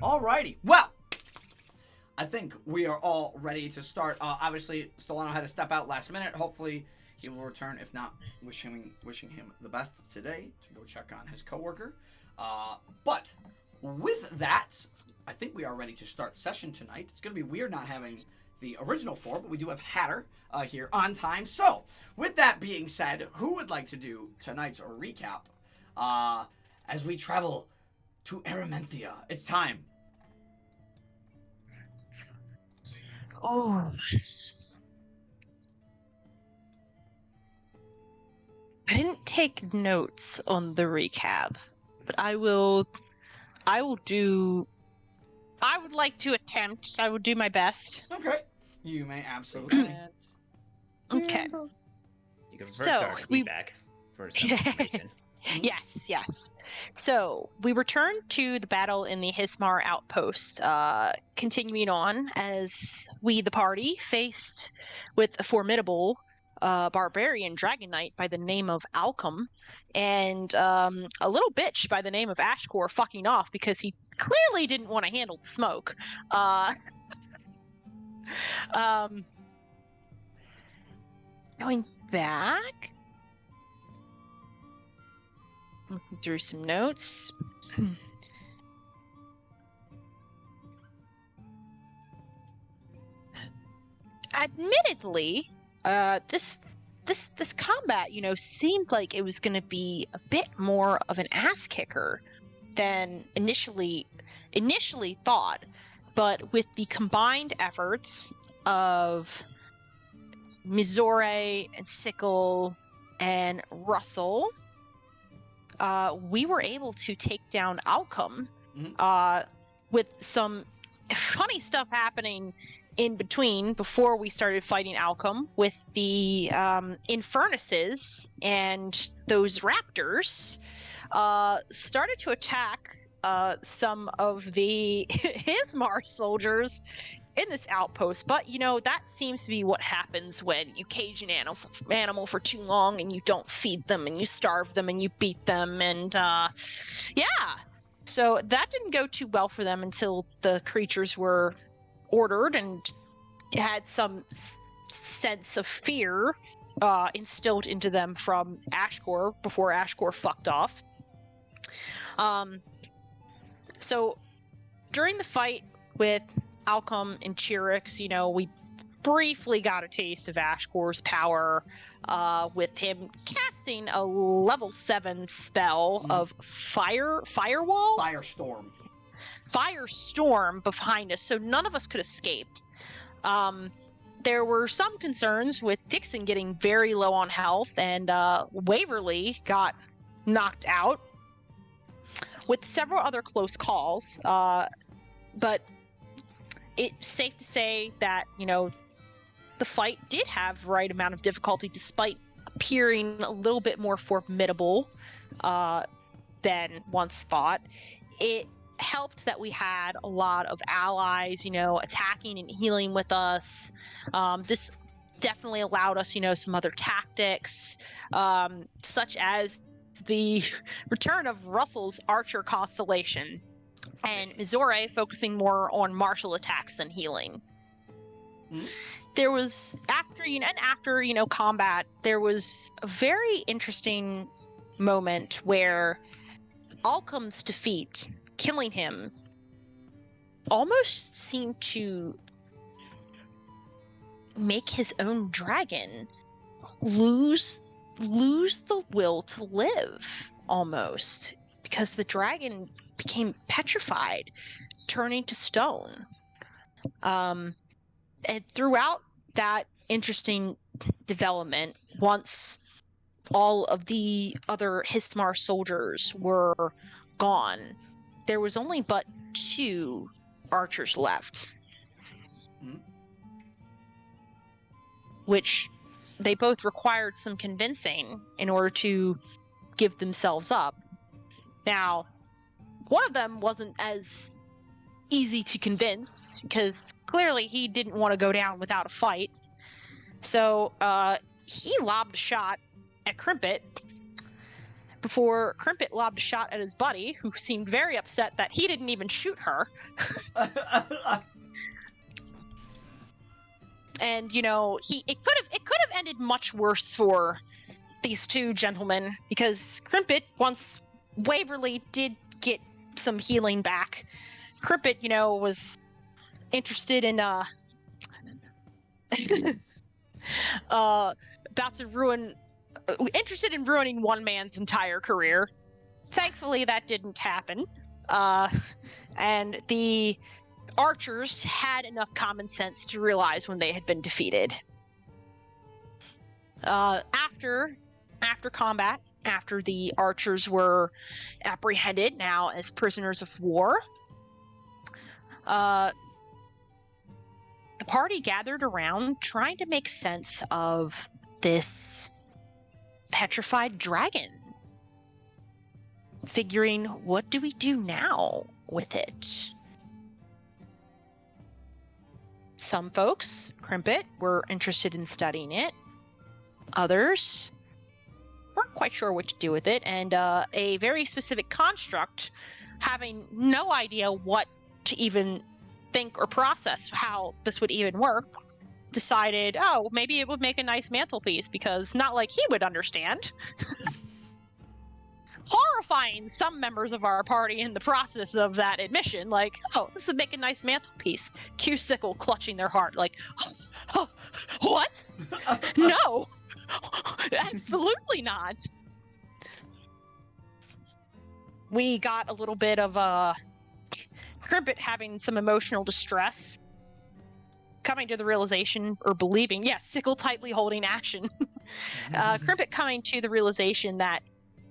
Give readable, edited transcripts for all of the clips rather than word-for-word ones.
Alrighty. Well, I think we are all ready to start. Obviously, Solano had to step out last minute. Hopefully, he will return. If not, wishing him the best today to go check on his coworker. But with that, I think we are ready to start session tonight. It's going to be weird not having the original four, but we do have Hatter here on time. So, with that being said, who would like to do tonight's recap as we travel to Erementhia? It's time. Oh. I didn't take notes on the recap, but I will do. I would like to attempt. I will do my best. Okay. You may absolutely. Okay. You can first start feedback for some information. Yes. So we return to the battle in the Hismar outpost, continuing on as we, the party, faced with a formidable barbarian dragon knight by the name of Alcom, and a little bitch by the name of Ashkor fucking off because he clearly didn't want to handle the smoke. Going back through some notes. Admittedly, this combat, seemed like it was going to be a bit more of an ass kicker than initially thought. But with the combined efforts of Mizore and Sickle and Russell, we were able to take down Alcom, with some funny stuff happening in between before we started fighting Alcom with the Infernuses and those raptors started to attack some of the Hismar soldiers in this outpost. But that seems to be what happens when you cage an animal for too long and you don't feed them and you starve them and you beat them, and so that didn't go too well for them until the creatures were ordered and had some sense of fear instilled into them from Ashkor before Ashkor fucked off. So during the fight with Alcom and Chirax, we briefly got a taste of Ashkor's power with him casting a level 7 spell of Firestorm behind us, so none of us could escape. There were some concerns with Dixon getting very low on health, and Waverly got knocked out, with several other close calls. But it's safe to say that, the fight did have the right amount of difficulty despite appearing a little bit more formidable than once thought. It helped that we had a lot of allies, attacking and healing with us. This definitely allowed us, some other tactics, such as the return of Russell's Archer Constellation, and Mizore focusing more on martial attacks than healing. There was, after combat, there was a very interesting moment where Alcom's defeat, killing him, almost seemed to make his own dragon lose the will to live, almost, because the dragon became petrified, turning to stone. And throughout that interesting development, once all of the other Hismar soldiers were gone, there was only but 2 archers left. Which they both required some convincing in order to give themselves up. Now, one of them wasn't as easy to convince, because clearly he didn't want to go down without a fight. So he lobbed a shot at Crimpet, before Crimpet lobbed a shot at his buddy, who seemed very upset that he didn't even shoot her. And you know, it could have ended much worse for these two gentlemen, because Crimpet, once Waverly did get some healing back, Crimpet, you know, was interested in interested in ruining one man's entire career. Thankfully, that didn't happen. And the archers had enough common sense to realize when they had been defeated. After combat, after the archers were apprehended now as prisoners of war, the party gathered around trying to make sense of this petrified dragon. Figuring, what do we do now with it? Some folks, Crimpet, were interested in studying it. Others weren't quite sure what to do with it, and a very specific construct, having no idea what to even think or process how this would even work, decided, oh, maybe it would make a nice mantelpiece, because not like he would understand. Horrifying some members of our party in the process of that admission, like, oh, this would make a nice mantelpiece. Q Sickle clutching their heart, like, oh, what? No, absolutely not. We got a little bit of Crimpet having some emotional distress, coming to the realization, or believing, yes, Sickle tightly holding action. Crimpet coming to the realization that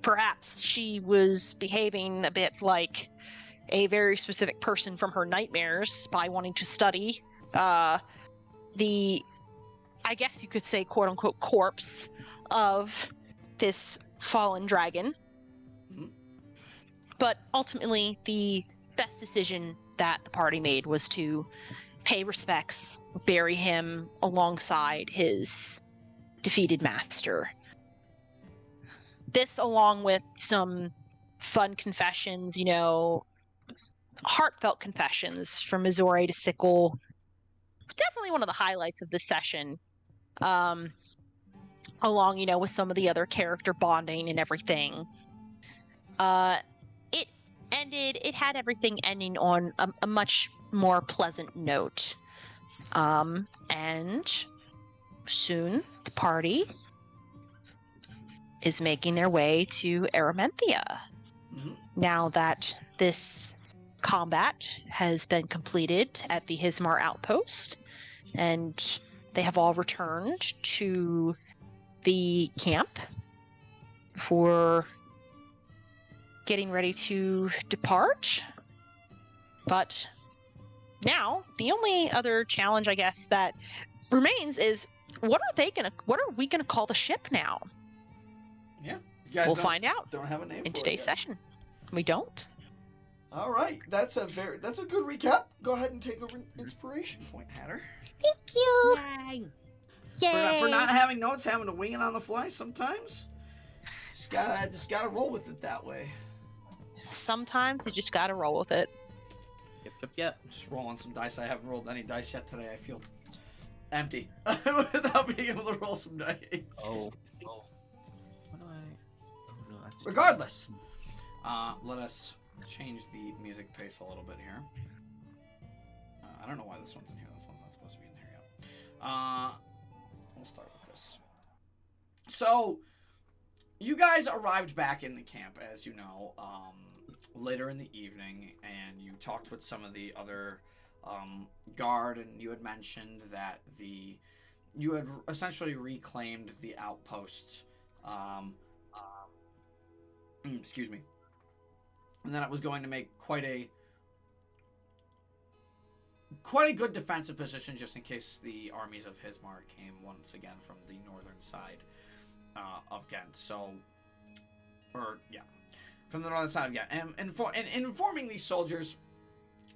perhaps she was behaving a bit like a very specific person from her nightmares by wanting to study the, I guess you could say, quote-unquote, corpse of this fallen dragon. Mm-hmm. But ultimately, the best decision that the party made was to pay respects, bury him alongside his defeated master. This, along with some fun confessions, you know, heartfelt confessions from Mizore to Sickle. Definitely one of the highlights of this session. Along, you know, with some of the other character bonding and everything. It had everything ending on a much more pleasant note. And soon the party is making their way to Erementhia. Mm-hmm. Now that this combat has been completed at the Hismar outpost, and they have all returned to the camp for getting ready to depart. But now, the only other challenge, I guess, that remains is, what are we gonna call the ship now? Yeah, you guys we'll find out. Don't have a name in for today's it session. We don't. All right, that's a good recap. Go ahead and take an inspiration point, Hatter. Thank you. Yay. For not having notes, having to wing it on the fly sometimes. Just gotta roll with it that way. Sometimes you just gotta roll with it. Yep. Just rolling some dice. I haven't rolled any dice yet today. I feel empty without being able to roll some dice. Oh. What do I? No, that's Regardless, let us change the music pace a little bit here. I don't know why this one's in here. This one's not supposed to be in here yet. We'll start with this. So, you guys arrived back in the camp, as you know, later in the evening, and you talked with some of the other guard, and you had mentioned that you had essentially reclaimed the outposts. Excuse me. And then it was going to make quite a good defensive position, just in case the armies of Hismar came once again from the northern side of Ghent. From the northern side of Ghent. And informing these soldiers,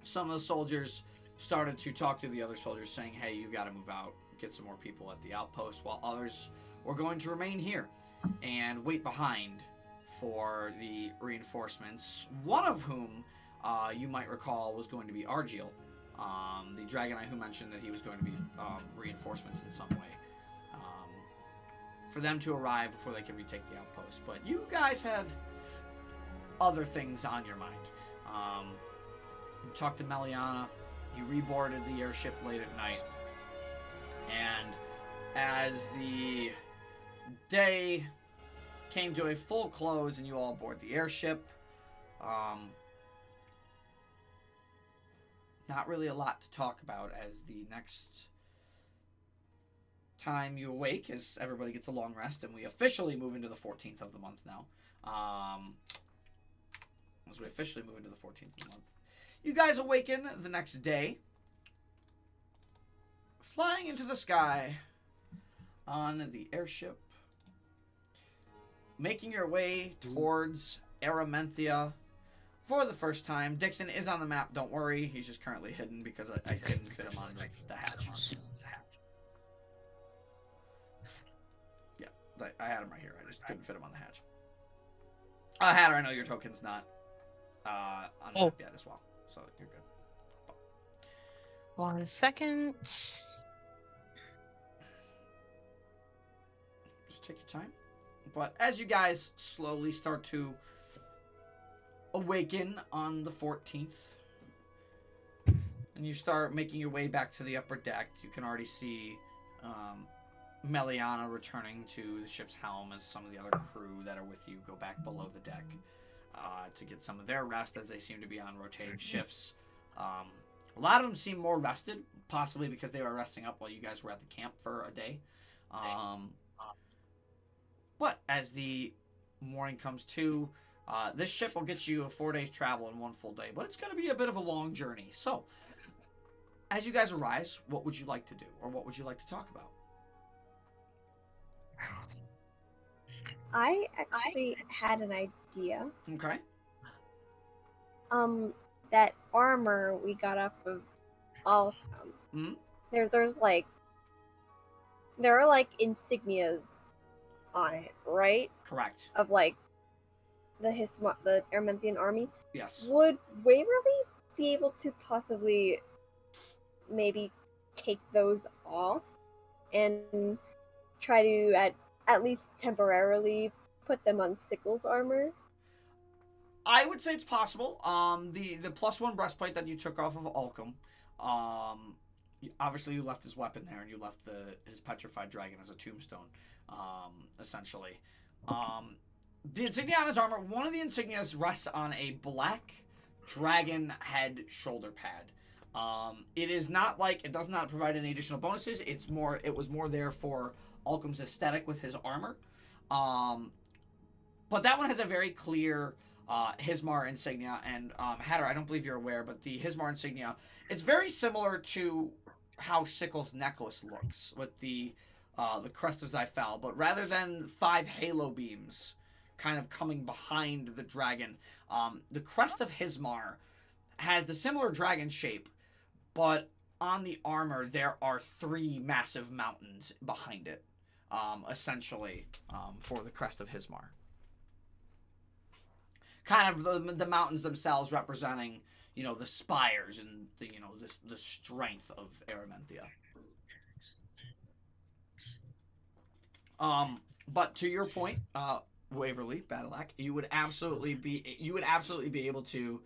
some of the soldiers started to talk to the other soldiers, saying, hey, you got to move out, get some more people at the outpost, while others were going to remain here and wait behind for the reinforcements, one of whom you might recall was going to be Argyle, the Dragonite who mentioned that he was going to be reinforcements in some way, for them to arrive before they can retake the outpost. But you guys had other things on your mind. You talked to Meliana, you reboarded the airship late at night, and as the day came to a full close and you all board the airship, not really a lot to talk about, as the next time you awake, as everybody gets a long rest, and we officially move into the 14th of the month now. As we officially move into the 14th of the month. You guys awaken the next day, flying into the sky on the airship, making your way towards Erementhia for the first time. Dixon is on the map, don't worry. He's just currently hidden because I couldn't fit him on the hatch. Yeah, I had him right here. I just couldn't fit him on the hatch. Hatter, I know your token's not on the map yet as well, so you're good. 1 second. Just take your time. But as you guys slowly start to awaken on the 14th, and you start making your way back to the upper deck, you can already see Meliana returning to the ship's helm as some of the other crew that are with you go back below the deck to get some of their rest, as they seem to be on rotating shifts. A lot of them seem more rested, possibly because they were resting up while you guys were at the camp for a day. But as the morning comes to, this ship will get you a 4 days travel in 1 full day, but it's going to be a bit of a long journey. So, as you guys arise, what would you like to do, or what would you like to talk about? I actually had an idea. Okay. That armor we got off of Alcom. Mm-hmm. There's like, there are like insignias on it, right? Correct. Of like the Erementhian army. Yes. Would Waverly be able to possibly maybe take those off and try to at least temporarily put them on Sickle's armor? I would say it's possible. The +1 breastplate that you took off of Alcom, obviously you left his weapon there, and you left his petrified dragon as a tombstone, essentially. The insignia on his armor, one of the insignias rests on a black dragon head shoulder pad. It is not like, it does not provide any additional bonuses. It was more there for Alcom's aesthetic with his armor. But that one has a very clear Hismar insignia, and Hatter, I don't believe you're aware, but the Hismar insignia, it's very similar to how Sickle's necklace looks with the crest of Zyphal, but rather than 5 halo beams kind of coming behind the dragon, the crest of Hismar has the similar dragon shape, but on the armor there are 3 massive mountains behind it, essentially, for the crest of Hismar. Kind of the mountains themselves representing, the spires and the strength of Erementhia. But to your point, Waverly, Battleac, you would absolutely be able to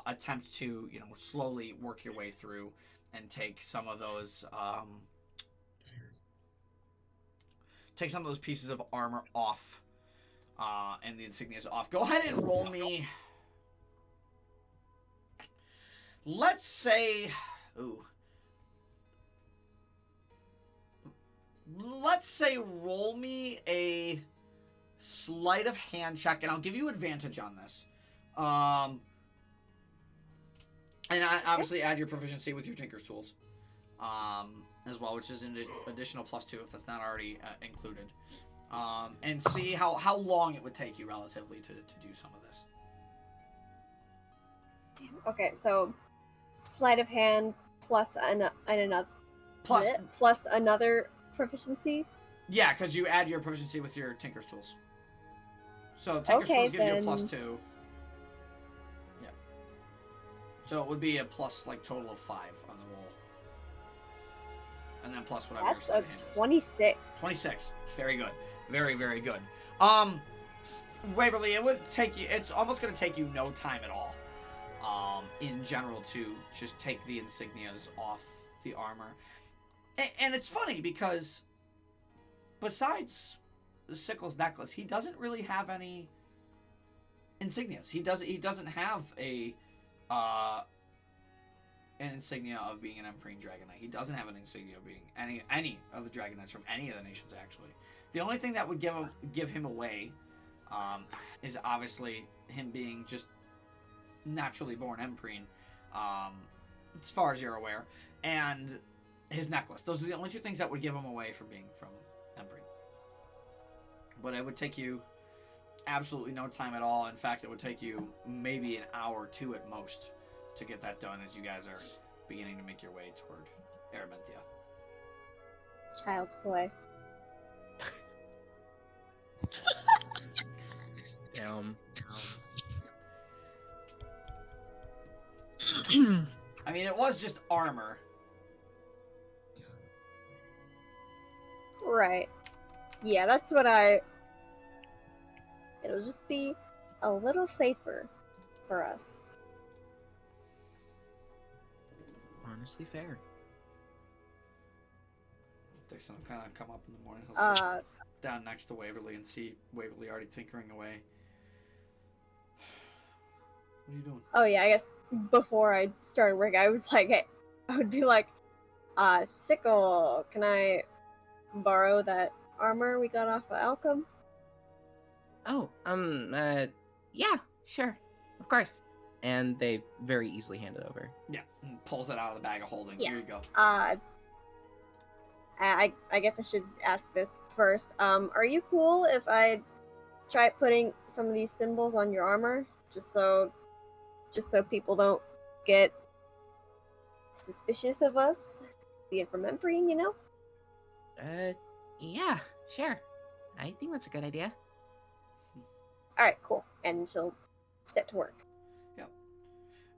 attempt to, slowly work your way through and take some of those pieces of armor off. And the insignias off. Go ahead and roll me. Let's say, roll me a sleight of hand check, and I'll give you advantage on this. And I obviously add your proficiency with your Tinker's Tools, as well, which is an additional +2 if that's not already included. And see how long it would take you relatively to do some of this. Okay, so sleight of hand plus another proficiency. Yeah, because you add your proficiency with your Tinker's Tools. So Tinker Okay, Skills gives you a then. +2. Yeah. So it would be a plus like total of 5 on the roll. And then plus whatever That's your a sleight of hand is. 26. 26. Very good. Very, very good. Waverly, it would take you, it's almost going to take you no time at all, in general, to just take the insignias off the armor. And it's funny because besides Sickle's necklace, he doesn't really have any insignias. He doesn't have an insignia of being an Empyrean Dragon Knight. He doesn't have an insignia of being any of the Dragon Knights from any of the nations, actually. The only thing that would give him away is obviously him being just naturally born Empyrean, as far as you're aware, and his necklace. Those are the only two things that would give him away from being from Empyrean. But it would take you absolutely no time at all. In fact, it would take you maybe an hour or two at most to get that done as you guys are beginning to make your way toward Erementhia. Child's play. Damn. I mean, it was just armor. Right. Yeah, that's what it'll just be a little safer for us. Honestly fair. Dixon will kind of come up in the morning. He'll sit Uh, down next to Waverly and see Waverly already tinkering away. What are you doing? oh yeah, I guess before I started work, I was like, I would be like, Sickle, can I borrow that armor we got off of Alcom? Oh, yeah, sure, of course. And they very easily hand it over. Yeah, and pulls it out of the bag of holding. Yeah. Here you go. I guess I should ask this first. Are you cool if I try putting some of these symbols on your armor, just so people don't get suspicious of us being from Empyrean, you know? Yeah, sure. I think that's a good idea. Alright, cool. And she'll set to work.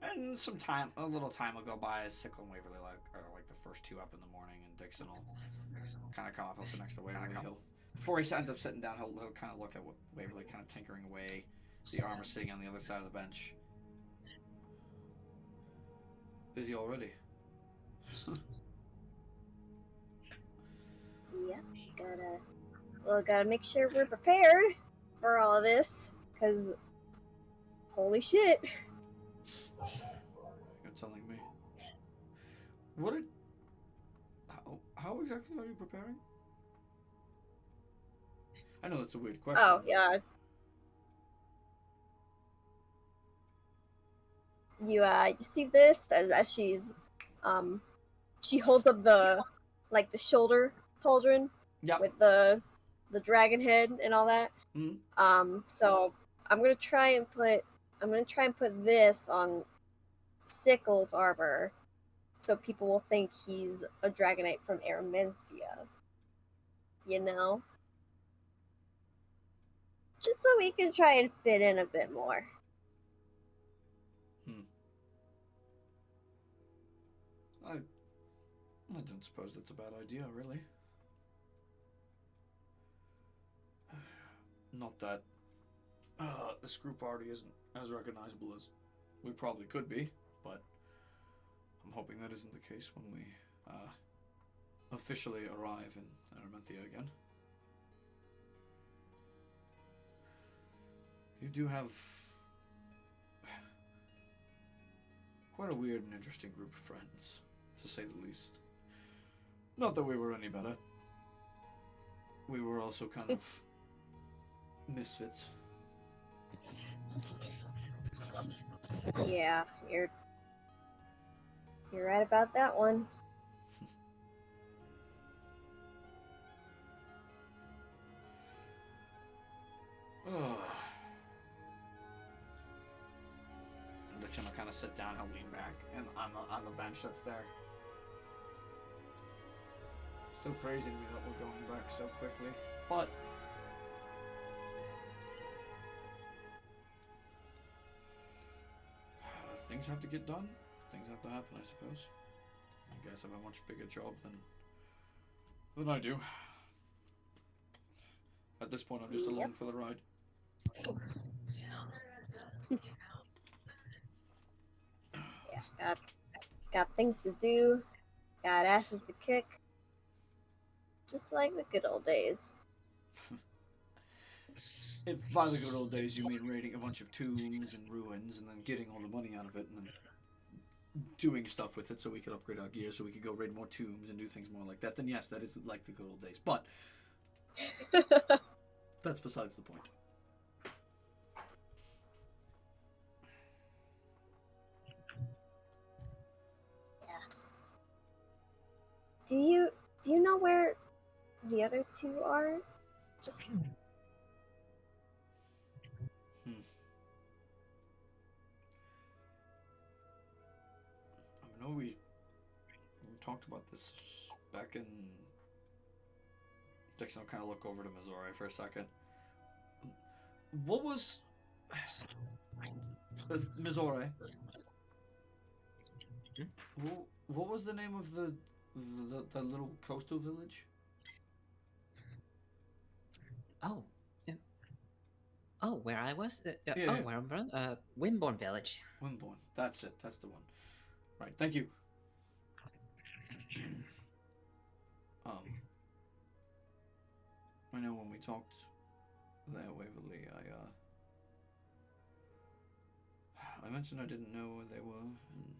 And a little time will go by as Sickle and Waverly are like the first two up in the morning, and Dixon will kind of come up. He'll sit next to Waverly. Before he ends up sitting down, he'll kind of look at Waverly kind of tinkering away, the armor sitting on the other side of the bench. Busy already. Yep, gotta make sure we're prepared for all of this, because holy shit. That sound like me. How exactly are you preparing? I know that's a weird question. Oh, yeah. You see this as she's she holds up the shoulder pauldron. Yep. With the dragon head and all that. Mm-hmm. So I'm gonna try and put this on Sickle's armor, so people will think he's a Dragonite from Erementhia. You know? Just so we can try and fit in a bit more. I don't suppose that's a bad idea, really. Not that this group already isn't as recognizable as we probably could be, but I'm hoping that isn't the case when we officially arrive in Erementhia again. You do have quite a weird and interesting group of friends, to say the least. Not that we were any better. We were also kind of misfits. Yeah, you're right about that one. Dixon will kind of sit down. He'll lean back and on the bench that's there. Still crazy to me that we're going back so quickly, but things have to get done. Things have to happen, I suppose. You guys have a much bigger job than I do. At this point, I'm just along for the ride. Yeah, got things to do, got asses to kick. Just like the good old days. If by the good old days you mean raiding a bunch of tombs and ruins and then getting all the money out of it and then doing stuff with it so we could upgrade our gear so we could go raid more tombs and do things more like that, then yes, that is like the good old days. But that's besides the point. Yes. Do you know where the other two are? Just I know we talked about this back in. Dixon will kind of look over to Mizore for a second. What was Mizore? What was the name of the little coastal village? Oh. Oh, where I was? Yeah. Where I'm from? Wimborne Village. Wimborne. That's it. That's the one. Right. Thank you. I know when we talked there, Waverly, I mentioned I didn't know where they were, and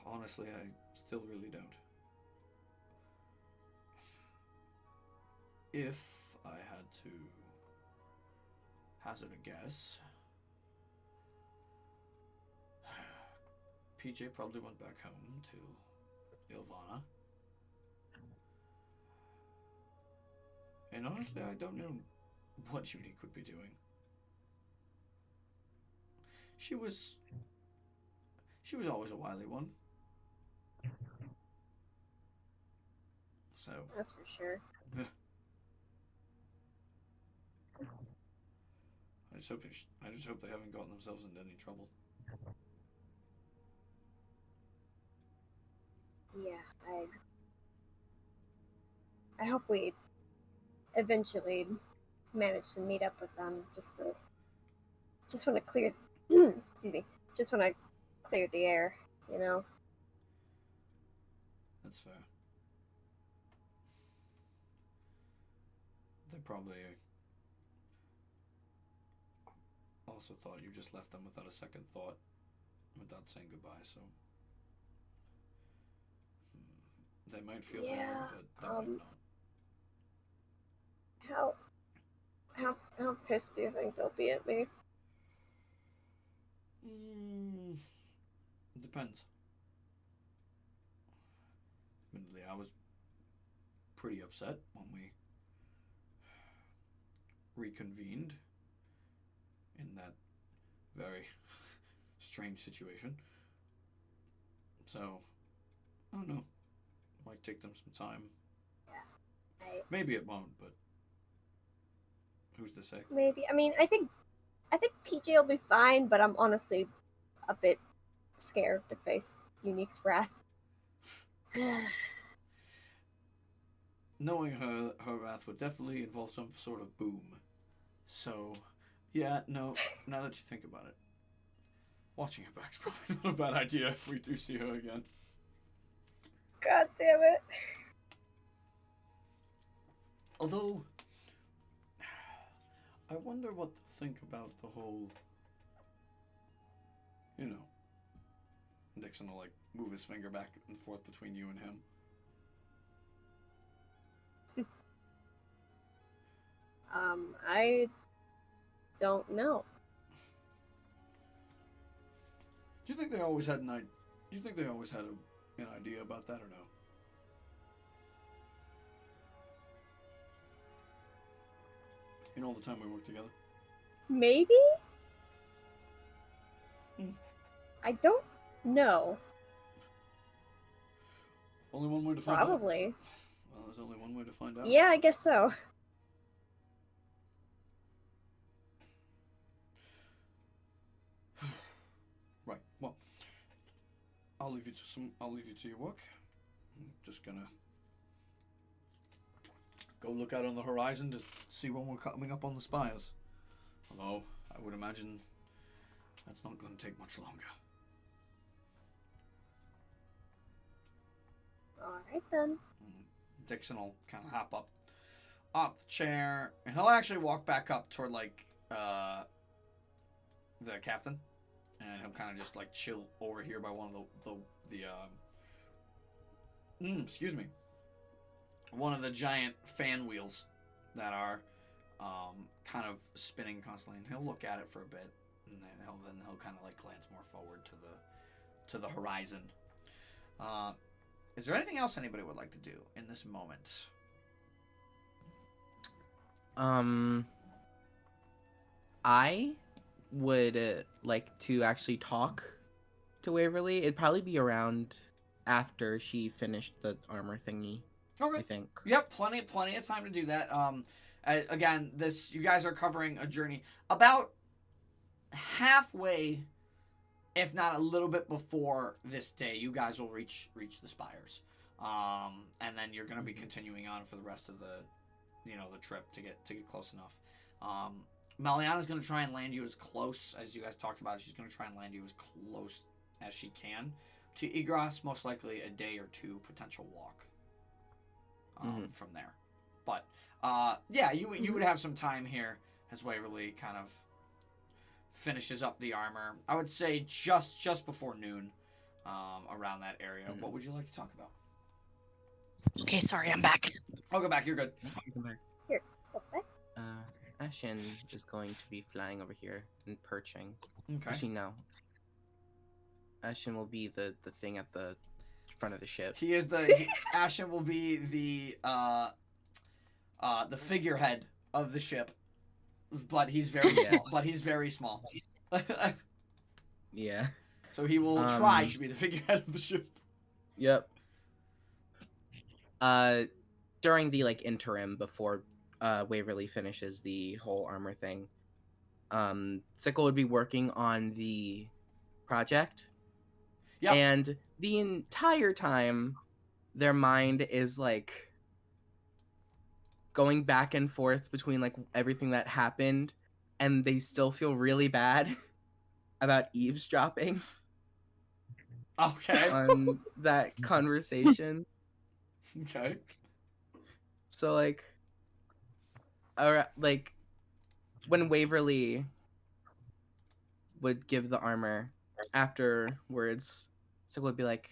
honestly, I still really don't. If I had to hazard a guess, PJ probably went back home to Ilvana. And honestly, I don't know what Unique would be doing. She was always a wily one. So that's for sure. I just hope they haven't gotten themselves into any trouble. Yeah, I hope we eventually manage to meet up with them. Just want to clear. Excuse me. Just want to clear the air. You know. That's fair. They probably also thought you just left them without a second thought, without saying goodbye, so they might feel bad, but they might not. How pissed do you think they'll be at me? Depends. Admittedly, I was pretty upset when we reconvened in that very strange situation. So, I don't know. Might take them some time. Yeah. Maybe it won't, but who's to say? Maybe. I mean, I think PJ will be fine, but I'm honestly a bit scared to face Unique's wrath. Knowing her wrath would definitely involve some sort of boom. So, yeah, no, now that you think about it, watching her back's probably not a bad idea if we do see her again. God damn it. Although, I wonder what to think about the whole, you know, Dixon will, like, move his finger back and forth between you and him. I don't know. Do you think they always had an idea about that or no? In all the time we worked together? Maybe? I don't know. Only one way to find out. Probably. Well, there's only one way to find out. Yeah, I guess so. I'll leave you to your work. I'm just gonna go look out on the horizon to see when we're coming up on the spires. Although I would imagine that's not going to take much longer. All right then. Dixon will kind of hop up off the chair, and he'll actually walk back up toward like the captain, and he'll kind of just like chill over here by one of one of the giant fan wheels that are kind of spinning constantly, and he'll look at it for a bit, and then he'll kind of like glance more forward to the horizon. Is there anything else anybody would like to do in this moment? I would like to actually talk to Waverly. It'd probably be around after she finished the armor thingy. Okay. I think. Yep, plenty of time to do that. Again, you guys are covering a journey about halfway, if not a little bit before this day. You guys will reach the spires, and then you're going to be continuing on for the rest of the trip to get close enough. Maliana's going to try and land you as close as you guys talked about. She's going to try and land you as close as she can to Igros. Most likely a day or two potential walk from there. But yeah, you would have some time here as Waverly kind of finishes up the armor. I would say just before noon, around that area. What would you like to talk about? Okay, sorry, I'm back. I'll go back. You're good. Come back. Here, okay. Ashen is going to be flying over here and perching. Okay. Actually, no. Ashen will be the thing at the front of the ship. He is Ashen will be the figurehead of the ship, but he's very small. But he's very small. Yeah. So he will try to be the figurehead of the ship. Yep. During the interim before Waverly finishes the whole armor thing, Sickle would be working on the project. Yeah. And the entire time their mind is going back and forth between everything that happened, and they still feel really bad about eavesdropping Okay. on that conversation. Okay. So when Waverly would give the armor afterwards, Sickle would be like,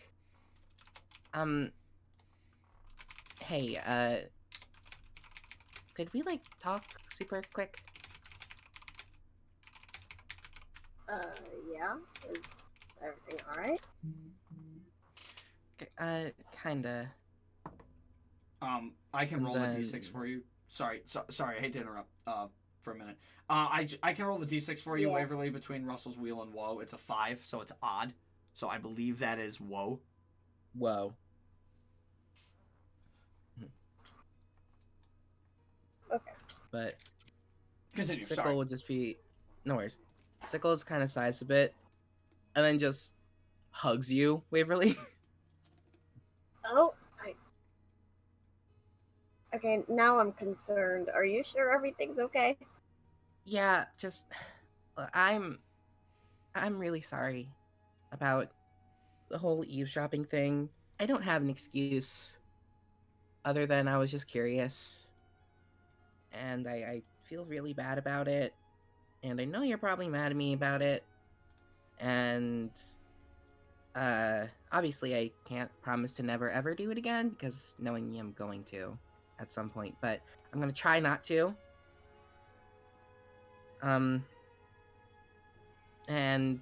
hey, could we talk super quick? Yeah. Is everything alright? Kinda. I can roll then- the d6 for you. Sorry, I hate to interrupt for a minute. I can roll the d6 for you, Yeah. Waverly, between Russell's Wheel and Woe. It's a 5, so it's odd. So I believe that is Woe. Whoa. Okay. But Continue, Sickle sorry. would just be... No worries. Sickle is kind of sighs a bit, and then just hugs you, Waverly. Oh, Okay, now I'm concerned. Are you sure everything's okay? Yeah, just... I'm really sorry about the whole eavesdropping thing. I don't have an excuse other than I was just curious. And I feel really bad about it. And I know you're probably mad at me about it. And obviously I can't promise to never ever do it again, because knowing me, I'm going to at some point. But I'm gonna try not to. And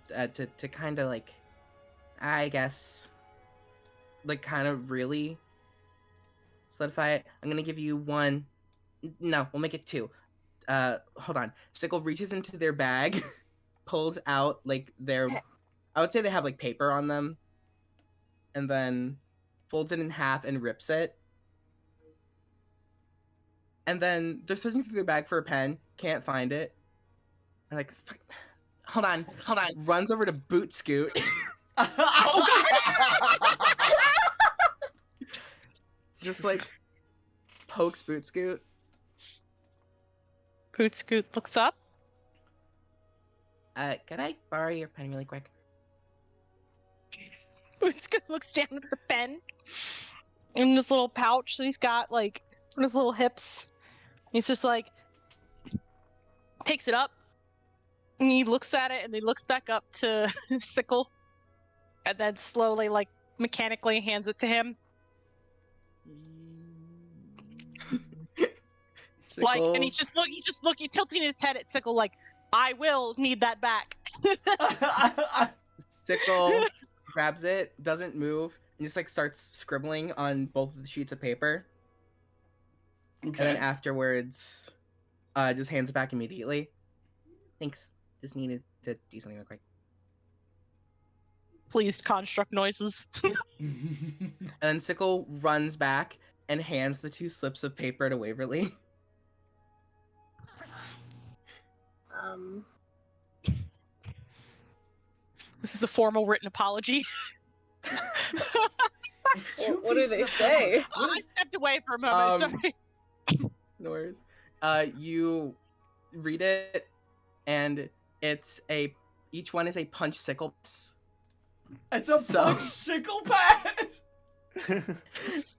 to kind of I guess kind of really solidify it, I'm gonna give you one. No, we'll make it 2. Hold on. Sickle reaches into their bag, pulls out their, I would say they have paper on them, and then folds it in half and rips it. And then they're searching through their bag for a pen, can't find it. And hold on. Runs over to Boot Scoot. Just like pokes Boot Scoot. Poot Scoot looks up. Could I borrow your pen really quick? Poot Scoot looks down at the pen in this little pouch that he's got, like, on his little hips. He's just like, takes it up, and he looks at it, and he looks back up to Sickle, and then slowly, like, mechanically hands it to him. Like, and he's just looking, tilting his head at Sickle, like, I will need that back. Sickle grabs it, doesn't move, and just like starts scribbling on both of the sheets of paper. Okay. And then afterwards, just hands it back immediately. Thanks. Just needed to do something real quick. Pleased construct noises. And then Sickle runs back and hands the 2 slips of paper to Waverly. This is a formal written apology. What do they say? I stepped away for a moment, sorry. No worries. You read it, and each one is a punch sickle. It's a punch sickle pass.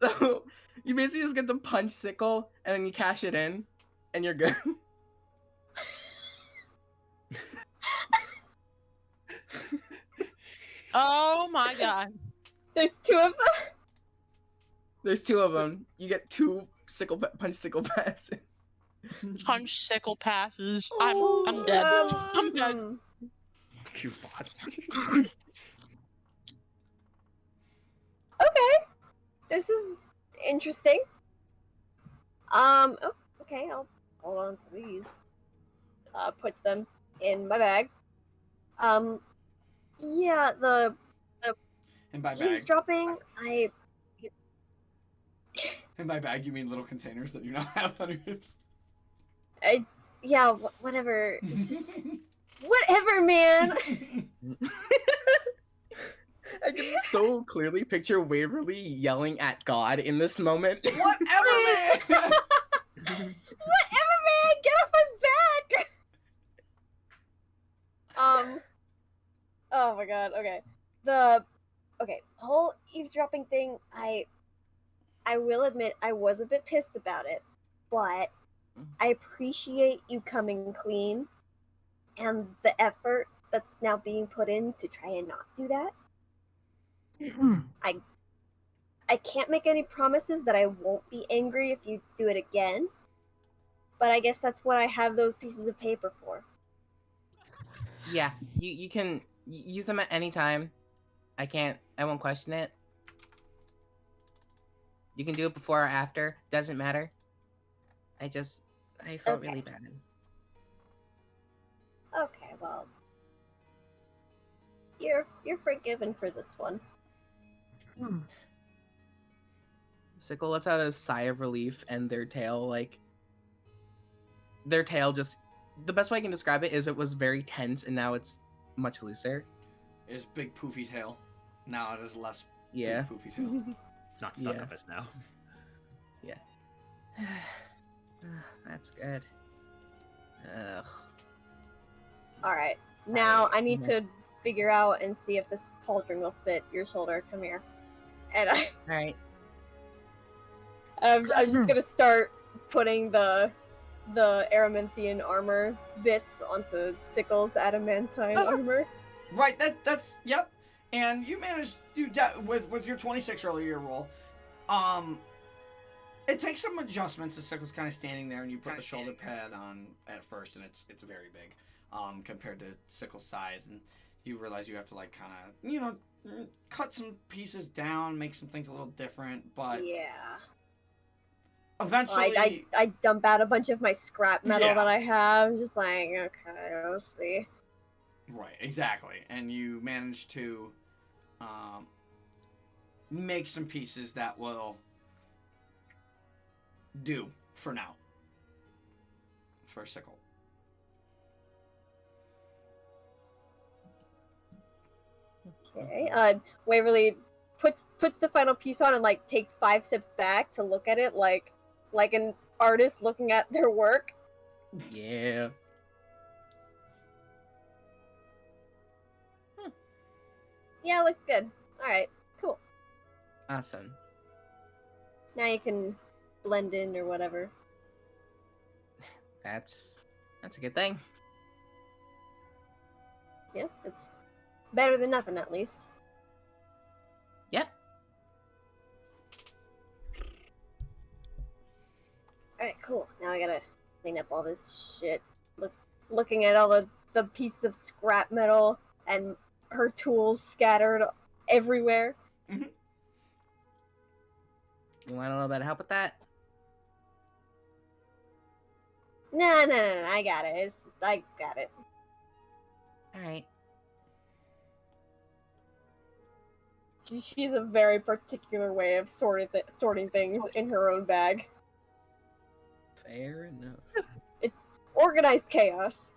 So you basically just get the punch sickle, and then you cash it in, and you're good. Oh my god. There's 2 of them? There's 2 of them. You get 2 punch sickle passes. Punch sickle passes. I'm dead. I'm dead. Cute bots. Okay. This is interesting. Oh, okay, I'll hold on to these. Puts them in my bag. Yeah, the And by bag, eavesdropping, and by bag, you mean little containers that you now have on your hips. it's, yeah, whatever. It's just, whatever, man! I can so clearly picture Waverly yelling at God in this moment. Whatever, man! Whatever, man! Get off my back! Oh my god, okay. Whole eavesdropping thing, I will admit I was a bit pissed about it, but I appreciate you coming clean and the effort that's now being put in to try and not do that. I can't make any promises that I won't be angry if you do it again, but I guess that's what I have those pieces of paper for. Yeah, you can use them at any time. I won't question it. You can do it before or after, doesn't matter. I felt Okay. really bad. Okay, well, you're forgiven for this one. Sickle lets out a sigh of relief, and their tail just, the best way I can describe it is it was very tense, and now it's much looser. It's big poofy tail. Now it is less Yeah. big poofy tail. It's not stuck Yeah. up us now. That's good. Ugh. Alright, now I need to figure out and see if this pauldron will fit your shoulder. Come here. And Alright. I'm just gonna start putting the Erementhian armor bits onto Sickle's adamantine armor. Right, that's yep. And you managed to do that with your 26 earlier roll. It takes some adjustments. The Sickle's kind of standing there, and you put the shoulder pad on at first, and it's very big compared to Sickle's size, and you realize you have to like kind of cut some pieces down, make some things a little different, but Yeah. eventually I dump out a bunch of my scrap metal Yeah. that I have. Just like, okay, let's see. Right, exactly. And you manage to make some pieces that will do for now. For Sickle. Okay. Waverly puts the final piece on and like takes 5 steps back to look at it like an artist looking at their work. Yeah. Yeah, looks good. All right, cool. Awesome. Now you can blend in or whatever. That's a good thing. Yeah, it's better than nothing at least. Yep. All right, cool. Now I gotta clean up all this shit. Looking at all the pieces of scrap metal and her tools scattered everywhere. Mhm. You want a little bit of help with that? No, I got it. I got it. All right. She has a very particular way of sorting things in her own bag. Fair enough. It's organized chaos.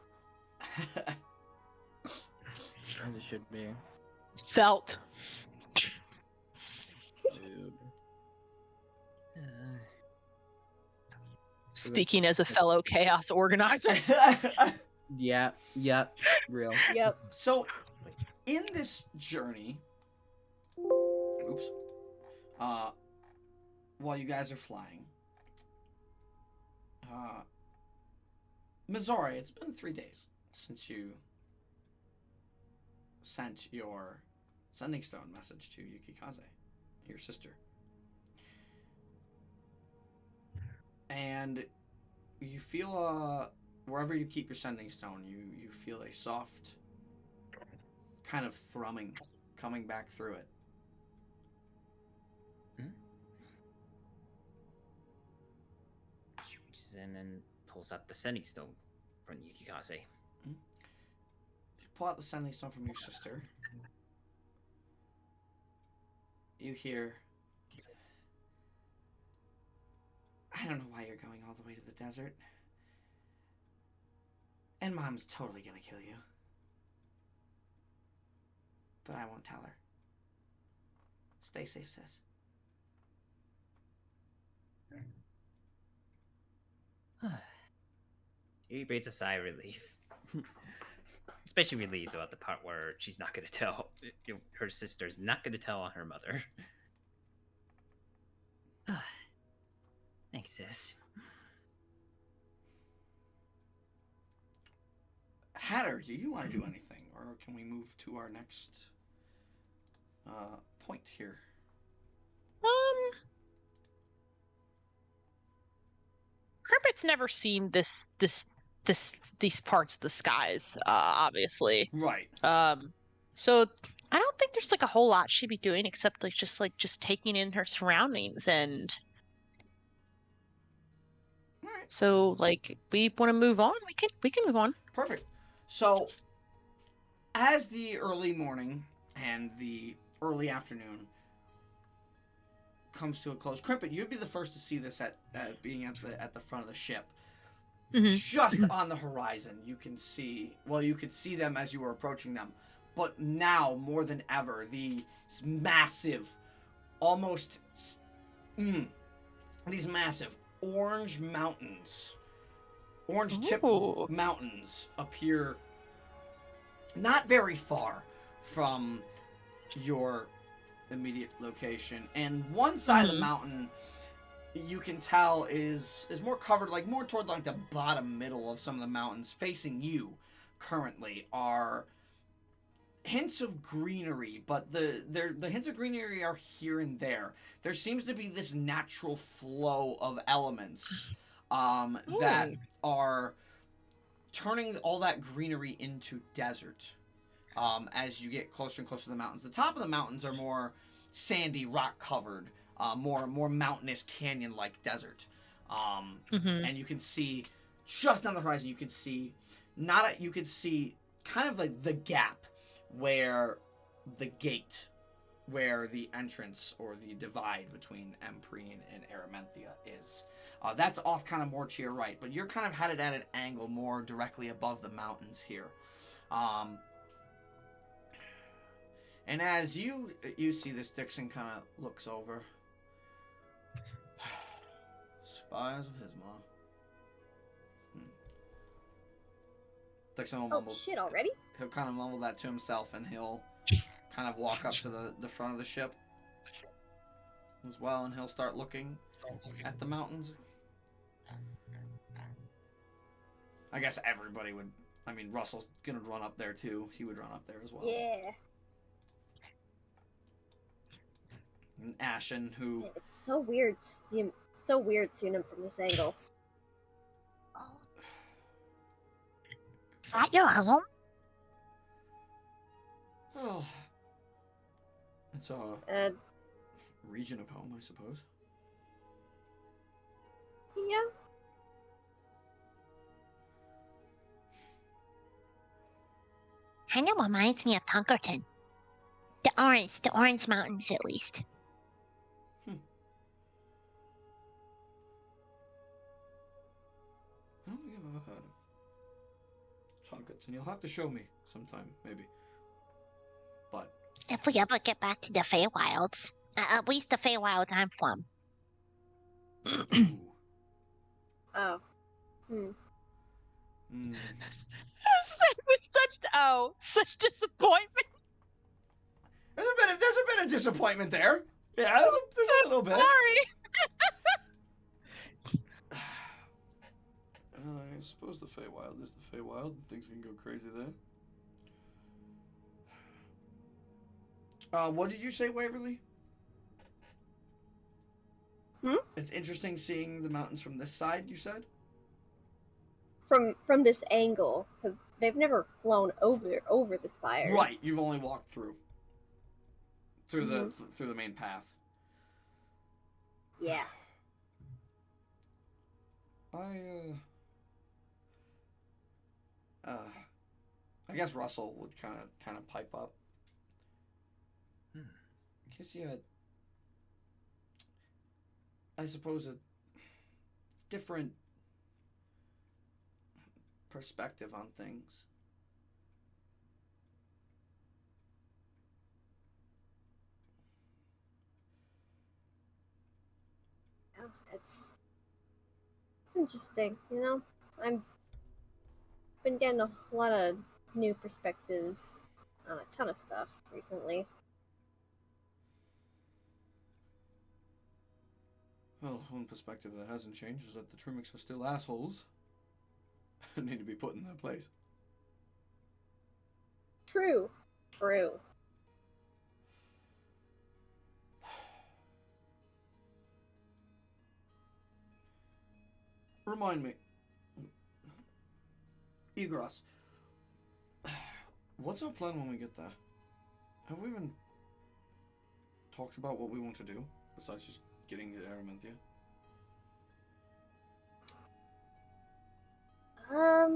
As it should be. Felt. Dude. Speaking as a fellow chaos organizer. Yeah. Yep. Real. Yep. So, in this journey, oops, while you guys are flying, Mizore, it's been 3 days since you sent your sending stone message to Yukikaze, your sister. And you feel wherever you keep your sending stone, you feel a soft kind of thrumming coming back through it. She reaches in and pulls out the sending stone from Yukikaze. You pull out the sending stone from your sister. You hear, I don't know why you're going all the way to the desert. And Mom's totally gonna kill you. But I won't tell her. Stay safe, sis. He breathes a sigh of relief. Especially relieved about the part where she's not going to tell. Her sister's not going to tell on her mother. Thanks, sis. Hatter, do you want to do anything? Or can we move to our next point here? Crimpet's never seen these parts of the skies, obviously. Right. So I don't think there's like a whole lot she'd be doing except just taking in her surroundings and. All right. So like we want to move on. We can move on. Perfect. So, as the early morning and the early afternoon comes to a close, Crimpet, you'd be the first to see this at being at the front of the ship. Mhm. Just on the horizon, you could see them as you were approaching them. But now, more than ever, these massive, these massive orange mountains, orange-tipped Ooh. mountains appear not very far from your immediate location. And one side of the mountain, you can tell is more covered, like more toward like the bottom middle of some of the mountains facing you currently are hints of greenery, but the hints of greenery are here and there. There seems to be this natural flow of elements that are turning all that greenery into desert as you get closer and closer to the mountains. The top of the mountains are more sandy, rock covered, more mountainous canyon-like desert. And you can see just on the horizon, you can see kind of like the gap where the gate, where the entrance or the divide between Empyrean and Erementhia is. That's off kind of more to your right, but you're kind of headed at an angle more directly above the mountains here. And as you see this, Dixon kind of looks over. Spires of Hismar. Dixon will Oh mumble. shit! Already? He'll kind of mumble that to himself, and he'll kind of walk up to the front of the ship as well, and he'll start looking at the mountains. I guess everybody would. I mean, Russell's gonna run up there too. He would run up there as well. Yeah. And Ashen, who Man, it's so weird. Seeing him from this angle. Is that your home? oh, it's a Uh, region of home, I suppose. yeah. Kind of reminds me of Tunkerton. The Orange Mountains at least. I don't think I've ever heard of Chocolates, and you'll have to show me sometime, maybe. But If we ever get back to the Feywilds. At least the Feywilds I'm from. ooh, Oh. Hmm. With such disappointment. There's a bit of disappointment there. Yeah, there's a little bit. Sorry. I suppose the Feywild is the Feywild, and things can go crazy there. What did you say, Waverly? It's interesting seeing the mountains from this side, you said? From this angle, because they've never flown over the spires. Right, you've only walked through the main path. Yeah. I guess Russell would kind of pipe up. I guess he had, I suppose, a different perspective on things. Yeah, it's interesting, you know? I've been getting a lot of new perspectives on a ton of stuff recently. Well, one perspective that hasn't changed is that the Trmyx are still assholes and need to be put in their place. True. Remind me, Igros, what's our plan when we get there? Have we even talked about what we want to do besides just getting to Erementhia? I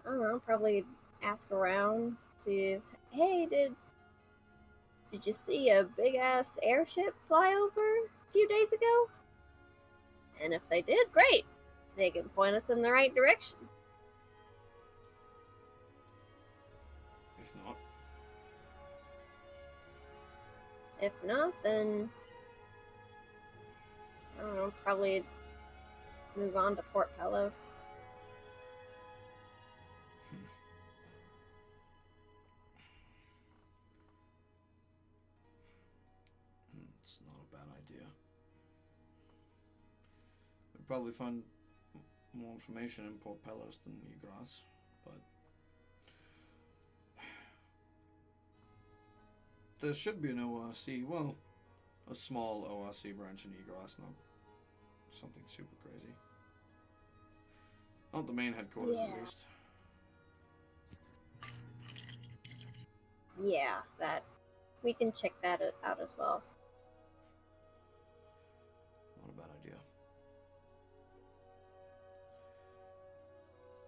don't know, probably ask around, see if, hey, did you see a big ass airship fly over a few days ago? And if they did, great. They can point us in the right direction. If not, If not, then I don't know, probably move on to Port Pelos. it's not a bad idea. We'd probably find more information in Port Pelos than Igros, but there should be an ORC, well, a small ORC branch in Igros, not something super crazy. Not the main headquarters, Yeah. at least. Yeah, that. We can check that out as well. Not a bad idea.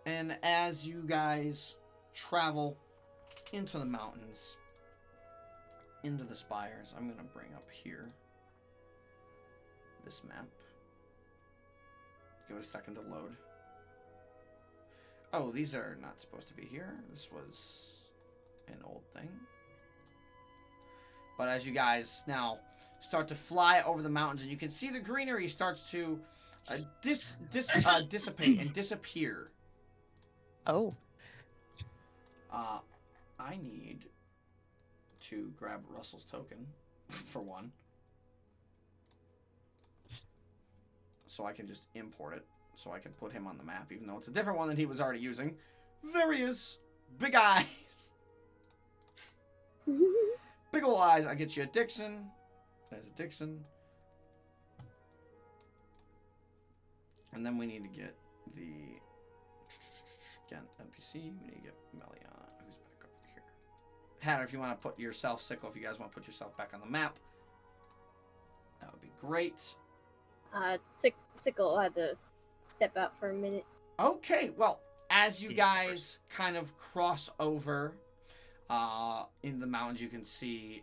And as you guys travel into the mountains, into the spires, I'm going to bring up here this map. Give it a second to load. Oh, these are not supposed to be here. This was an old thing. But as you guys now start to fly over the mountains, and you can see the greenery starts to dissipate and disappear. Oh. I need to grab Russell's token, for one. So I can just import it. So I can put him on the map, even though it's a different one that he was already using. There he is. Big eyes. Big ol' eyes. I get you a Dixon. There's a Dixon. And then we need to get the... Again, NPC. We need to get Meliana, who's back over here. Hannah, if you want to put yourself, Sickle, if you guys want to put yourself back on the map, that would be great. Sickle had to step out for a minute. Okay, well, as you guys kind of cross over in the mountains, you can see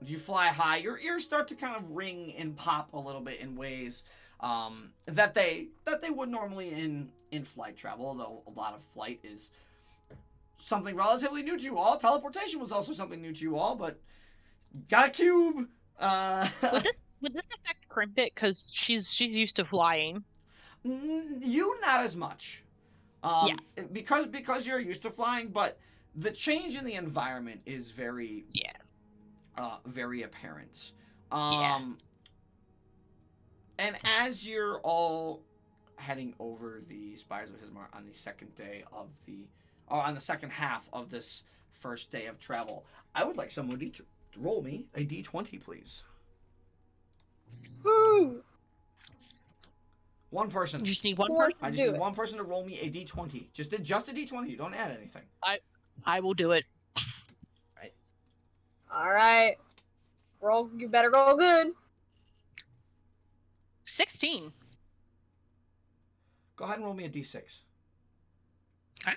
you fly high. Your ears start to kind of ring and pop a little bit in ways that they would normally in flight travel, although a lot of flight is something relatively new to you all. Teleportation was also something new to you all, but got a cube. Would this affect Crimpet because she's used to flying? You not as much. Yeah. Because you're used to flying, but the change in the environment is very very apparent. And as you're all heading over the Spires of Hismar on the second day of on the second half of this first day of travel, I would like someone to roll me a d20, please. Woo! One person. You just need one Force person. I just do need it. one person to roll me a d20. Just a d20. You don't add anything. I will do it. All right. Roll. You better roll good. 16. Go ahead and roll me a d6. Okay.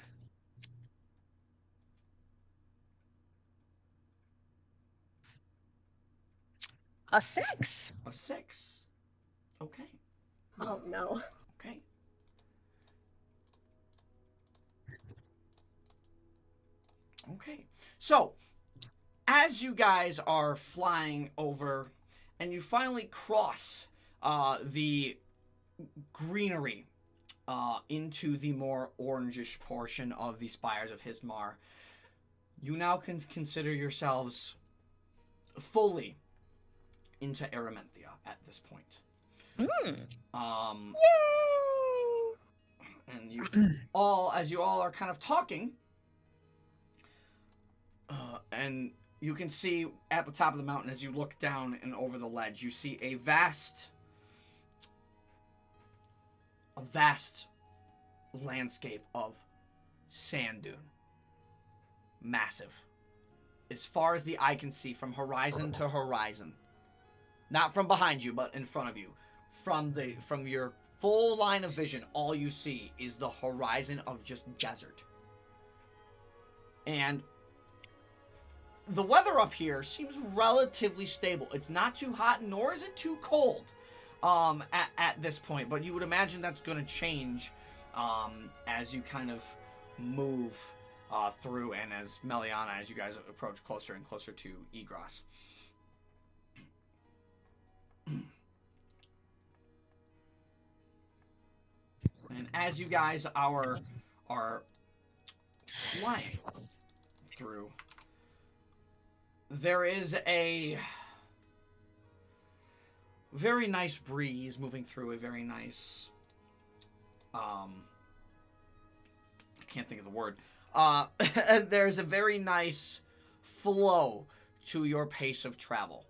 A 6. A 6. Okay. Oh no. Okay. Okay. So, as you guys are flying over and you finally cross the greenery into the more orangish portion of the Spires of Hismar, you now can consider yourselves fully into Erementhia at this point. Hmm. Yay! And you all, as you all are kind of talking, and you can see at the top of the mountain, as you look down and over the ledge, you see a vast landscape of sand dune. Massive. As far as the eye can see, from horizon to horizon. Not from behind you, but in front of you. From your full line of vision, all you see is the horizon of just desert. And the weather up here seems relatively stable. It's not too hot, nor is it too cold at this point. But you would imagine that's going to change as you kind of move through, and as Meliana, as you guys approach closer and closer to Egros. And as you guys are flying through, there is a very nice breeze moving through, a very nice I can't think of the word. There's a very nice flow to your pace of travel.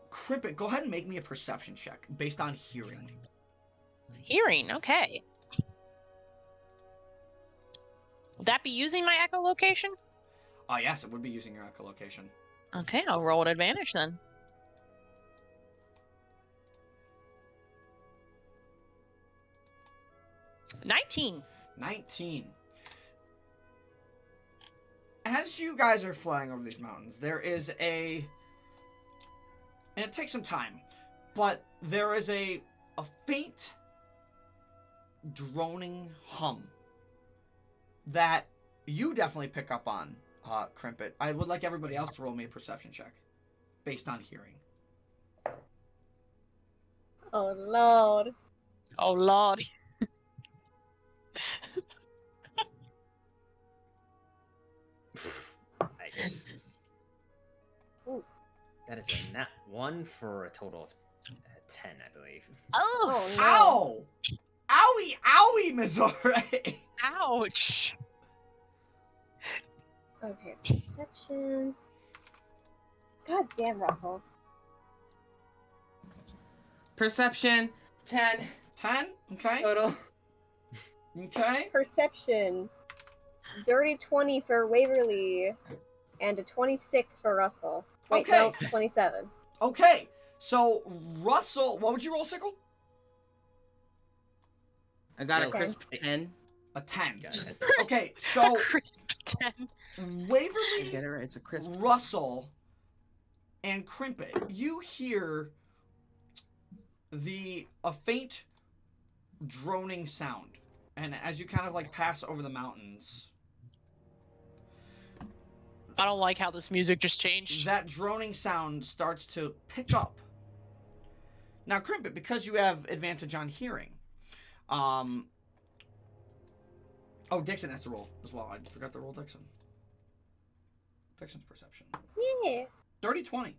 Crimpet, go ahead and make me a perception check based on hearing. Hearing, okay. Would that be using my echolocation? Yes, it would be using your echolocation. Okay, I'll roll an advantage then. $19. 19. As you guys are flying over these mountains, there is and it takes some time, but there is a faint droning hum that you definitely pick up on, Crimpet. I would like everybody else to roll me a perception check, based on hearing. Oh lord. Oh lord. Nice. Ooh. That is a nat 1 for a total of 10, I believe. Oh, no. Ow! Owie, owie, Mizore! ouch. Okay, perception. God damn, Russell. Perception 10 10? Okay. total. Okay. Perception. Dirty 20 for Waverly. And a 26 for Russell. Wait, no, Okay. 27. Okay. So, Russell, what would you roll, Sickle? I got a Okay. crisp 10. A 10. Got it. Okay, so Crisp 10. I Waverly, get it right. It's a crisp. Russell, and Crimpet, you hear a faint droning sound. And as you kind of like pass over the mountains, I don't like how this music just changed. that droning sound starts to pick up. Now, Crimpet, because you have advantage on hearing, oh, Dixon has to roll as well. I forgot to roll Dixon. Dixon's perception. Yeah. Dirty 20.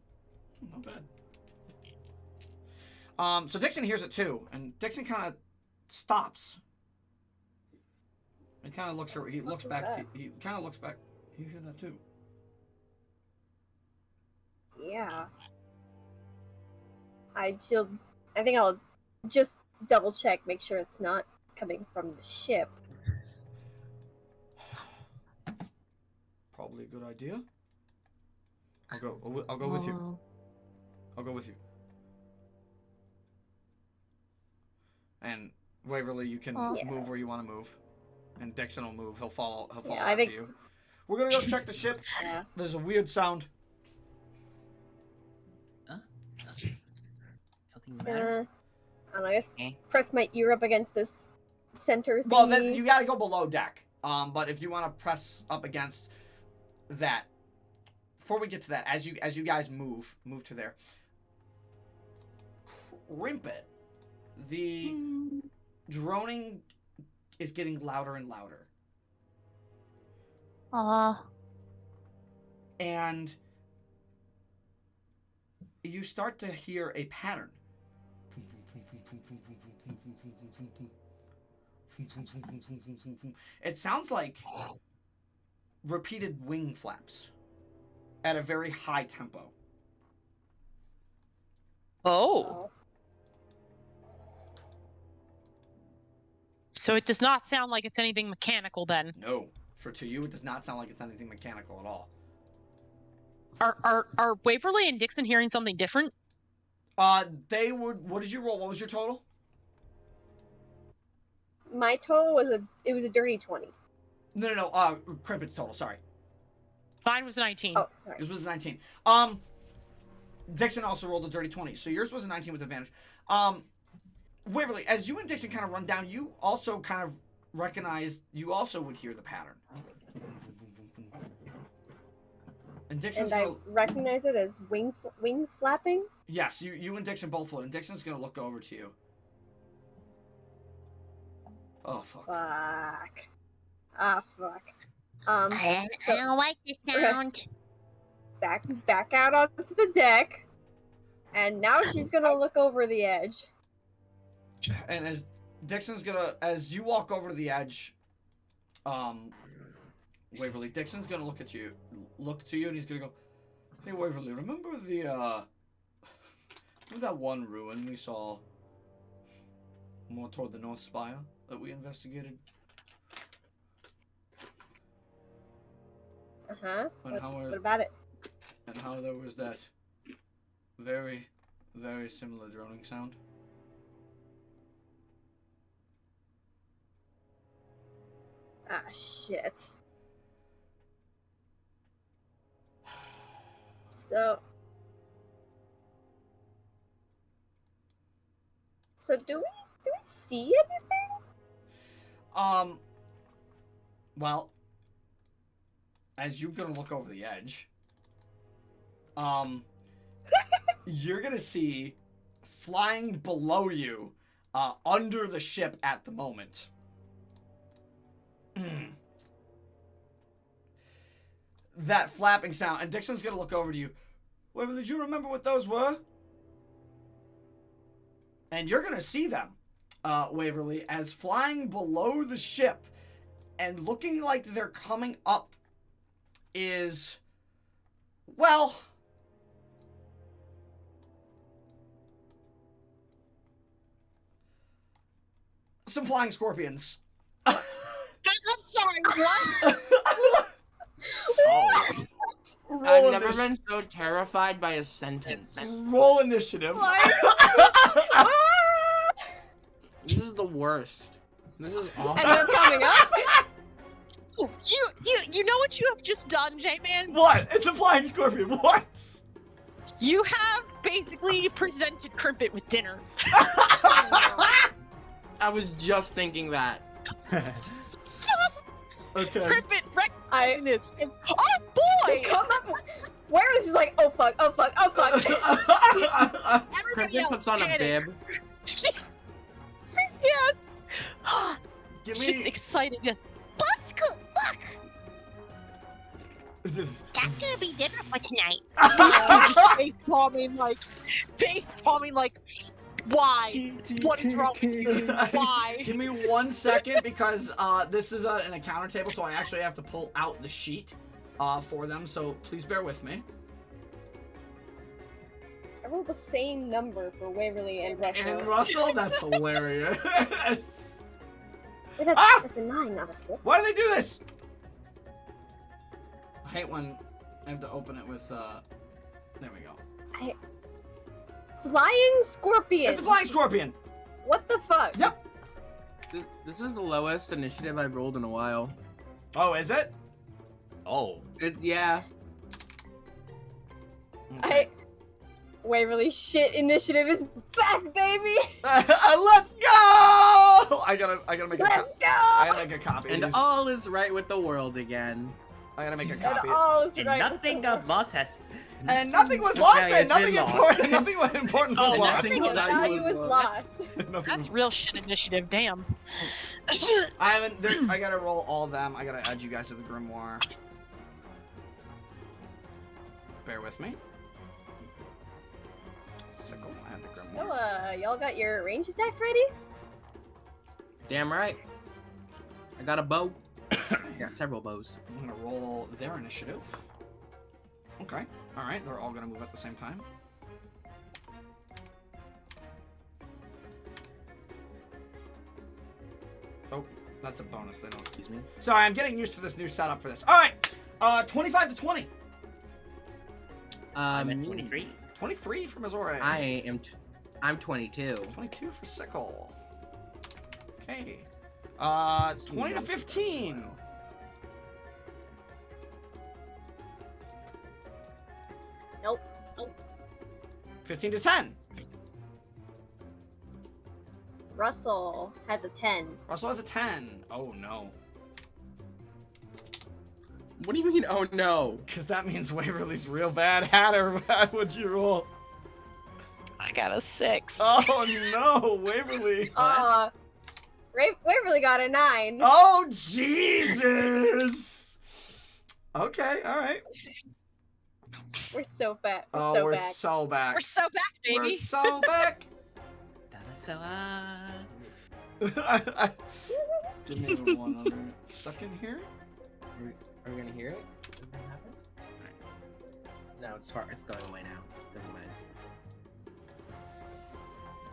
Not bad. So Dixon hears it too, and Dixon kind of stops. He kind of looks. He looks was back. that? He kind of looks back. You hear that too? Yeah. I think I'll just double check, make sure it's not coming from the ship. Probably a good idea. I'll go. I'll go with you. I'll go with you. And Waverly, you can Yeah. move where you want to move, and Dixon will move. He'll follow. He'll follow Yeah, I after think- you. We're gonna go check the ship. Yeah. There's a weird sound. Something the matter? I don't know, I guess Eh. press my ear up against this center thingy. Well, then you gotta go below deck. But if you want to press up against that, before we get to that, as you guys move to there, Crimpet, the droning is getting louder and louder, and you start to hear a pattern. It sounds like repeated wing flaps at a very high tempo. Oh. So it does not sound like it's anything mechanical then. No, to you, it does not sound like it's anything mechanical at all. Are Waverly and Dixon hearing something different? They would. What did you roll? What was your total? My total was a dirty 20. No. Crimpet's total. Sorry, Mine was 19. Oh, sorry. yours was 19. Dixon also rolled a dirty 20, so yours was a 19 with advantage. Waverly, as you and Dixon kind of run down, you also kind of recognize. You also would hear the pattern. And Dixon's And I gonna. recognize it as wings flapping. Yes, you and Dixon both would, and Dixon's gonna look over to you. Oh fuck. Fuck. Ah, fuck. I so- don't like the sound. back out onto the deck. And now she's gonna look over the edge. And as Dixon's gonna, as you walk over to the edge, Waverly, Dixon's gonna look to you, and he's gonna go, "Hey, Waverly, remember that one ruin we saw more toward the North Spire that we investigated? Uh-huh. And What about it? and how there was that very, very similar droning sound?" Ah, shit. So do we see anything? Well, as you're gonna look over the edge, you're gonna see flying below you, under the ship at the moment. That flapping sound, and Dixon's gonna look over to you. Waverly, did you remember what those were? And you're gonna see them, Waverly, as flying below the ship and looking like they're coming up is, well, some flying scorpions. I'm sorry, what? Oh, Roll I've never initi- been so terrified by a sentence. Roll initiative. This is the worst. This is And awful. they're coming up. Oh, you know what you have just done, J-Man? What? It's a flying scorpion. What? You have basically presented Crimpet with dinner. I was just thinking that. Okay. Crimpet recognizing this. Oh They boy! come up. Where is just like, oh fuck, oh fuck, oh fuck. Everybody Crimpin else puts on a panic. bib. Yes. Give She's me. excited. Yes. Let's go. Look. That's gonna be dinner for tonight. Just face palming like, why? What is wrong with you? Why? Give me 1 second because this is an encounter table, so I actually have to pull out the sheet for them. So please bear with me. I rolled the same number for Waverly and Russell. And Russell, that's hilarious. Wait, that's, Ah! that's a 9, not a 6. Why do they do this? I hate when I have to open it with. There we go. Flying scorpion. It's a flying scorpion. What the fuck? Yep. This is the lowest initiative I've rolled in a while. Oh, is it? oh. Yeah. Waverly shit initiative is back, baby. Let's go! I gotta make a. Let's I gotta go. make a copy. And of these. all is right with the world again. I gotta make a And copy. all is And right. nothing of loss has. And nothing was lost. Value And has nothing been important. lost. Nothing important Oh, was and lost. nothing Nothing of value value was was lost. lost. Nothing- That's real shit initiative. Damn. I haven't. I gotta roll all of them. I gotta add you guys to the grimoire. Bear with me. Sickle, add the grimoire. So, y'all got your range attacks ready? Damn right. I got a bow. I got several bows. I'm gonna roll their initiative. Okay. All right. They're all gonna move at the same time. Oh, that's a bonus. They don't. Excuse me. Sorry, I'm getting used to this new setup for this. All right. 25 to 20. I'm at Me. 23. 23 for Mizore. I'm 22. 22 for Sickle. Okay. 20 to 15. Nope. 15 to 10. Russell has a 10. Russell has a 10. Oh no. What do you mean? Oh no. Because that means Waverly's real bad. Hatter, how would you roll? I got a 6. Oh no, Waverly. Waverly got a 9. Oh Jesus. Okay, all right. We're so fat. We're Oh, so we're back. so back. We're so back, baby. We're so back. Give me 1 other second here. Are we gonna hear it? Is it gonna happen? No, it's far. It's going away now. Never mind.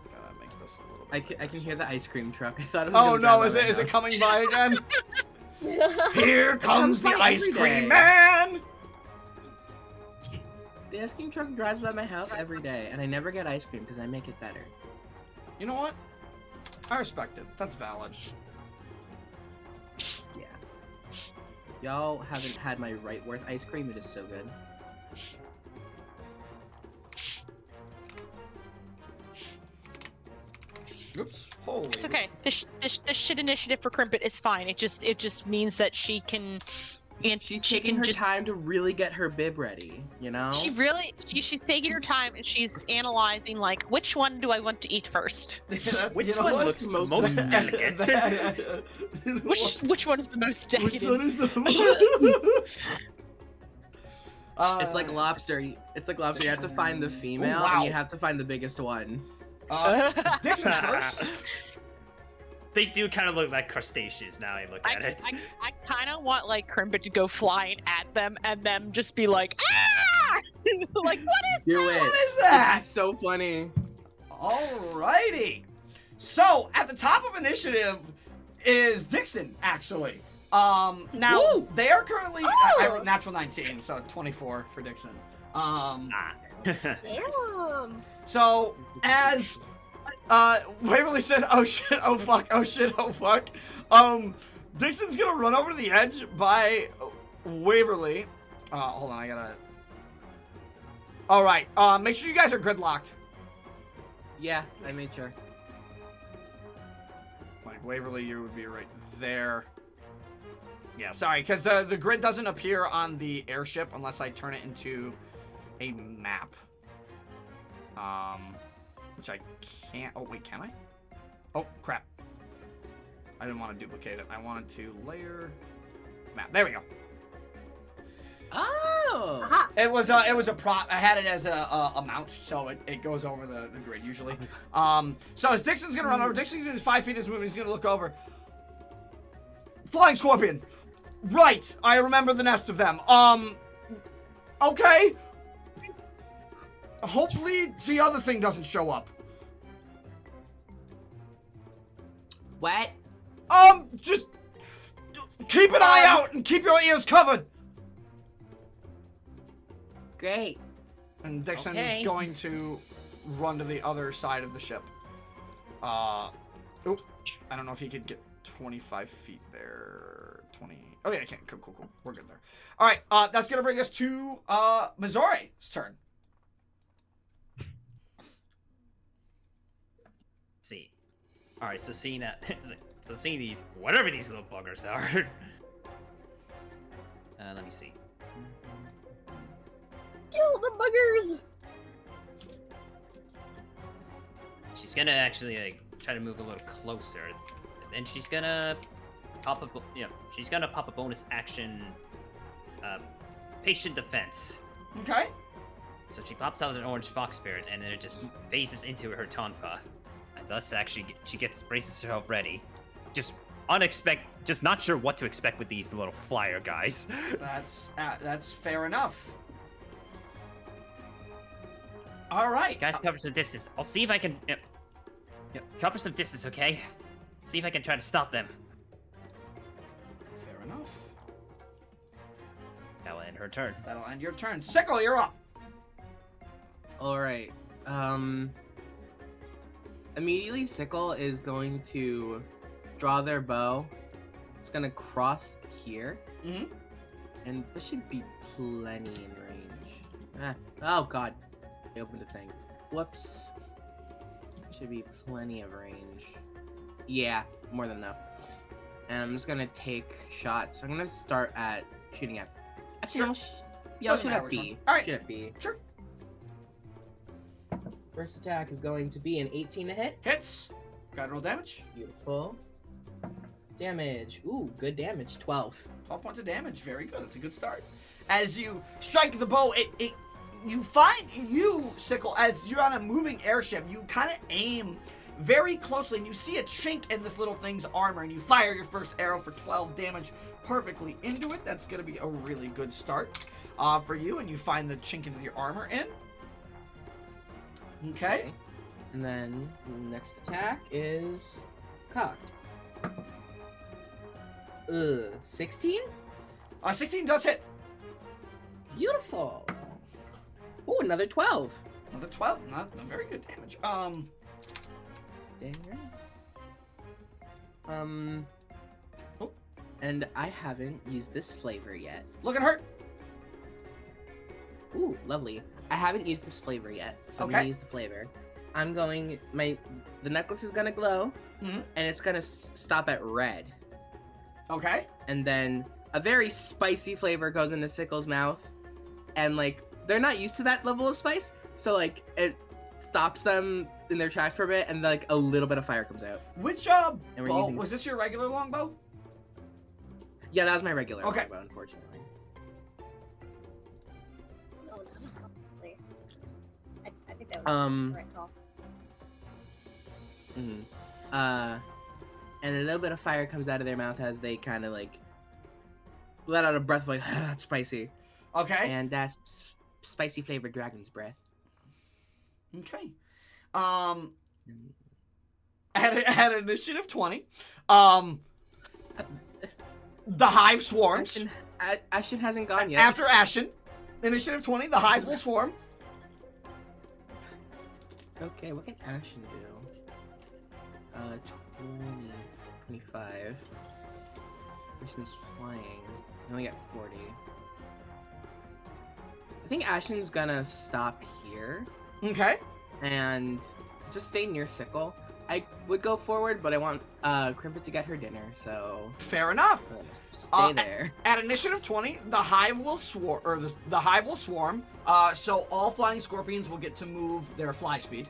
Gotta make this a little bit. I can hear the ice cream truck. I thought it was. Oh gonna no, drive is by it my is it house. coming by again? Here comes the by ice every cream day. man. The ice cream truck drives by my house every day, and I never get ice cream because I make it better. You know what? I respect it. That's valid. Yeah. Y'all haven't had my right worth ice cream. It is so good. Oops. Holy. It's okay. This shit initiative for Crimpet is fine. It just means that she can and She's she taking can her just. time to really get her bib ready, you know? She's taking her time and she's analyzing like which one do I want to eat first? Which one what? looks the most delicate? Which one is the most decadent? Which one is the It's like lobster. It's like lobster. You have to find the female, wow. and you have to find the biggest one. Dixon first. They do kind of look like crustaceans now I look at it. I kind of want like Crimpet to go flying at them and them just be like, ah! Like, what is Do that? it. What is It'd that? be so funny. Alrighty. So at the top of initiative is Dixon, actually. Now Woo! they are currently I Oh! wrote natural 19, so 24 for Dixon. Damn. So as Waverly says, oh shit, oh fuck, oh shit, oh fuck. Dixon's gonna run over to the edge by Waverly. Hold on, I gotta. Alright, make sure you guys are gridlocked. Yeah, I made sure. Like Waverly, you would be right there. Yeah, sorry, because the grid doesn't appear on the airship unless I turn it into a map. Which I can't. Oh wait, can I? Oh crap! I didn't want to duplicate it. I wanted to layer map. There we go. Oh! Aha. It was a prop. I had it as a mount, so it goes over the grid usually. So as Dixon's gonna run over, Dixon's gonna do 5 feet as movement. He's gonna look over. Flying scorpion. Right. I remember the nest of them. Okay. Hopefully the other thing doesn't show up. What? Just keep an eye out and keep your ears covered. Great. And Dixon Okay. is going to run to the other side of the ship. Oop. I don't know if he could get 25 feet there. 20. Oh, yeah, I can. Cool. We're good there. All right, that's going to bring us to Mizore's turn. See. Alright, so seeing that. So seeing these. Whatever these little buggers are. Let me see. Kill the buggers. She's gonna actually like try to move a little closer, and then she's gonna pop up. She's gonna pop a bonus action, patient defense. Okay. So she pops out an orange fox spirit, and then it just phases into her tonfa, and thus actually she braces herself ready. Just just not sure what to expect with these little flyer guys. That's fair enough. All right. Guys, cover some distance. I'll see if I can. Cover some distance, okay? See if I can try to stop them. Fair enough. That will end her turn. That'll end your turn. Sickle, you're up. All right. Immediately, Sickle is going to draw their bow. It's gonna cross here, and there should be plenty in range. Oh God! I opened a thing. Whoops. Should be plenty of range. Yeah, more than enough. And I'm just gonna take shots. I'm gonna start at shooting at. Actually, I'll Doesn't shoot matter at which B. one. All right. Shoot at B. Sure. First attack is going to be an 18 to hit. Hits. Gotta roll damage. Beautiful. Damage. Ooh, good damage. 12. 12 points of damage. Very good. That's a good start. As you strike the bow, you find Sickle, as you're on a moving airship, you kind of aim very closely, and you see a chink in this little thing's armor, and you fire your first arrow for 12 damage perfectly into it. That's going to be a really good start for you, and you find the chink into your armor in. Okay. And then the next attack is cocked. 16? 16 does hit. Beautiful. Ooh, another 12. Another 12. Not very good damage. Dang right. Oh. And I haven't used this flavor yet. Looking hurt. Ooh, lovely. I haven't used this flavor yet, so I'm Okay. gonna use the flavor. I'm going. The necklace is gonna glow, Mhm. and it's gonna stop at red. Okay. And then a very spicy flavor goes into Sickle's mouth, and like they're not used to that level of spice, so like it stops them in their tracks for a bit, and like a little bit of fire comes out. Which And we're bow using- was this? Your regular longbow? Yeah, that was my regular Okay. longbow, unfortunately. No, not probably. I think that was the right call. And a little bit of fire comes out of their mouth as they kind of like let out a breath like, that's spicy. Okay. And that's spicy flavored dragon's breath. Okay. At initiative 20, the hive swarms. Ashen hasn't gone yet. After Ashen, initiative 20, the hive will swarm. Okay, what can Ashen do? 20, 25. Ashen's flying. You only got 40. I think Ashen's gonna stop here Okay. and just stay near Sickle. I would go forward, but I want Crimpet to get her dinner, so Fair enough. stay there. At initiative 20, the hive will swarm, or the hive will swarm. So all flying scorpions will get to move their fly speed.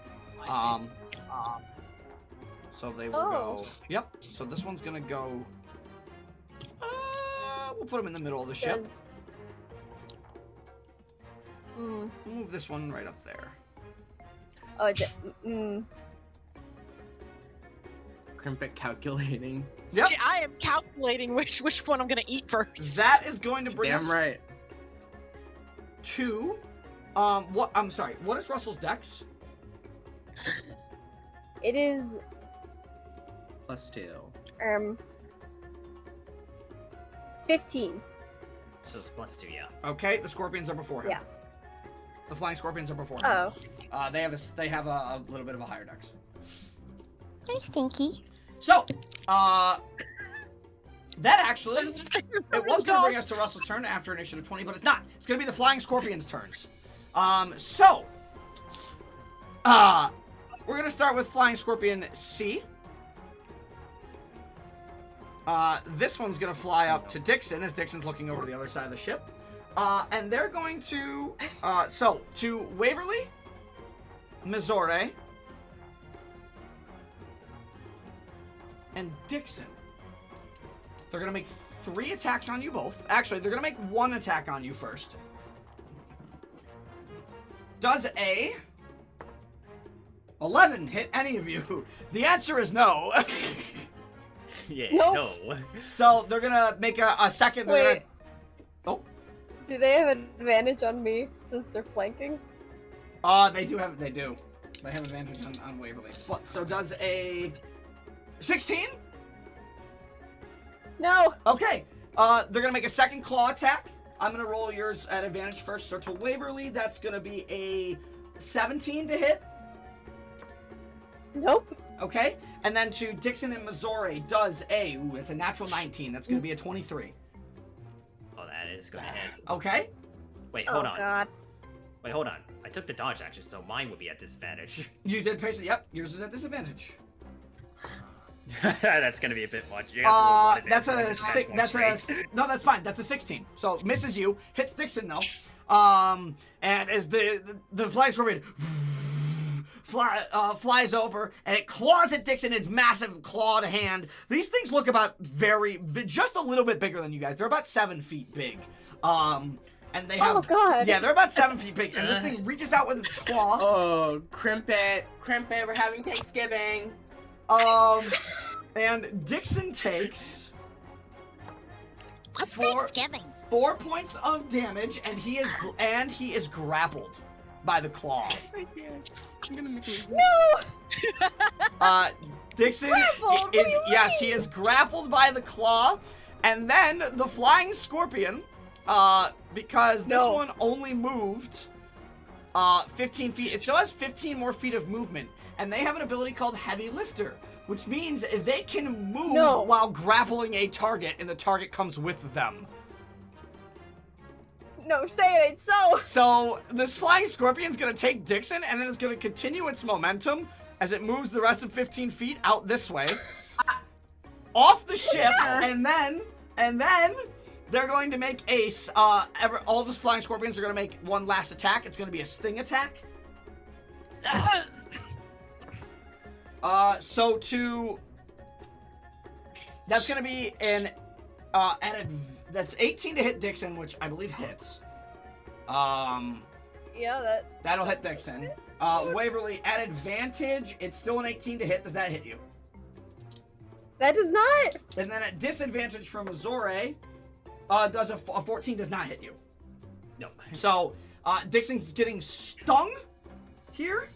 So they will go. Yep. So this one's gonna go. We'll put them in the middle of the ship. Does... Mm. We'll move this one right up there. Oh, Crimpet calculating. Yep. Yeah, I am calculating which one I'm gonna eat first. That is going to bring Damn us right. to. What? I'm sorry. What is Russell's dex? It is +2. 15. So it's +2, yeah. Okay. The scorpions are before him. Yeah. The flying scorpions are before him. Oh. They have a little bit of a higher dex. Hey, Stinky. So, that actually, it was going to bring us to Russell's turn after initiative 20, but it's not. It's going to be the Flying Scorpion's turns. We're going to start with Flying Scorpion C. This one's going to fly up to Dixon as Dixon's looking over to the other side of the ship. And they're going to, to Waverly, Mizore, and Dixon. They're gonna make 3 attacks on you both. Actually, they're gonna make 1 attack on you first. Does a 11 hit any of you? The answer is no. Yeah, Nope. no. So they're gonna make a second. They're Wait. gonna, Do they have advantage on me since they're flanking? they do. They have advantage on Waverly. So does a 16? No. Okay. They're gonna make a second claw attack. I'm gonna roll yours at advantage first. So to Waverly, that's gonna be a 17 to hit. Nope. Okay. And then to Dixon and Mizore does a. Ooh, it's a natural 19. That's gonna be a 23. Oh, that is gonna hit. Okay. Wait, Oh hold on. God. Wait, hold on. I took the dodge action, so mine would be at disadvantage. You did pace it. Yep. Yours is at disadvantage. That's gonna be a bit much. You have to roll one That's advantage, a just six. one That's straight. no, that's fine. That's a 16. So misses you, hits Dixon though. And as the flying scorpion flies over and it claws at Dixon. Its massive clawed hand. These things look about just a little bit bigger than you guys. They're about 7 feet big. And they have. Oh God. Yeah, they're about 7 feet big. And this thing reaches out with its claw. Oh, Crimpet, we're having Thanksgiving. And Dixon takes What's Four- Thanksgiving? 4 points of damage, and he is grappled by the claw. I'm gonna make it. No. Dixon Grappled? What do you yes, he mean? is grappled by the claw, and then the flying scorpion, because this No. one only moved 15 feet. It still has 15 more feet of movement, and they have an ability called Heavy Lifter, which means they can move No. while grappling a target, and the target comes with them. No, say it ain't so. So this flying scorpion's gonna take Dixon, and then it's gonna continue its momentum as it moves the rest of 15 feet out this way, off the ship, and then They're going to make all the flying scorpions are going to make one last attack. It's going to be a sting attack. That's going to be that's 18 to hit Dixon, which I believe hits. Yeah, That'll hit Dixon. Waverly, at advantage, it's still an 18 to hit. Does that hit you? that does not. And then at disadvantage from Mizore, does a 14 does not hit you. No. So, Dixon's getting stung here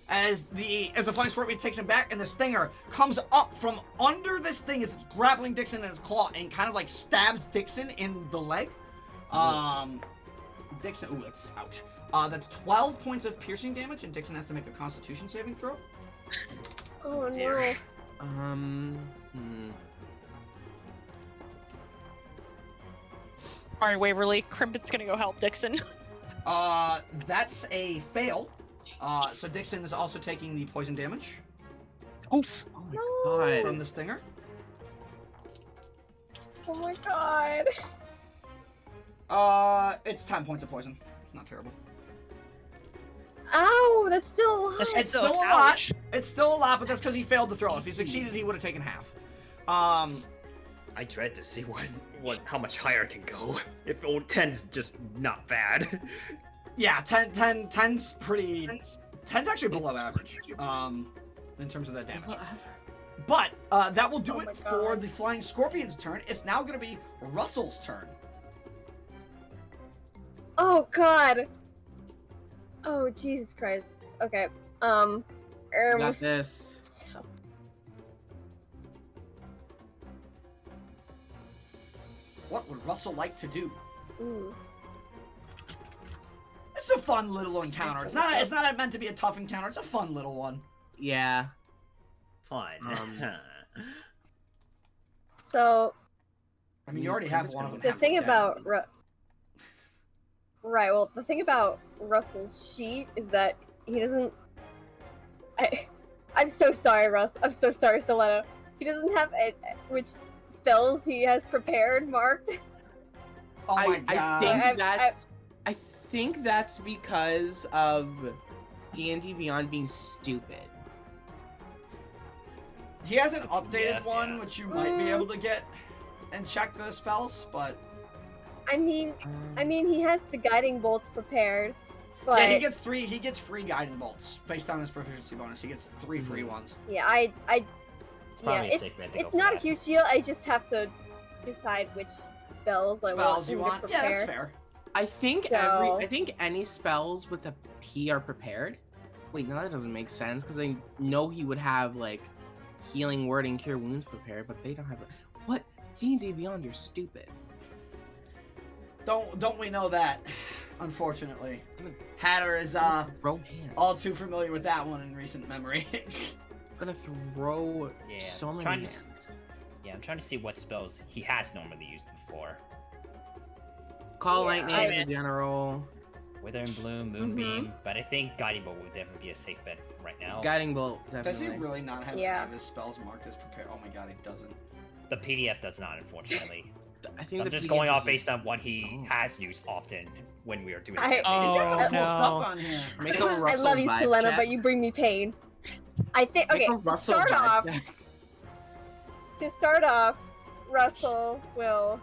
as the flying scorpion takes him back, and the stinger comes up from under this thing as it's grappling Dixon in its claw and kind of like stabs Dixon in the leg. Dixon, ooh, that's ouch. That's 12 points of piercing damage, and Dixon has to make a Constitution saving throw. Oh dear. no. All right, Waverly. Crimpet's gonna go help Dixon. That's a fail. So Dixon is also taking the poison damage Oof. Oh my god. from the stinger. Oh my god. It's 10 points of poison. It's not terrible. Ow, that's still a lot. That's It's still a lot. It's still a lot, but that's because he failed to throw. If he succeeded, he would have taken half. I dread to see how much higher it can go. If the old 10's just not bad. Yeah, 10's pretty. 10's actually below average. In terms of that damage. But that will do Oh it my for God. the flying scorpion's turn. It's now going to be Russell's turn. Oh god. Oh Jesus Christ. Okay. Got this. So- What would Russell like to do? Ooh. It's a fun little encounter. It's not meant to be a tough encounter. It's a fun little one. Yeah. Fine. So I mean, you already have one of them. the half thing dead. about right, well, the thing about Russell's sheet is that he doesn't. I'm so sorry, Russ. I'm so sorry, Soleno. He doesn't have which spells he has prepared marked. Oh my I god. think I think that's because of D&D Beyond being stupid. He has an updated Yeah, one, yeah. which you might be able to get and check the spells, but I mean, he has the guiding bolts prepared, but yeah, he gets free guiding bolts based on his proficiency bonus. He gets 3 free ones. yeah, I It's yeah, probably a safe bet to go it's for not a that. huge deal. I just have to decide which spells I want Spells you him want? to Yeah, prepare. that's fair. I think So- I think any spells with a P are prepared. Wait, no, that doesn't make sense because I know he would have like healing word and cure wounds prepared, but they don't have it. What? D&D Beyond, you're stupid. Don't we know that? Unfortunately, I'm gonna Hatter is throw hands. all too familiar with that one in recent memory. I'm gonna throw Yeah, so many trying to hands. Yeah, I'm trying to see what spells he has normally used before. Call Yeah, lightning I- in general. Wither and Bloom, Moonbeam, but I think Guiding Bolt would definitely be a safe bet right now. Guiding bolt, Does he definitely. really not have Yeah. any of his spells marked as prepared? Oh my god, he doesn't. The PDF does not, unfortunately. I So think I'm the just PDF going off is- based on what he Oh. has used often when we are doing I- He's got some Oh, cool no. stuff on here. Make a I Russell love you, vibe Selena, check. but you bring me pain. I think Make okay. a Russell To vibe check. start off, Russell will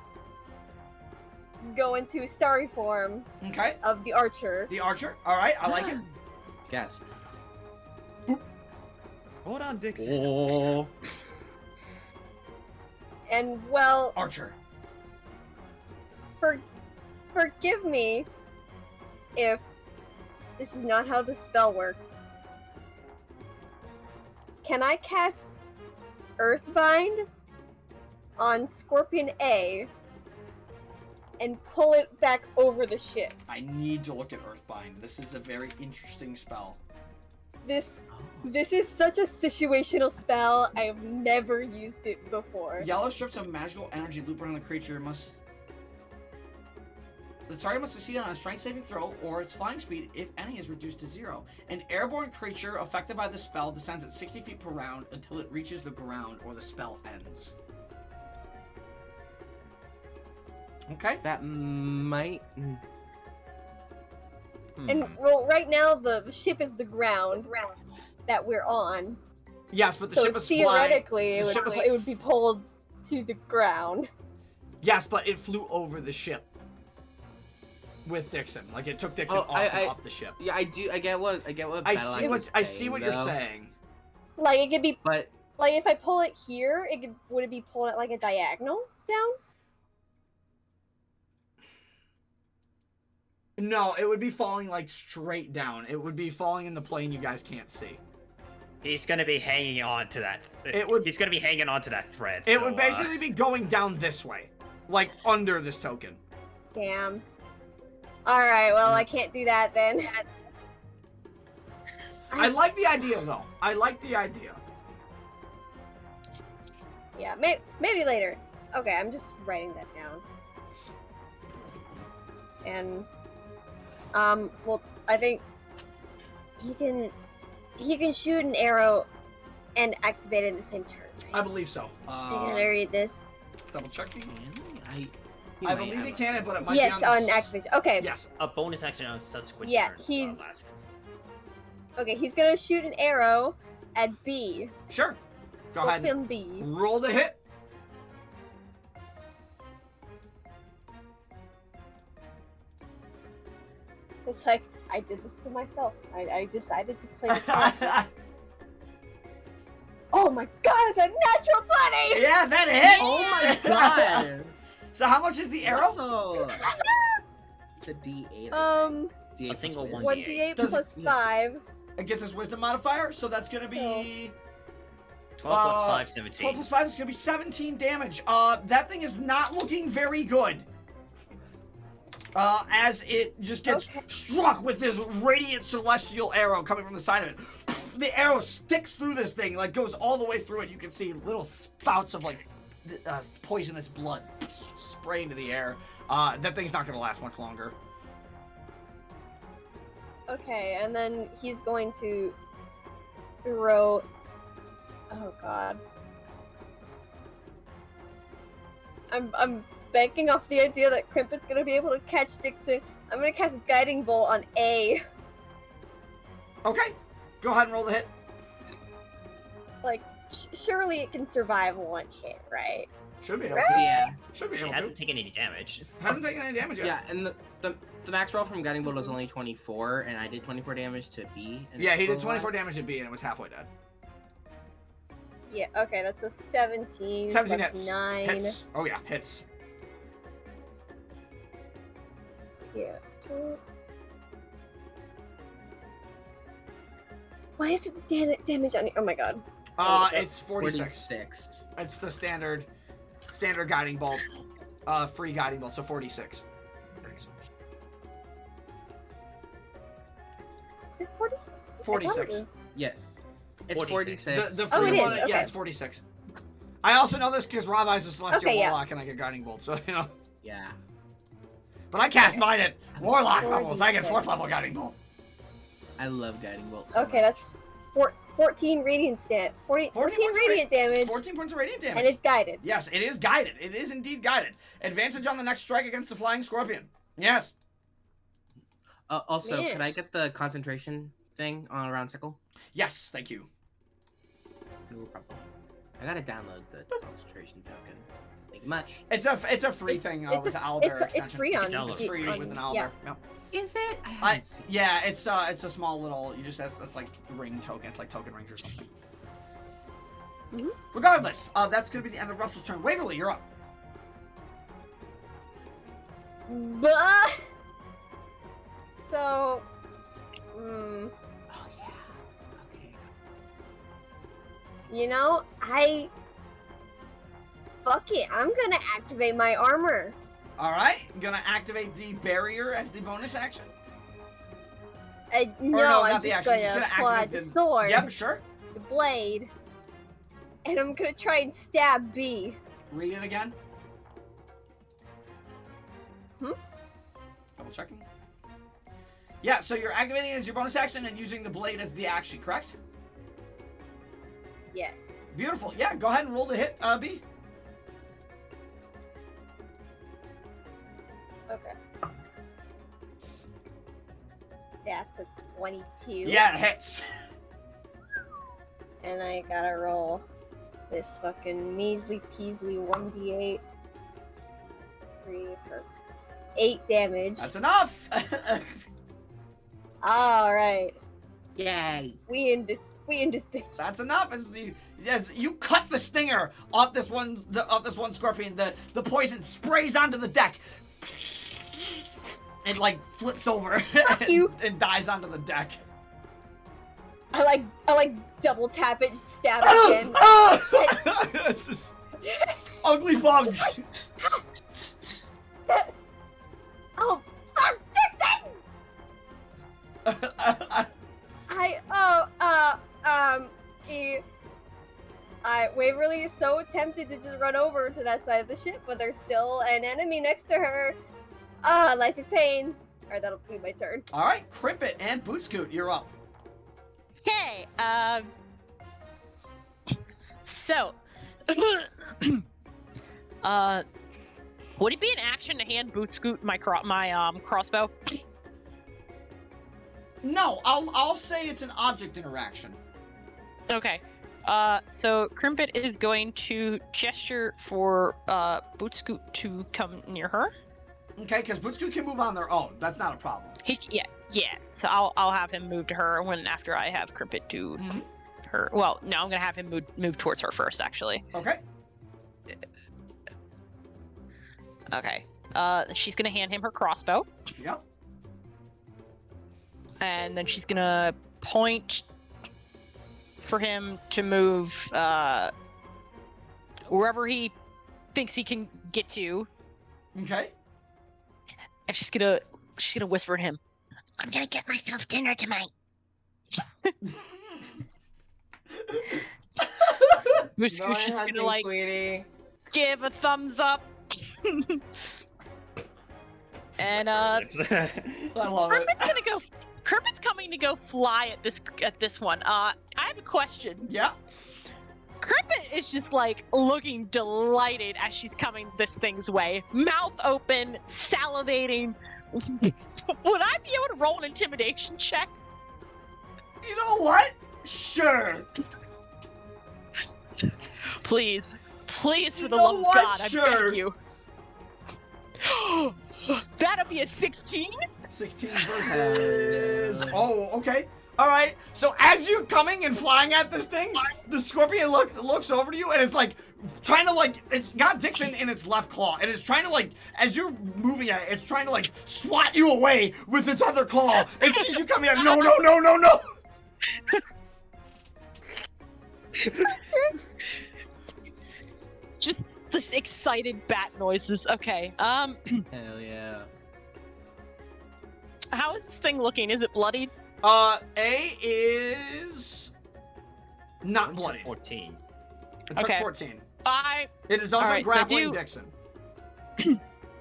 go into starry form Okay, of the archer. the archer. All right, I like it. Guess. Hold on, Dixon. Oh. And well, Archer. forgive me if this is not how the spell works. Can I cast Earthbind on Scorpion A and pull it back over the ship? I need to look at Earthbind. This is a very interesting spell. This is such a situational spell. I have never used it before. Yellow strips of magical energy loop around the creature must. The target must succeed on a strength saving throw, or its flying speed, if any, is reduced to 0. An airborne creature affected by the spell descends at 60 feet per round until it reaches the ground or the spell ends. Okay. That might. And well, right now the ship is the ground that we're on. Yes, but the So ship is theoretically, flying. it would be pulled to the ground. Yes, but it flew over the ship with Dixon. Like it took Dixon off and up the ship. Yeah, I do. I get what. I see what you're saying. Like it could be, But like if I pull it here, would it be pulled at like a diagonal down? No, it would be falling like straight down. It would be falling in the plane you guys can't see. He's gonna be hanging on to that. He's gonna be hanging on to that thread. It would basically be going down this way, like under this token. Damn. All right. Well, I can't do that then. I like the idea though. I like the idea. Yeah, maybe later. Okay, I'm just writing that down. And well, I think he can shoot an arrow and activate it in the same turn. Right? I believe so. I gotta read this. Double checking. I believe he can, but it might Yes, be on the activation. Okay. Yes. a bonus action on subsequent Yeah, turn. he's- Last. Okay, he's gonna shoot an arrow at B. Sure. Go ahead. Scorpion B. Roll the hit. It's like I did this to myself. I decided to play this character. Oh my god, it's a natural 20! Yeah, that hits. Oh my god! So how much is the arrow? Also, it's a D8. D8 A single plus one. 1d8 Does it- plus 5. It gets his wisdom modifier, so that's gonna be 12 plus 5, 17. 12 plus 5 is gonna be 17 damage. That thing is not looking very good. As it just gets struck with this radiant celestial arrow coming from the side of it. The arrow sticks through this thing, like goes all the way through it. You can see little spouts of like poisonous blood spray into the air. That thing's not gonna last much longer. Okay, and then he's going to throw. Oh god. I'm banking off the idea that Crimpet's gonna be able to catch Dixon. I'm gonna cast Guiding Bolt on A. Okay, go ahead and roll the hit. Like, surely it can survive one hit, right? Should be able Right? to. Yeah. Should be It able to. hasn't taken any damage. Hasn't taken any damage yet. Yeah, and the max roll from Guiding Bolt was only 24, and I did 24 damage to B. And Yeah, he it's did still 24 alive. damage to B and it was halfway dead. Yeah, okay, that's a 17. 17 plus hits. 9. Hits. Oh yeah, hits. Yeah. Why is it the damage on it? Oh my god. It's 46. 46. It's the standard guiding bolt. Free guiding bolt, so 46. Is it 46? 46. Yes. It's 46. 46. The Oh, free it one, is, yeah, okay. it's 46. I also know this because Ravi's a Celestial Okay, yeah. Warlock and I get guiding bolt, so you know. Yeah. But I cast mine at Warlock levels. I get 4th 46. level guiding bolt. I love Guiding Bolt. So Okay, much. that's 14 radiant stat. 14 points of radiant damage, 14 points of radiant damage. and it's guided. Yes, it is guided. It is indeed guided. Advantage on the next strike against the flying scorpion. Yes. Also, Yes. could I get the concentration thing on around Sickle? Yes, thank you. No problem. I gotta download the concentration token. Thank you much. It's a free thing with the owlbear extension. It's free on. download It's free on- with an yeah. owlbear. Yep. Is it? I haven't seen. Yeah, it's a small little. You just it's like ring token. It's like token rings or something. Mhm. Regardless, that's gonna be the end of Russell's turn. Waverly, you're up. Bah! So, Oh yeah. Okay. you know, fuck it. I'm gonna activate my armor. All right, gonna activate the barrier as the bonus action. No, no, I'm not the just action, just gonna gonna pull out activate the the- sword, Yep, sure. the blade, and I'm gonna try and stab B. Read it again. Hmm? Double checking. Yeah, so you're activating it as your bonus action and using the blade as the action, correct? Yes. Beautiful. Yeah, go ahead and roll to hit, B. That's a 22. Yeah, it hits. And I gotta roll this fucking measly peasly 1d8. 3 for 8 damage. That's enough. Alright. Yay. We in this bitch. That's enough. As you cut the stinger off this one scorpion, the poison sprays onto the deck. It like flips over and dies onto the deck. I like double tap it, just stab Ah! it again. It's just ugly bugs. Oh, fuck, Dixon! Waverly is so tempted to just run over to that side of the ship, but there's still an enemy next to her. Life is pain. Alright, that'll be my turn. All right, Crimpet and Bootscoot, you're up. Okay, so, would it be an action to hand Bootscoot my crossbow? No, I'll say it's an object interaction. Okay, so Crimpet is going to gesture for Bootscoot to come near her. Okay, because Bootscoot can move on their own. That's not a problem. Yeah. So I'll have him move to her after I have Crimpet to her. Well, no, I'm gonna have him move towards her first, actually. Okay. Okay. She's gonna hand him her crossbow, Yep. and then she's gonna point for him to move wherever he thinks he can get to, Okay. and she's gonna whisper to him, "I'm gonna get myself dinner tonight." Bootscoot's just gonna like sweetie. give a thumbs up. And I love it. Crimpet's coming to go fly at this one. I have a question. Yeah. Crimpet is just like looking delighted as she's coming this thing's way, mouth open, salivating. Would I be able to roll an intimidation check? You know what? Sure. Please, for You the know love of what? God, Sure. I beg you. That'd be a 16? 16 versus... Oh, okay. All right. So as you're coming and flying at this thing, the scorpion looks over to you and it's like trying to it's got Dixon in its left claw and it's trying to as you're moving at it, it's trying to swat you away with its other claw. It sees you coming at it. No. Just this excited bat noises. Okay. Hell yeah. How is this thing looking? Is it bloodied? A is not bloody. 14. It took Okay. 14. It is also Alright, so grappling Dixon.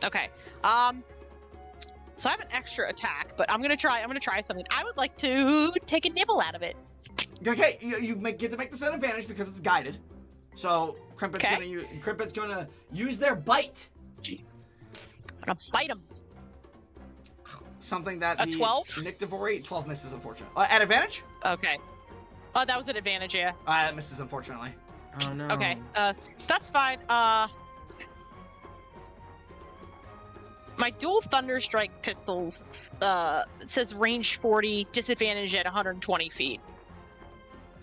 Okay. So I have an extra attack, but I'm gonna try something. I would like to take a nibble out of it. Okay, you get to make this an advantage because it's guided. So Crimpet's Okay. gonna use their bite. I'm gonna bite him. Something that A the 12? Nyctivore 12 misses, unfortunately. At advantage? Okay. Oh, that was an advantage, yeah. That misses, unfortunately. Oh no. Okay. That's fine. My dual Thunderstrike pistols, it says range 40, disadvantage at 120 feet.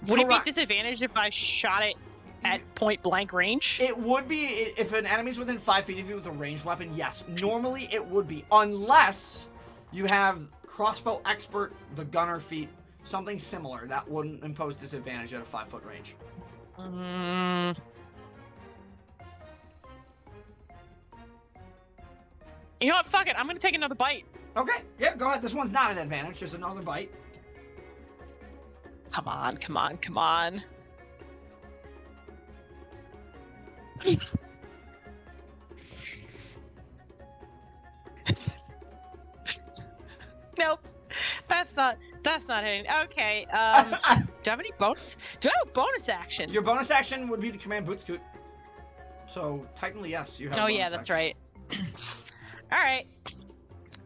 Would it be Correct. disadvantaged if I shot it at point blank range? It would be if an enemy's within 5 feet of you with a ranged weapon. Yes, normally it would be, unless you have crossbow expert, the gunner feat, something similar that wouldn't impose disadvantage at a 5-foot range. You know what? Fuck it. I'm gonna take another bite. Okay, yeah, go ahead. This one's not an advantage, just another bite. Come on. Nope. That's not hitting. Okay. Do I have any bonus? Do I have a bonus action? Your bonus action would be to command Bootscoot. So technically, yes, you have. Oh yeah, that's right. All right.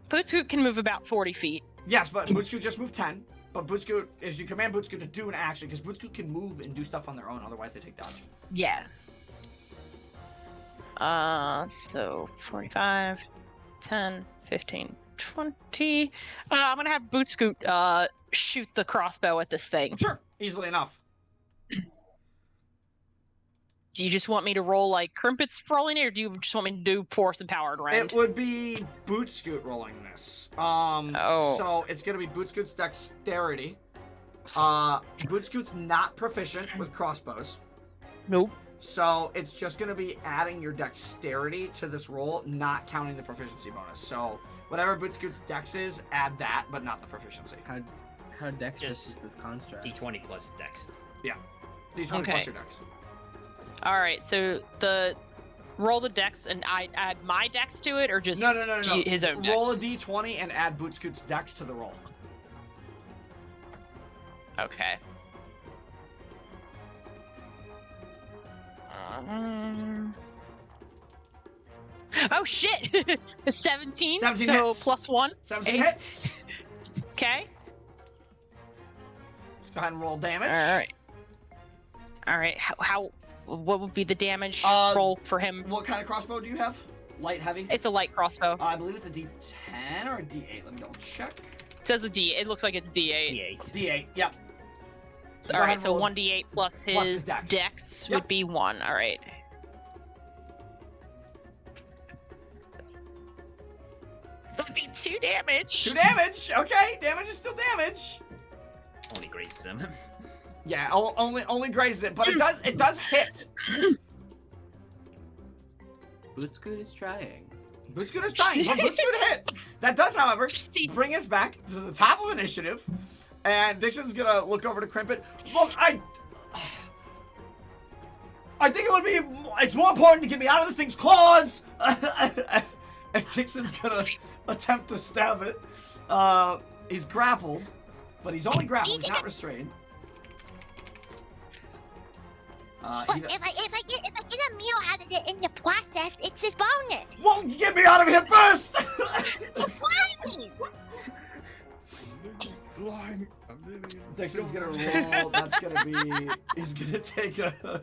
Bootscoot can move about 40 feet. Yes, but Bootscoot just moved 10. But Bootscoot, is you command Bootscoot to do an action, because Bootscoot can move and do stuff on their own, otherwise they take dodge. Yeah. So 45, 10, 15, 20. I'm gonna have Bootscoot shoot the crossbow at this thing. Sure, easily enough. Do you just want me to roll like Crimpet's rolling it, or do you just want me to do Force Empowered Rend? It would be Bootscoot rolling this. Oh. So it's gonna be Bootscoot's dexterity. Bootscoot's not proficient with crossbows. Nope. So it's just gonna be adding your dexterity to this roll, not counting the proficiency bonus. So whatever Bootscoot's dex is, add that, but not the proficiency. How dexterous is Just this construct? D20 plus dex. D20 Okay. plus your dex. All right. So roll the dex, and I add my dex to it, or just No. his own dex? Roll a D20 and add Bootscoot's dex to the roll. Okay. Oh shit! 17. 17 so hits. plus 1. 17 Eight. hits. Okay. Let's go ahead and roll damage. All right. What would be the damage roll for him? What kind of crossbow do you have? Light, heavy? It's a light crossbow. I believe it's a D10 or a D8. Let me double check. It says a D. It looks like it's D8. D8. D8, yep. So go All ahead right. and So roll 1d8 plus plus his his dex. dex Yep. would be 1. All right. That'd be 2 damage. 2 damage. Okay, damage is still damage. Only grazes him. Yeah, only grazes it, but it does hit. Bootscoot is trying. Bootscoot is trying, but Bootscoot hit. That does, however, bring us back to the top of initiative, and Dixon's gonna look over to Crimpet. Look, I think it's more important to get me out of this thing's claws. And Dixon's gonna attempt to stab it. He's grappled, but he's only grappled. He's not restrained. But if I get a meal out of it in the process, it's a bonus. Well, get me out of here first! Flying. Dixon's gonna roll. That's gonna be. He's gonna take a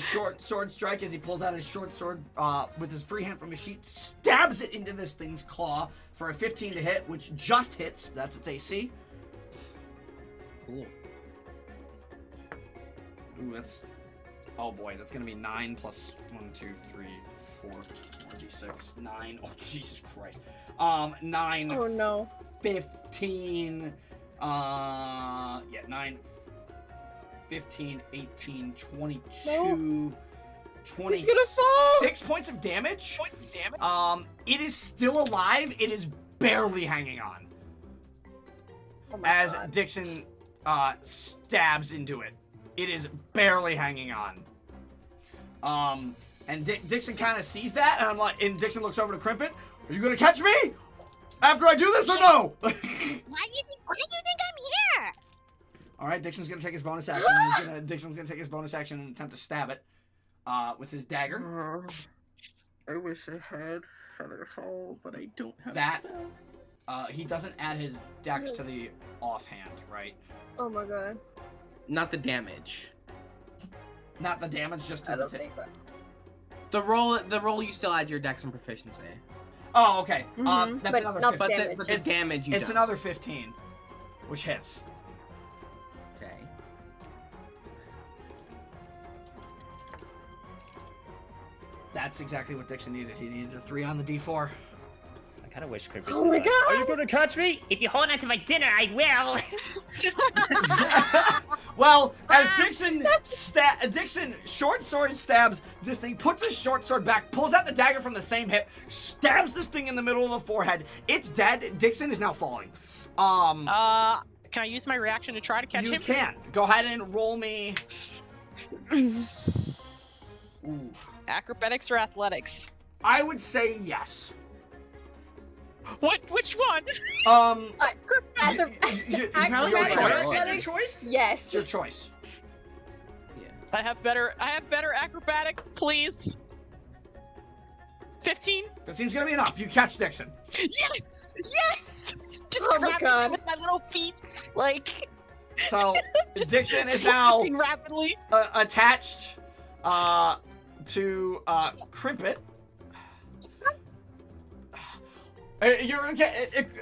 short sword strike as he pulls out his short sword with his free hand from his sheath, stabs it into this thing's claw for a 15 to hit, which just hits. That's its AC. Cool. Ooh, that's. Oh boy, that's gonna be 9 plus 1, 2, 3, 4, 4d6, 9. Oh Jesus Christ. 9. Oh no. 15. Yeah, 9. 15, 18, 22, No. 26 points of damage. It is still alive. It is barely hanging on Oh my as God. Dixon stabs into it. It is barely hanging on. And Dixon kind of sees that, and and Dixon looks over to Crimpet. Are you gonna catch me after I do this or no? Why do you think I'm here? All right, Dixon's gonna take his bonus action. Dixon's gonna take his bonus action and attempt to stab it with his dagger. I wish I had Featherfall, but I don't have That- spell. He doesn't add his dex to the offhand, right? Oh my God. Not the damage. Not the damage, just to I the don't tip. think that. The roll you still add your dex and proficiency. Oh, okay. Mhm, That's but another not 15. damage. But the damage you It's don't. another 15, which hits. Okay. That's exactly what Dixon needed. He needed a 3 on the D4. I kind of wish Crimpet Oh my said, Are you God. going to catch me? If you hold on to my dinner, I will. Well, as Dixon short sword stabs this thing, puts his short sword back, pulls out the dagger from the same hip, stabs this thing in the middle of the forehead. It's dead. Dixon is now falling. Can I use my reaction to try to catch you him? can go ahead and roll me. Ooh. Acrobatics or athletics? I would say yes. Which one? Your Acrobatics? choice. Yes. It's your choice. I have better acrobatics, please. 15? 15's gonna be enough. You catch Dixon. Yes! Yes! Just Oh my grabbing God. him with my little feet, like So just Dixon is now flapping rapidly. attached to Crimpet.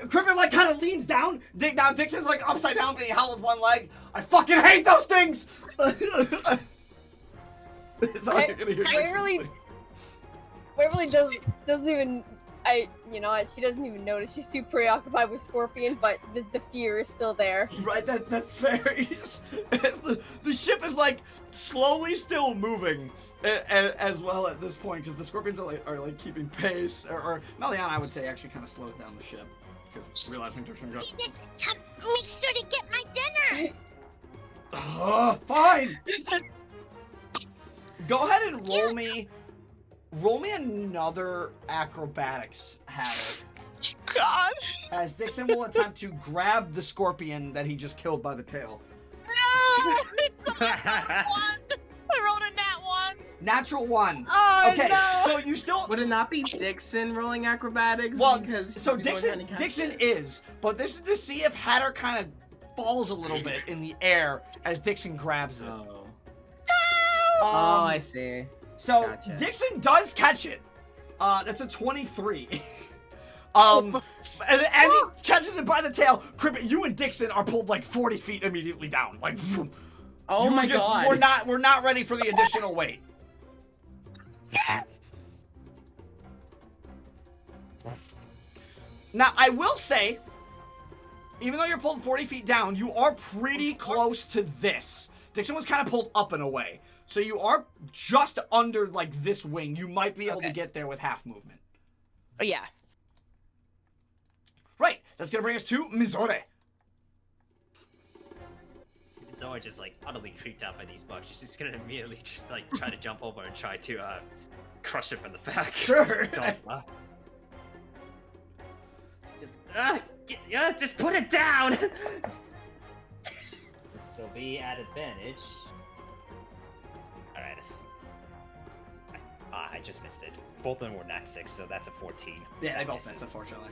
Crimpet like kind of leans down. Now Dixon's like upside down, being held with one leg. I fucking hate those things. It's all you're gonna hear Dixon Waverly- say. Waverly doesn't even. She doesn't even notice. She's too preoccupied with Scorpion, but the fear is still there. Right, that's fair. The ship is like slowly still moving as well at this point because the Scorpions are like keeping pace. Or Meliana, I would say, actually kind of slows down the ship because realizing Turk's gonna go. Make sure to get my dinner. Fine. Go ahead and roll me another acrobatics habit. God. As Dixon will attempt to grab the scorpion that he just killed by the tail. No! It's a nat one! I rolled a nat one! Natural 1. Oh Okay, no! so you still. Would it not be Dixon rolling acrobatics? Well, because so he's the one trying to catch Dixon it? is, but this is to see if Hatter kind of falls a little bit in the air as Dixon grabs it. Oh. Um, I see. So Gotcha. Dixon does catch it. That's a 23. And as he catches it by the tail, Crimpet, you and Dixon are pulled like 40 feet immediately down. Like, vroom. Oh my god. We're not ready for the additional weight. Now, I will say, even though you're pulled 40 feet down, you are pretty close to this. Dixon was kind of pulled up and away. So you are just under, like, this wing. You might be able to Okay. get there with half movement. Oh, yeah. Right. That's going to bring us to Mizore. Zoe just like utterly creeped out by these bugs. She's just gonna immediately just like try to jump over and try to crush it from the back. Sure. Just put it down. This will be at advantage. All right. I just missed it. Both of them were nat 6, so that's a 14. Yeah, they That both misses. missed, unfortunately.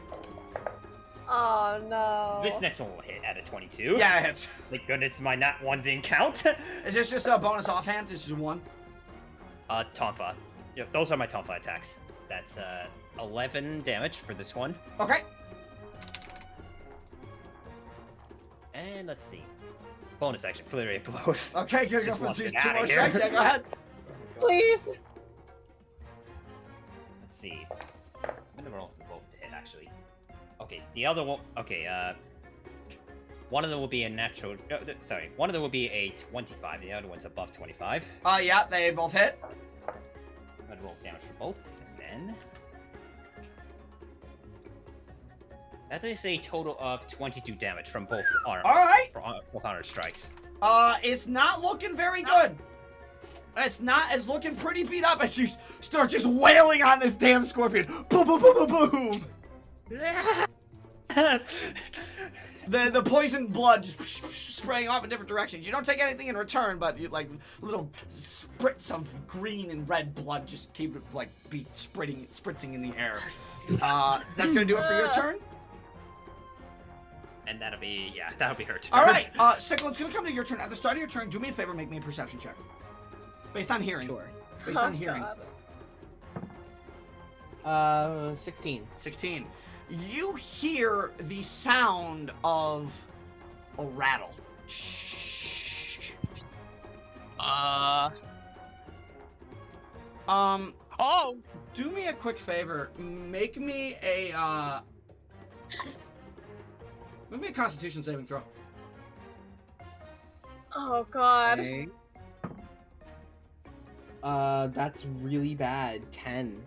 Oh no. This next one will hit at a 22. Yeah, it hits. Thank goodness my nat 1 didn't count. Is this just a bonus offhand? This is 1? Tonfa. Yep, those are my Tonfa attacks. That's 11 damage for this one. Okay. And let's see. Bonus action, flurry of blows. Okay, good. Just Go for wants two it more outta here. strikes. Yeah, go ahead. Please. Let's see. I'm gonna roll for both to hit, actually. Okay, the other one. Okay, one of them will be a natural. Sorry, one of them will be a 25. The other one's above 25. Yeah, they both hit. I'm gonna roll damage for both, and then that is a total of 22 damage from both armor. All right. Both armor strikes. It's not looking very good. It's looking pretty beat up as you start just wailing on this damn scorpion. Boom, boom, boom, boom, boom. The poison blood just spraying off in different directions. You don't take anything in return, but you like little spritz of green and red blood just keep like spritzing in the air. That's gonna do it for your turn. And that'll be her turn. All right, Sickle, it's gonna come to your turn. At the start of your turn, do me a favor, make me a perception check, based on hearing. Sure. Based on hearing. 16. 16. You hear the sound of a rattle. Oh! Do me a quick favor. Make me a Constitution saving throw. Oh god. Okay. That's really bad. 10.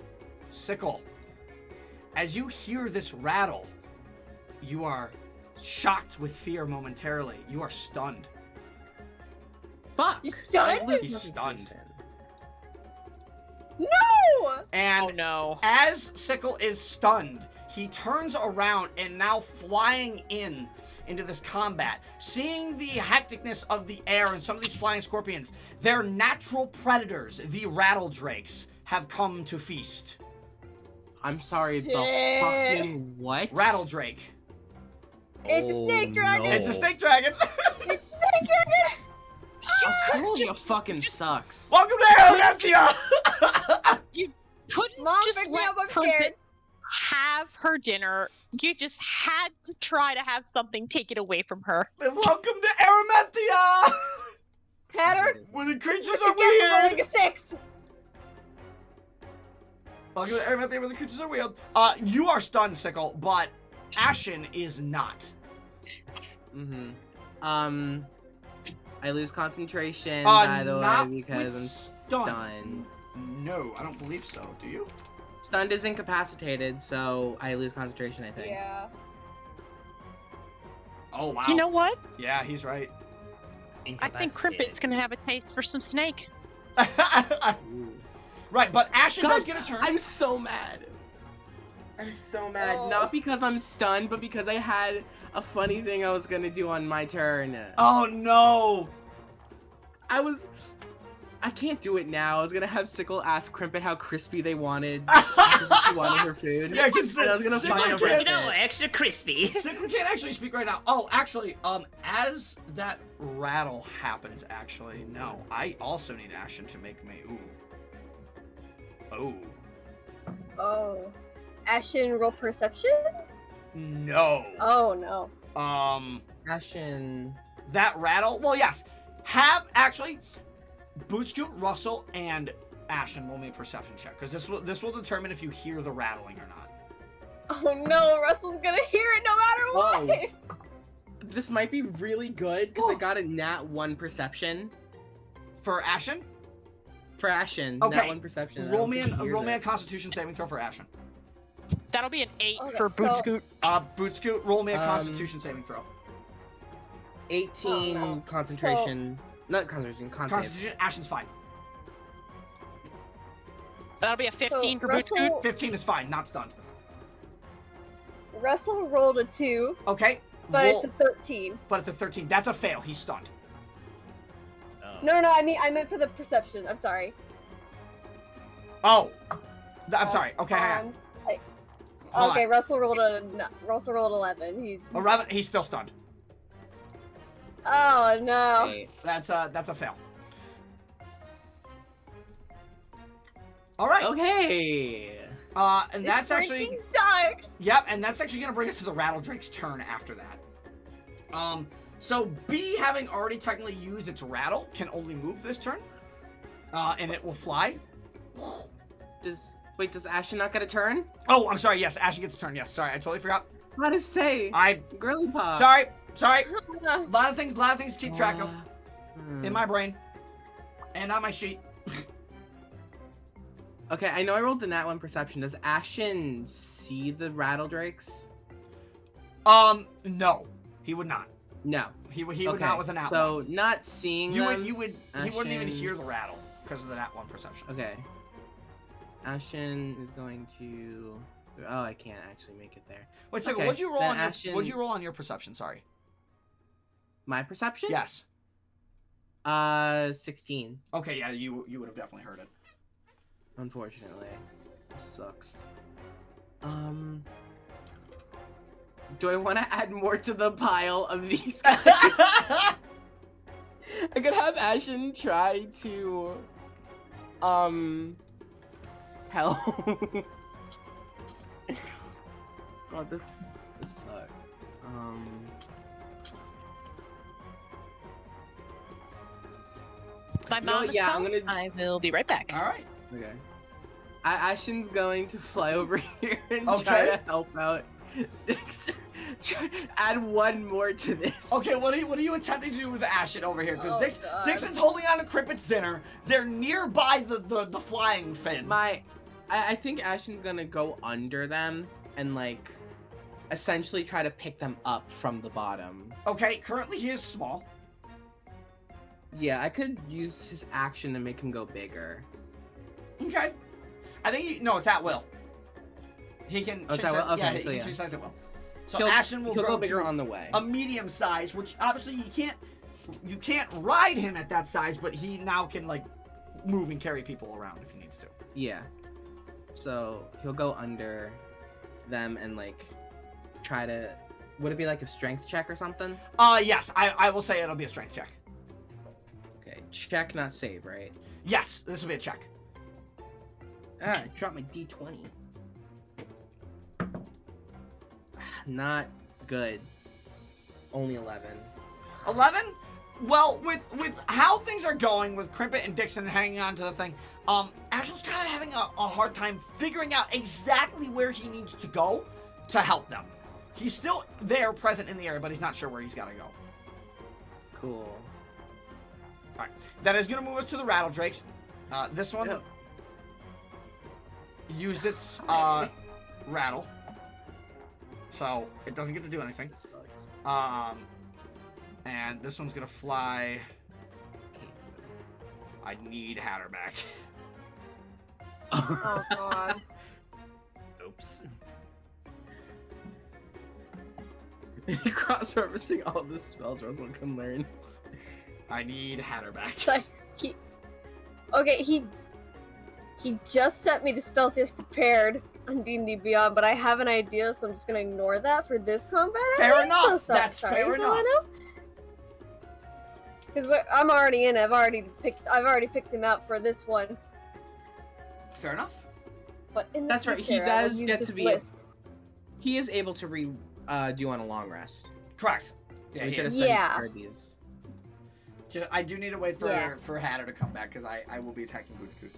Sickle. As you hear this rattle, you are shocked with fear momentarily. You are stunned. Fuck! You stunned? He's stunned. No! And Oh no. as Sickle is stunned, he turns around and now flying into this combat, seeing the hecticness of the air and some of these flying scorpions, their natural predators, the rattle drakes, have come to feast. I'm sorry, Shit. the fucking what? Rattle Drake. It's a snake dragon. It's a snake dragon. It's a snake dragon. Australia fucking sucks. Welcome to Erementhia. You couldn't Mom, just pick me let up, I'm Crimpet scared. have her dinner. You just had to try to have something taken away from her. Welcome to Erementhia. Hatter. Where the creatures Switch are again for weird. like a 6. Welcome to Erementhia where the creatures are weird. You are stunned, Sickle, but Ashen is not. Mm-hmm. I lose concentration, by the not way, because with I'm stun. stunned. No, I don't believe so. Do you? Stunned is incapacitated, so I lose concentration, I think. Yeah. Oh wow. You know what? Yeah, he's right. I think Crimpet's gonna have a taste for some snake. Ooh. Right, but Ashen God, does get a turn. I'm so mad. I'm so mad. Oh. Not because I'm stunned, but because I had a funny thing I was gonna do on my turn. Oh no. I can't do it now. I was gonna have Sickle ask Crimpet how crispy they wanted. She wanted her food. Yeah, because And I was gonna Sickle find a can't- You know, extra crispy. Sickle can't actually speak right now. Oh, actually, as that rattle happens, actually, no, I also need Ashen to make me. Ooh. Oh. Ashen roll perception? No. Oh no. Ashen. That rattle. Well, yes. Have actually, Bootscoot, Russell, and Ashen roll me a perception check because this will determine if you hear the rattling or not. Oh no, Russell's gonna hear it no matter Whoa. what. This might be really good because I got a nat 1 perception For Ashen, for Ashen. Okay. Nat 1 perception. I roll don't me think he hears a it. Constitution saving throw for Ashen. That'll be an 8 Okay, for so- Boot Scoot. Bootscoot, roll me a Um, Constitution saving throw. 18 Oh, no. concentration. Not concentration, con save. Constitution, Ashen's fine. That'll be a 15 for Boot Scoot. Russell, 15 is fine, not stunned. Russell rolled a 2, Okay. but roll- it's a 13. but it's a 13. That's a fail. He's stunned. Oh. No, I meant for the perception. I'm sorry. Oh. I'm sorry. Okay, hang on. Hold Okay, on. Russell rolled 11. He's still stunned. Oh no. Okay. That's a fail. All right. Okay. And that's This actually freaking sucks. yep, and that's actually gonna bring us to the Rattle Drake's turn after that. So B, having already technically used its rattle, can only move this turn. And it will fly. Does Ashen not get a turn? Oh, I'm sorry. Yes, Ashen gets a turn. Yes, sorry, I totally forgot. How to say? I Girly pop. sorry. A lot of things to keep track of Hmm. in my brain and on my sheet. Okay, I know I rolled the nat 1 perception. Does Ashen see the rattle drakes? No, he would not. No. He would Okay, not with an nat so one. not seeing them. He wouldn't even Ashen- hear the rattle because of the nat 1 perception. Okay. Ashen is going to. Oh, I can't actually make it there. Wait a second. Okay, What'd you roll then on your? Ashen- What'd you roll on your perception? Sorry. My perception? Yes. 16. Okay. Yeah. You would have definitely heard it. Unfortunately, this sucks. Do I want to add more to the pile of these guys? I could have Ashen try to, help. Oh, this sucks. My You know mom what, is yeah, I'm coming. gonna- I will be right back. All right. Okay. Ashen's going to fly over here and try Okay. to help out. Add one more to this. Okay. What are you attempting to do with Ashen over here? Because Oh, God. Dixon's holding on to Crimpet's dinner. They're nearby the flying fin. I think Ashen's gonna go under them and like essentially try to pick them up from the bottom. Okay. Currently, he is small. Yeah, I could use his action to make him go bigger. Okay. I think no, it's at will. He can. Oh, it's change at will? size- Okay, yeah, so he can yeah. change size at will. So He'll- Ashen will He'll grow go bigger to on the way. a medium size, which obviously you can't ride him at that size, but he now can like move and carry people around if he needs to. Yeah. So he'll go under them and like try to. Would it be like a strength check or something? Yes, I will say it'll be a strength check. Okay, check, not save, right? Yes, this will be a check. Ah, I dropped my d20. Not good. Only 11. 11? Well, with how things are going with Crimpet and Dixon hanging on to the thing, Ashley's kind of having a hard time figuring out exactly where he needs to go to help them. He's still there, present in the area, but he's not sure where he's got to go. Cool. Alright, that is going to move us to the Rattle Drakes. This one Yep. used its rattle, so it doesn't get to do anything. And this one's going to fly. I need Hatter back. Oh god. Oops. Cross-referencing all the spells Russell can learn. I need Hatter back. It's like he just sent me the spells he has prepared on D&D Beyond, but I have an idea, so I'm just gonna ignore that for this combat. Fair I'm enough. So That's sorry, fair enough. Because I'm already in. I've already picked him out for this one. Fair enough. But in the That's right, he future, I will does use get this to be list. He is able to do on a long rest. Correct. So Yeah, we he could have is. said Yeah. he started these. I do need to wait for Yeah. for Hatter to come back because I will be attacking Bootscoot.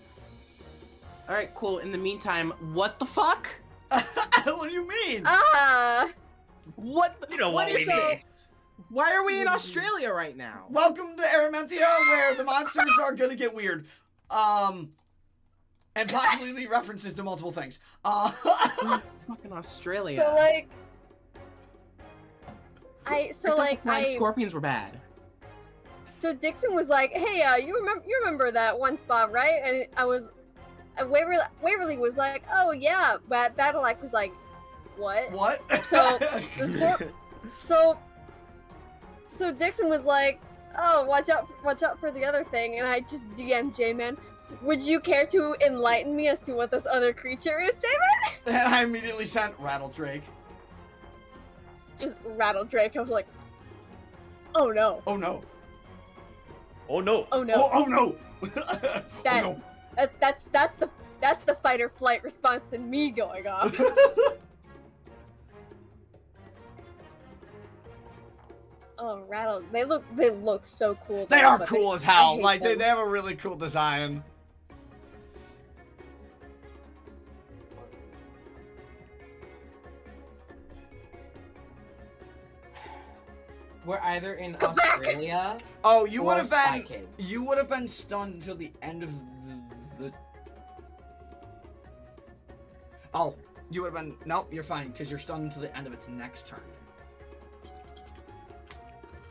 All right, cool. In the meantime, what the fuck? What do you mean? What? You don't what want is me to- this? Why are we in Australia right now? Welcome to Erementhia, where the monsters are gonna get weird. And possibly leave references to multiple things. Fucking Australia. So like, I thought the flying scorpions were bad. So Dixon was like, "Hey, you remember that one spot, right?" And Waverly was like, "Oh yeah." But Battleac was like, "What?" What? So so Dixon was like, "Oh, watch out for the other thing." And I just DM'd J-Man. Would you care to enlighten me as to what this other creature is, J-Man? And I immediately sent Rattle Drake. Just Rattle Drake. I was like, "Oh no! Oh no! Oh no! Oh no! Oh no! That- Oh That's the fight or flight response to me going off." no! Oh, Rattle! They look so cool. They though, are but cool I as hell. hate Like they them. have a really cool design. We're either in Come back! Australia. Oh, you or would have Spy been. Kids. You would have been stunned until the end of the. Oh, you would have been. Nope, you're fine because you're stunned until the end of its next turn.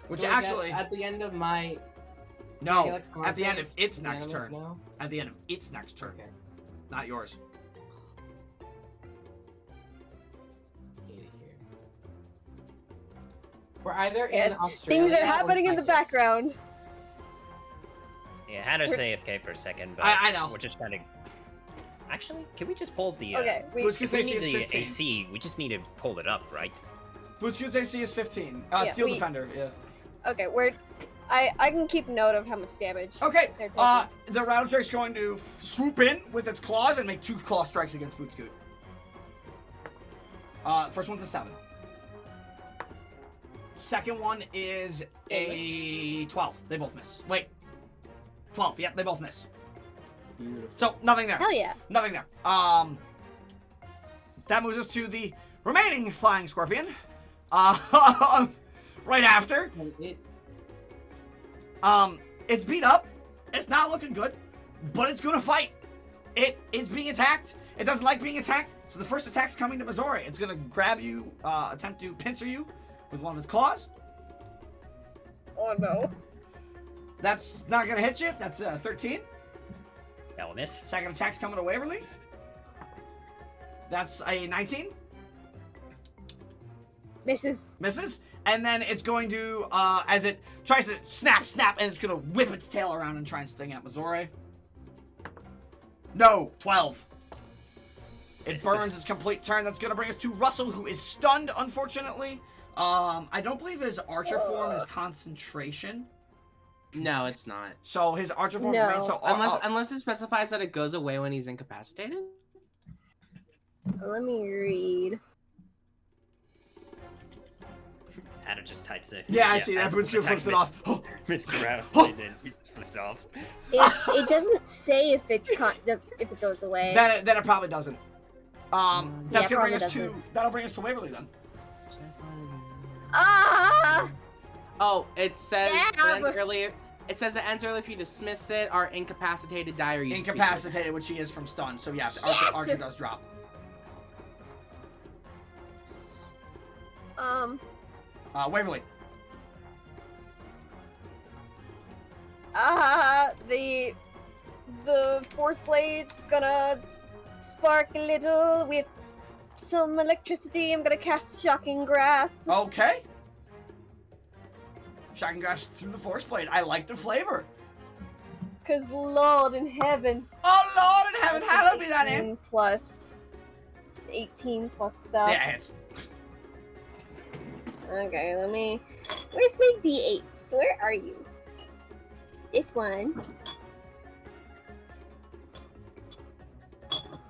Which Do I get actually, at the end of my. no, do I get, like, at the end of save its at the next end of it? turn. No? At the end of its next turn, Okay. not yours. Hate it here. We're either in And Australia. Things are or happening in Spy the Kids. background. Yeah, Hatter's AFK for a second, but I know. we're just trying to. Actually, can we just pull the? Okay, Boots If we AC need is the 15. AC, we just need to pull it up, right? Bootscoot's AC is 15. Yeah, Steel we- Defender, yeah. Okay, I can keep note of how much damage. Okay, they're taking. the Rattle Drake's going to swoop in with its claws and make 2 claw strikes against Bootscoot. First one's a 7. Second one is a 12. They both miss. Wait. 12. Yep, they both miss. Beautiful. So, nothing there. Hell yeah! Nothing there. That moves us to the remaining flying scorpion. Right after. It's beat up. It's not looking good, but it's gonna fight. It's being attacked. It doesn't like being attacked, so the first attack's coming to Mizore. It's gonna grab you, attempt to pincer you with one of its claws. Oh no! That's not gonna hit you. That's 13. That will miss. Second attack's coming to Waverly. That's a 19. Misses. Misses. And then it's going to, as it tries to snap, and it's going to whip its tail around and try and sting at Mizore. No, 12. It burns its complete turn. That's going to bring us to Russell, who is stunned, unfortunately. I don't believe his archer form is concentration. No, it's not. So his archer form No. remains. So Unless it specifies that it goes away when he's incapacitated. Let me read. Hatter just types it. Yeah, I see that. Bootscrew flips it off. Mr. Rouse, and then he just flips off. It doesn't say if it goes away. Then it probably doesn't. That's gonna bring us doesn't. to. That'll bring us to Waverly then. Ah! Oh, it says Yeah, it ends but- earlier. It says it ends early if you dismiss it, are incapacitated, die, or use Incapacitated, which he is from stun. So yes, Shit! archer does drop. Waverly. The force blade's gonna spark a little with some electricity. I'm gonna cast Shocking Grasp. Okay. Shocking grasp through the force blade. I like the flavor. Cause Lord in heaven. Oh Lord in heaven, That's hallowed be thy 18 name. plus. It's 18 plus stuff. Yeah, it hits. Okay, let me. Where's my D8s? Where are you? This one.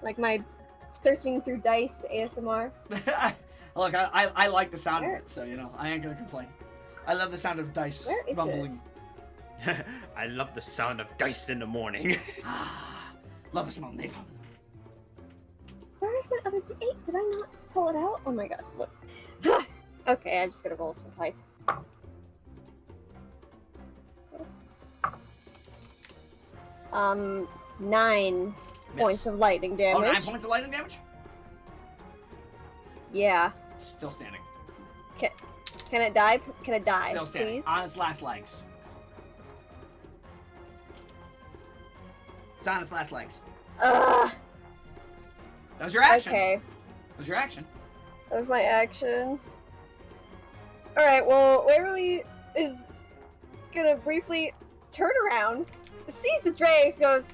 Like my searching through dice ASMR. Look, I like the sound of it, so you know I ain't gonna complain. I love the sound of dice Where is rumbling. I love the sound of dice in the morning. Love the smell of napalm. Where's my other D8? Did I not pull it out? Oh my god, look. Okay, I'm just gonna roll some dice. 9 Miss. points of lightning damage. Oh, 9 points of lightning damage? Yeah. Still standing. Can it die? Can it die? Still standing. Please? On its last legs. It's on its last legs. Ugh. That was your action. Okay. That was your action. That was my action. Alright, well, Waverly is gonna briefly turn around, sees the Drakes, goes,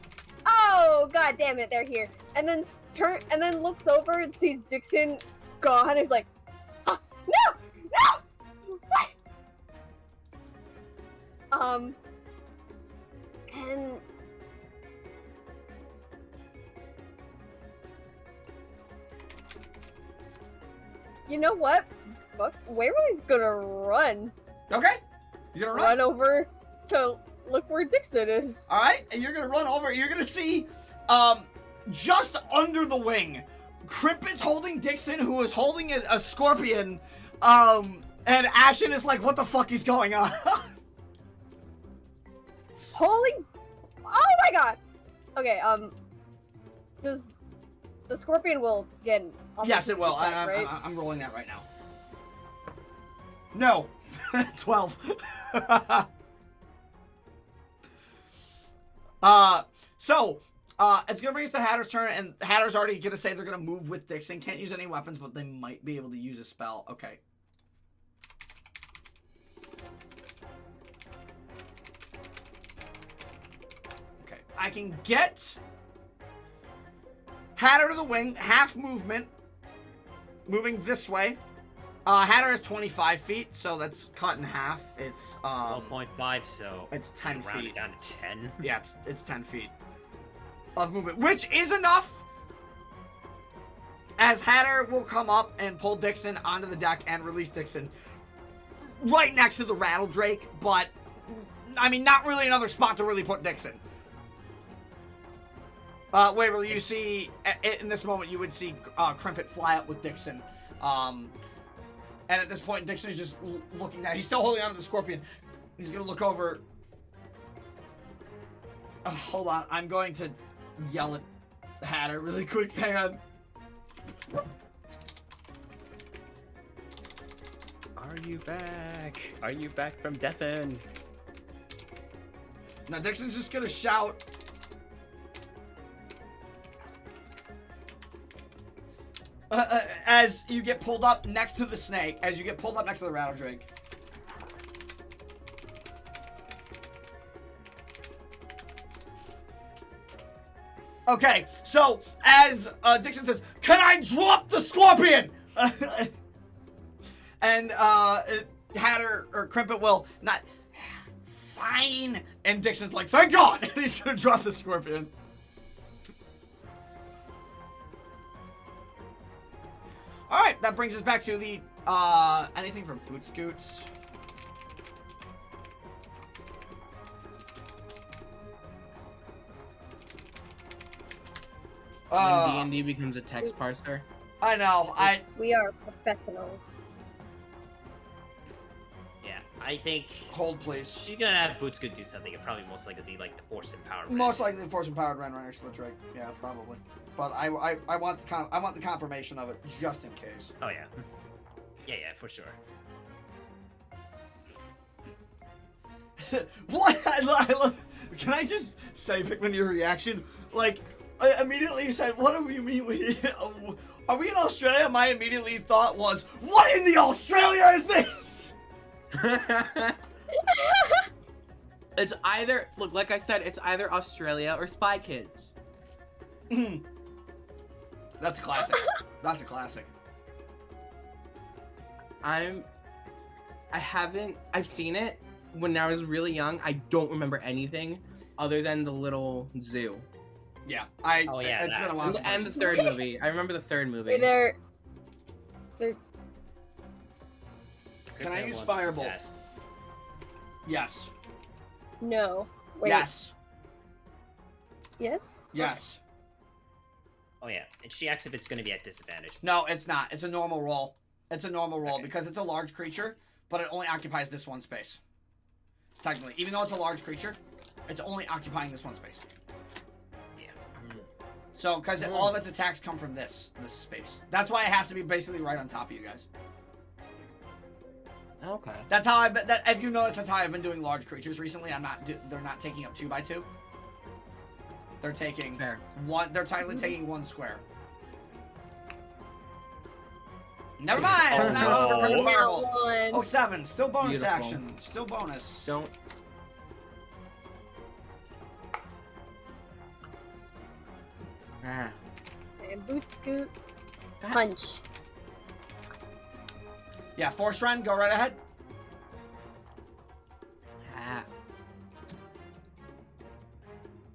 "Oh, god damn it, they're here." And then looks over and sees Dixon gone, and he's like, "Oh, no! No! What?" And you know what? Fuck, Waverly's gonna run. Okay. You're gonna Run over to look where Dixon is. Alright, and you're gonna run over, you're gonna see, just under the wing, Crimpet's holding Dixon, who is holding a scorpion, and Ashen is like, what the fuck is going on? Holy, oh my god! Okay, does the scorpion will get... Yes, it will. attack, right? I'm rolling that right now. No. 12. It's gonna bring us to Hatter's turn, and Hatter's already gonna say they're gonna move with Dixon. Can't use any weapons, but they might be able to use a spell. Okay. Okay. I can get Hatter to the wing, half movement, moving this way. Hatter is 25 feet, so that's cut in half. It's 12.5, so it's 10 round it feet. down to 10. Yeah, it's 10 feet of movement, which is enough. As Hatter will come up and pull Dixon onto the deck and release Dixon right next to the Rattle Drake, but I mean, not really another spot to really put Dixon. Waverly, you see, in this moment, you would see Crimpet fly up with Dixon. And at this point, Dixon is just looking at it. He's still holding on to the scorpion. He's going to look over. Hold on. I'm going to yell at Hatter really quick. Hang on. Are you back? Are you back from Death End? Now, Dixon's just going to shout. As you get pulled up next to the snake, as you get pulled up next to the Rattle Drake. Okay, so as Dixon says, Can I drop the scorpion? And Hatter or Crimpet will not. Fine. And Dixon's like, thank God. And he's gonna drop the scorpion. All right, that brings us back to the anything from Boot Scoots. When D&D becomes a text parser. I know. We are professionals. Yeah, I think Hold, please. she's gonna have Boots go do something. It probably most likely be like the Force Empowered. Most likely the Force Empowered Ren right next to the Drake. Yeah, probably. But I want the confirmation of it just in case. Oh yeah. Yeah, for sure. What? I love. Can I just say, Pikmin, your reaction? Like, I immediately said, "What do you mean we? Are we in Australia?" My immediately thought was, "What in the Australia is this?" It's either, look, like I said, it's either Australia or Spy Kids. That's a classic. That's a classic. I've seen it when I was really young. I don't remember anything other than the little zoo. Yeah, Oh, yeah, It's been a that's- while. And the third movie. I remember the third movie. They're Can I use Wants to Firebolt? pass. Yes. no. Wait. Yes. Yes. Yes. Oh yeah, and she acts if it's gonna be at disadvantage. No, it's not. It's a normal roll. It's a normal roll Okay. because it's a large creature, but it only occupies this one space. Technically, even though it's a large creature, it's only occupying this one space. Yeah. So, because all of its attacks come from this space. That's why it has to be basically right on top of you guys. Okay. That's how if you notice, that's how I've been doing large creatures recently. They're not taking up 2 by 2. They're taking Fair. one. They're tightly taking 1 square. Never mind. It's not no. over. Crippin' Now Fireball. one. Oh, 7. Still bonus Beautiful. action. Still bonus. Don't. Ah. And boot scoot. God. Punch. Yeah, Force Run. Go right ahead. Ah.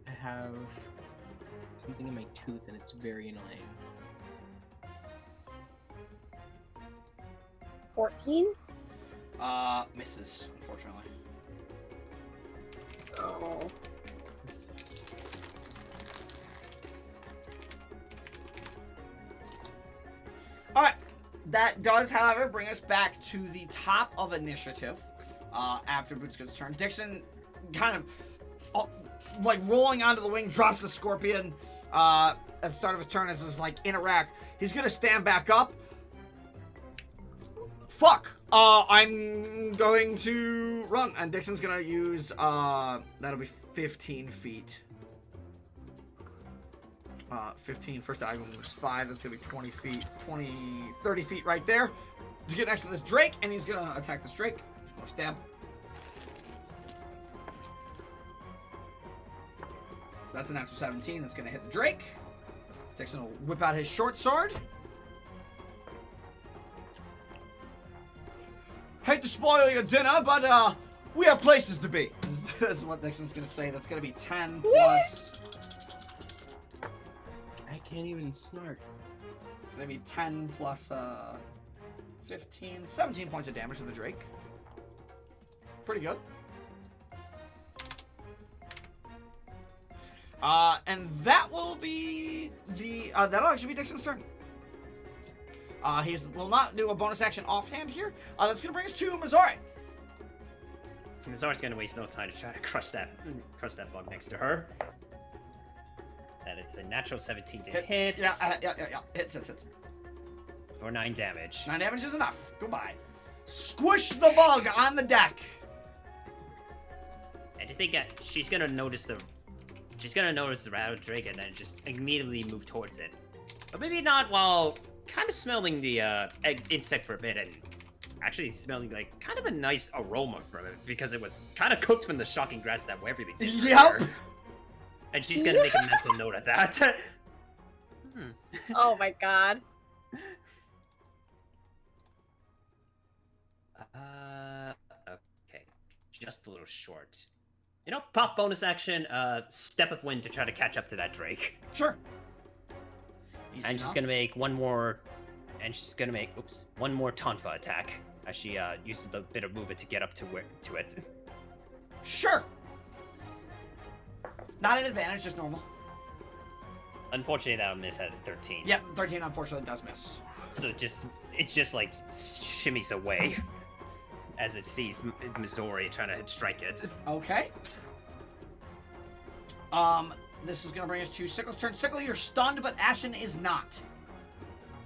I have something in my tooth and it's very annoying. 14. Misses, unfortunately. Oh. All right. That does, however, bring us back to the top of initiative after Bootsgood's turn. Dixon kind of, like, rolling onto the wing, drops the scorpion at the start of his turn as is, like, interact. He's going to stand back up. Fuck! I'm going to run. And Dixon's going to use, that'll be 15 feet. 15, first diagonal moves 5, that's gonna be 20 feet, 30 feet right there to get next to this Drake, and he's gonna attack this Drake. He's gonna stab. So that's an after 17, that's gonna hit the Drake. Dixon will whip out his short sword. Hate to spoil your dinner, but we have places to be. That's what Dixon's gonna say. That's gonna be 10 plus... I can't even snark. Maybe 10 plus 15, 17 points of damage to the Drake. Pretty good. And that will be the that'll actually be Dixon's turn. He will not do a bonus action offhand here. That's gonna bring us to Mizore. Mizore's gonna waste no time to try to crush that bug next to her. That it's a natural 17 to hit. Yeah. Hits. For 9 damage. 9 damage is enough. Goodbye. Squish the bug on the deck. And I think she's gonna notice the rattle drake and then just immediately move towards it. But maybe not while kind of smelling the insect for a bit and actually smelling like kind of a nice aroma from it because it was kind of cooked from the shocking grass that everything's in Yep. her. And she's gonna make a mental note of that. Oh my god. Okay. Just a little short. You know, pop bonus action, step of wind to try to catch up to that Drake. Sure. Easy And she's enough. gonna make one more, one more Tonfa attack as she uses a bit of movement to get up to it. Sure. Not an advantage, just normal. Unfortunately, that'll miss at a 13. Yeah, 13 unfortunately does miss. So it just like shimmies away as it sees Mizore trying to strike it. Okay. This is gonna bring us to Sickle's turn. Sickle, you're stunned, but Ashen is not.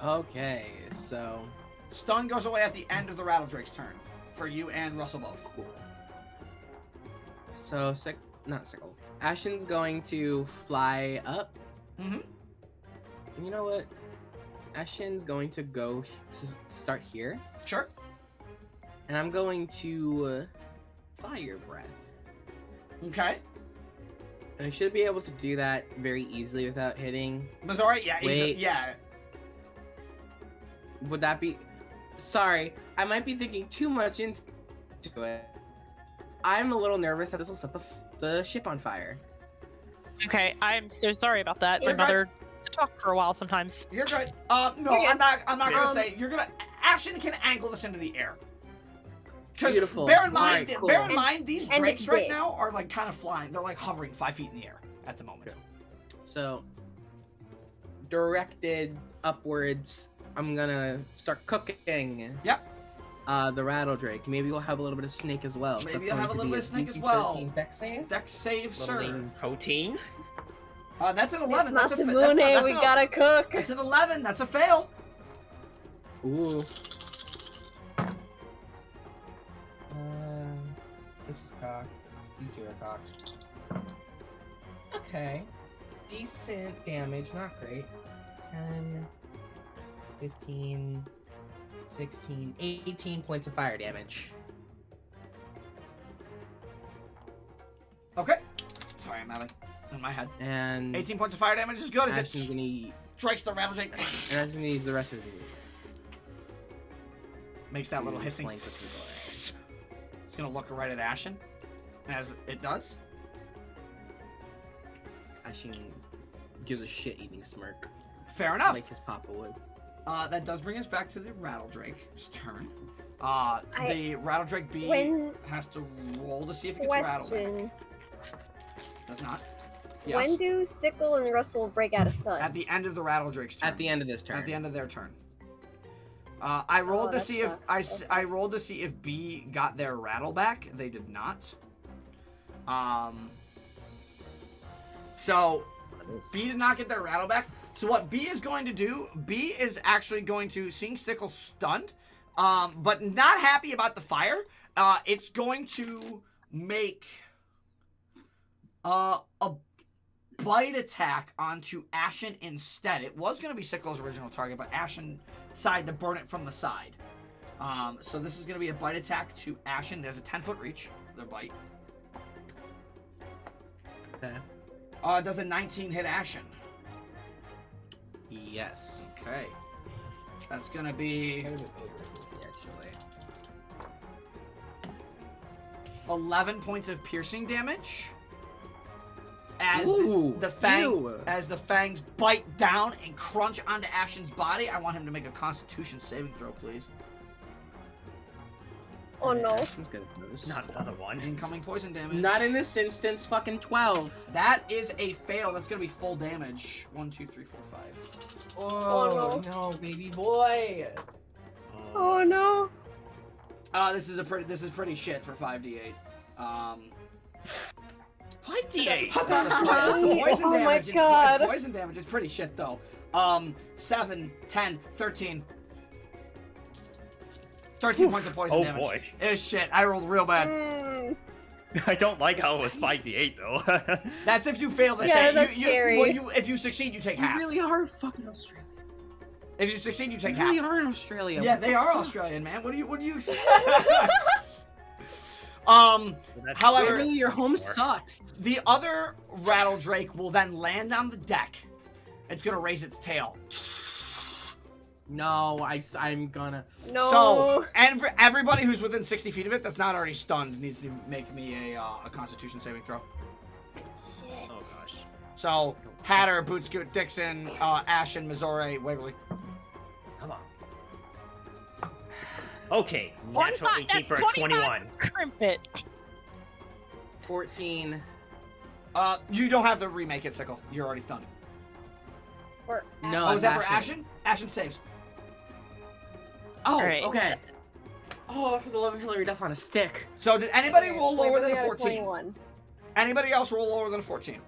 Okay, so Stun goes away at the end of the Rattle Drake's turn for you and Russell both. cool. So not Sickle. Ashen's going to fly up. Mm-hmm. And you know what? Ashen's going to go to start here, Sure. and I'm going to Fire Breath. Okay. And I should be able to do that very easily without hitting. Mizore, yeah, Wait. yeah. Would that be? Sorry, I might be thinking too much into it. I'm a little nervous that this will set the ship on fire. Okay, I'm so sorry about that. My You're mother has to talk for a while sometimes. You're good. No, You're I'm good. not gonna Um, say. You're gonna. Ashen can angle this into the air. Because Beautiful. bear in mind, Alright, cool. bear in mind, these And drakes it's right big. now are like kind of flying. They're like hovering 5 feet in the air at the moment. So, directed upwards, I'm gonna start cooking. Yep. The Rattle Drake. Maybe we'll have a little bit of snake as well. So Maybe that's you'll going have a to little be bit of snake as DC well. 13 dex save. Dex save, Little sir. lean protein. That's an Miss 11. That's a fa- Masamune, that's we an- gotta cook. That's an 11. That's a fail. Ooh. This is cocked. These two are cocked. Okay. Decent damage, not great. 10, 15, 16, 18 points of fire damage. Okay. Sorry, I'm having in my head. And 18 points of fire damage is good as Ashen's it gonna strikes the rattle drake. and Ashen's gonna use the rest of it. Makes that little to hissing. flank with It's gonna look right at Ashen as it does. Ashen gives a shit-eating smirk, Fair enough. like his papa would. That does bring us back to the Rattle Drake's turn. The Rattle Drake B When has to roll to see if it gets rattled back. question, Does not. Yes. when do Sickle and Russell break out of stun? At the end of the Rattle Drake's turn. At the end of this turn. At the end of their turn. I rolled to that see if sucks. I rolled to see if B got their rattle back. They did not. So B did not get their rattle back. So what B is going to do, B is actually going to, seeing Sickle stunned, but not happy about the fire, it's going to make a bite attack onto Ashen instead. It was going to be Sickle's original target, but Ashen decided to burn it from the side. So this is going to be a bite attack to Ashen. It has a 10-foot reach, their bite. Okay. Does a 19 hit Ashen? Yes. Okay. That's going to be Quite a bit bigger than this, actually. 11 points of piercing damage. As Ooh, the fang, ew. as the fangs bite down and crunch onto Ashen's body, I want him to make a Constitution saving throw, please. Oh no. Ashen's good at those. Not another one. Incoming poison damage. Not in this instance, fucking 12. That is a fail. That's gonna be full damage. 1, 2, 3, 4, 5. Oh, no, baby boy. Oh no. This is pretty shit for 5d8. 5d8! It's not it's the poison Oh my damage. God. It's poison damage. It's pretty shit though. 7, 10, 13. 13 points of poison Oh, damage. boy. It's shit. I rolled real bad. Mm, I don't like how it was 5d8 though. That's if you fail to Yeah, say. that's scary. If you succeed, you take You half. really are fucking Australia. If you succeed, you take You really half. are in Australia. Yeah, What they the are fuck? Australian, man. What do you expect? That's However, Literally, your home More. sucks. the other Rattle Drake will then land on the deck it's gonna raise its tail. No, I'm gonna. No. So, and for everybody who's within 60 feet of it that's not already stunned needs to make me a Constitution saving throw. Shit. Oh gosh. So, Hatter, Bootscoot, Dixon, Ashen, Mizore, Waverly. Come on. Okay, natural 25, 18 that's for a 25. 21. Crimpet. 14. You don't have to remake it, Sickle. You're already stunned. For No, Oh, is that for Ashen. Ashen? Ashen saves. Oh, Alright. okay. Oh, for the love of Hillary Duff on a stick. So, did anybody roll lower Waverly than a got 14? 21. Anybody else roll lower than a 14?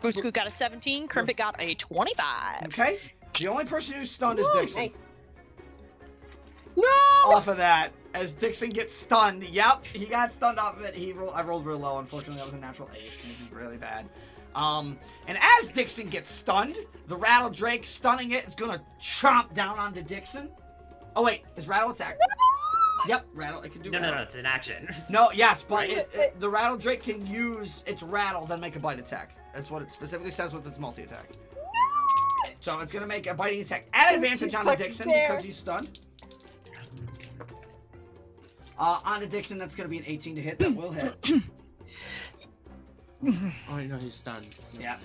Bootscoot got a 17. Crimpet got a 25. Okay. The only person who's stunned is Woo, Dixon. nice. Off of that, as Dixon gets stunned. Yep, he got stunned off of it. I rolled real low. Unfortunately, that was a natural 8. This is really bad. And as Dixon gets stunned, the Rattle Drake stunning it is gonna chomp down onto Dixon. Oh wait, is Rattle attack? Yep, Rattle. It can do. No, rattle. it's an action. No, yes, but Right. the Rattle Drake can use its Rattle, then make a bite attack. That's what it specifically says with its multi-attack. So it's gonna make a biting attack at Don't advantage you on the fucking Dixon dare. because he's stunned. On the Dixon, that's gonna be an 18 to hit. That will hit. Oh, no, he's stunned. Yeah.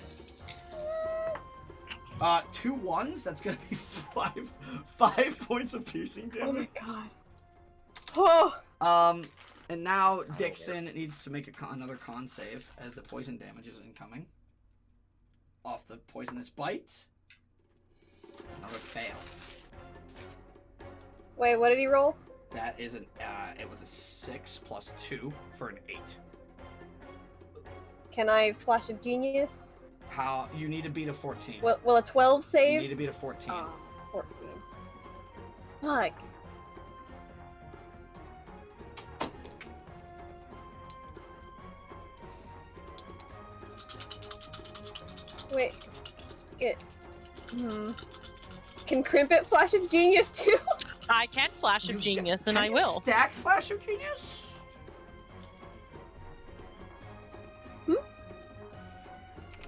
2 1s. That's gonna be 5 points of piercing Oh damage. my god. Oh. And now Dixon needs to make another con save as the poison damage is incoming. Off the poisonous bite. Another fail. Wait, what did he roll? That is it was a 6 plus 2 for an 8. Can I Flash of Genius? How you need to beat a 14. Will a 12 You save? need to beat a 14. 14. Fuck. Wait. Can Crimpet Flash of Genius too? I can Flash of Genius, and Can I you will. stack Flash of Genius?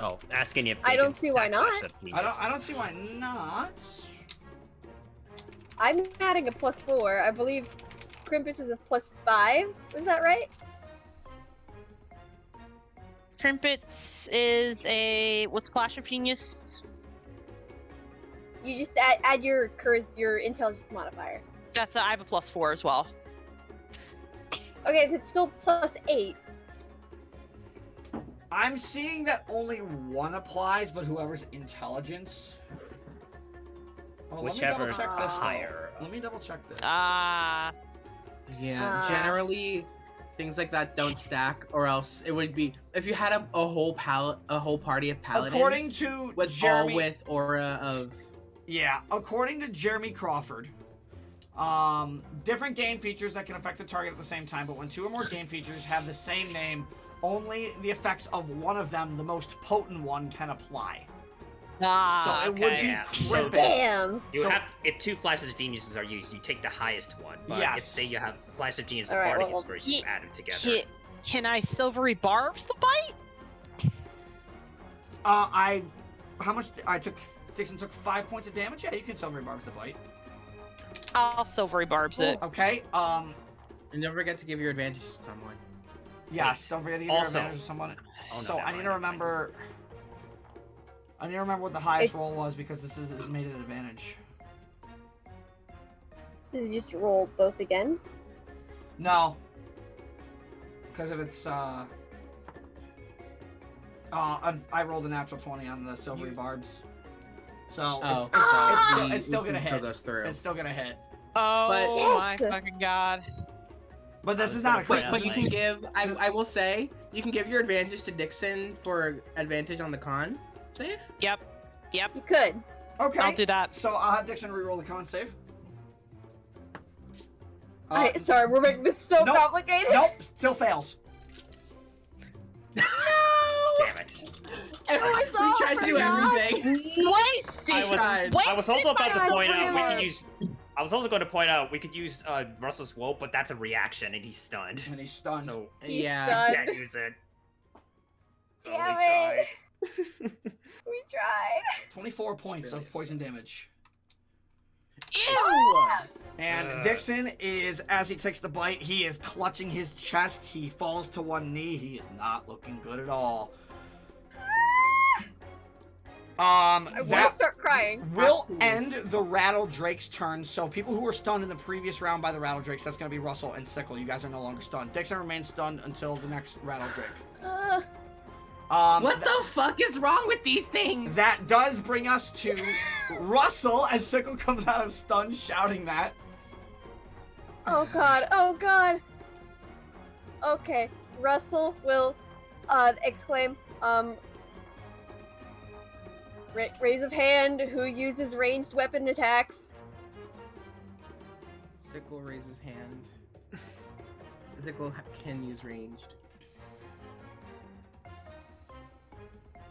Oh, asking if I they don't can see why stack not. Flash of Genius. I don't see why not. I'm adding a +4. I believe Crimpus is a +5. Is that right? Crimpet is a what's Flash of Genius? You just add your intelligence modifier. I have a +4 as well. Okay, it's still +8. I'm seeing that only one applies, but whoever's intelligence. Oh, Whichever let me is double check this. higher. Let me double check this. Yeah, generally, things like that don't stack, or else it would be if you had a whole party of paladins. According to with Jeremy, all with aura of. Yeah, according to Jeremy Crawford, different game features that can affect the target at the same time, but when 2 or more game features have the same name, only the effects of one of them, the most potent one, can apply. So it would be Yeah. Crimpet. Damn. You So- have if 2 flashes of geniuses are used, you take the highest one. But Yes. if say you have flash of genius and Alright, bardic well, inspiration, you add them together. Can I Silvery Barbs the bite? How much Dixon took 5 points of damage? Yeah, you can Silvery Barbs the bite. I'll Silvery Barbs it. Okay, And don't forget to give your advantage to someone. yeah, Wait, Silvery the also- advantage of someone. Oh, no, So never I need mind, to never mind. remember. I need to remember what the highest It's- roll was because this is made an advantage. Does he just roll both again? No. Because if it's I rolled a natural 20 on the Silvery Barbs. So Oh, it's still gonna hit. Goes through. It's still gonna hit. Oh my Shit. fucking god. But this was is not a gonna crit. point But you Like- can give. I will say you can give your advantage to Dixon for advantage on the con save. Yep. You could. Okay. I'll do that. So I'll have Dixon reroll the con save. Sorry, we're making this so Nope. complicated. Nope, still fails. Damn it. Everyone He tries to do everything. Wasted. I was also about to by point out we everyone. could use. I was also going to point out we could use Russell's Woe, but that's a reaction and he's stunned. And he's stunned. So He's Yeah. stunned. can't use it. Damn Only it. We tried. 24 points Really of poison damage. Ew! And Dixon is, as he takes the bite, he is clutching his chest. He falls to one knee. He is not looking good at all. I want That to start crying. will end the Rattle Drake's turn. So people who were stunned in the previous round by the Rattle Drakes, that's going to be Russell and Sickle. You guys are no longer stunned. Dixon remains stunned until the next Rattle Drake. What the fuck is wrong with these things? That does bring us to Russell as Sickle comes out of stun shouting that. Oh god, oh god. Okay, Russell will exclaim, raise of hand, who uses ranged weapon attacks? Sickle raises hand. Sickle can use ranged.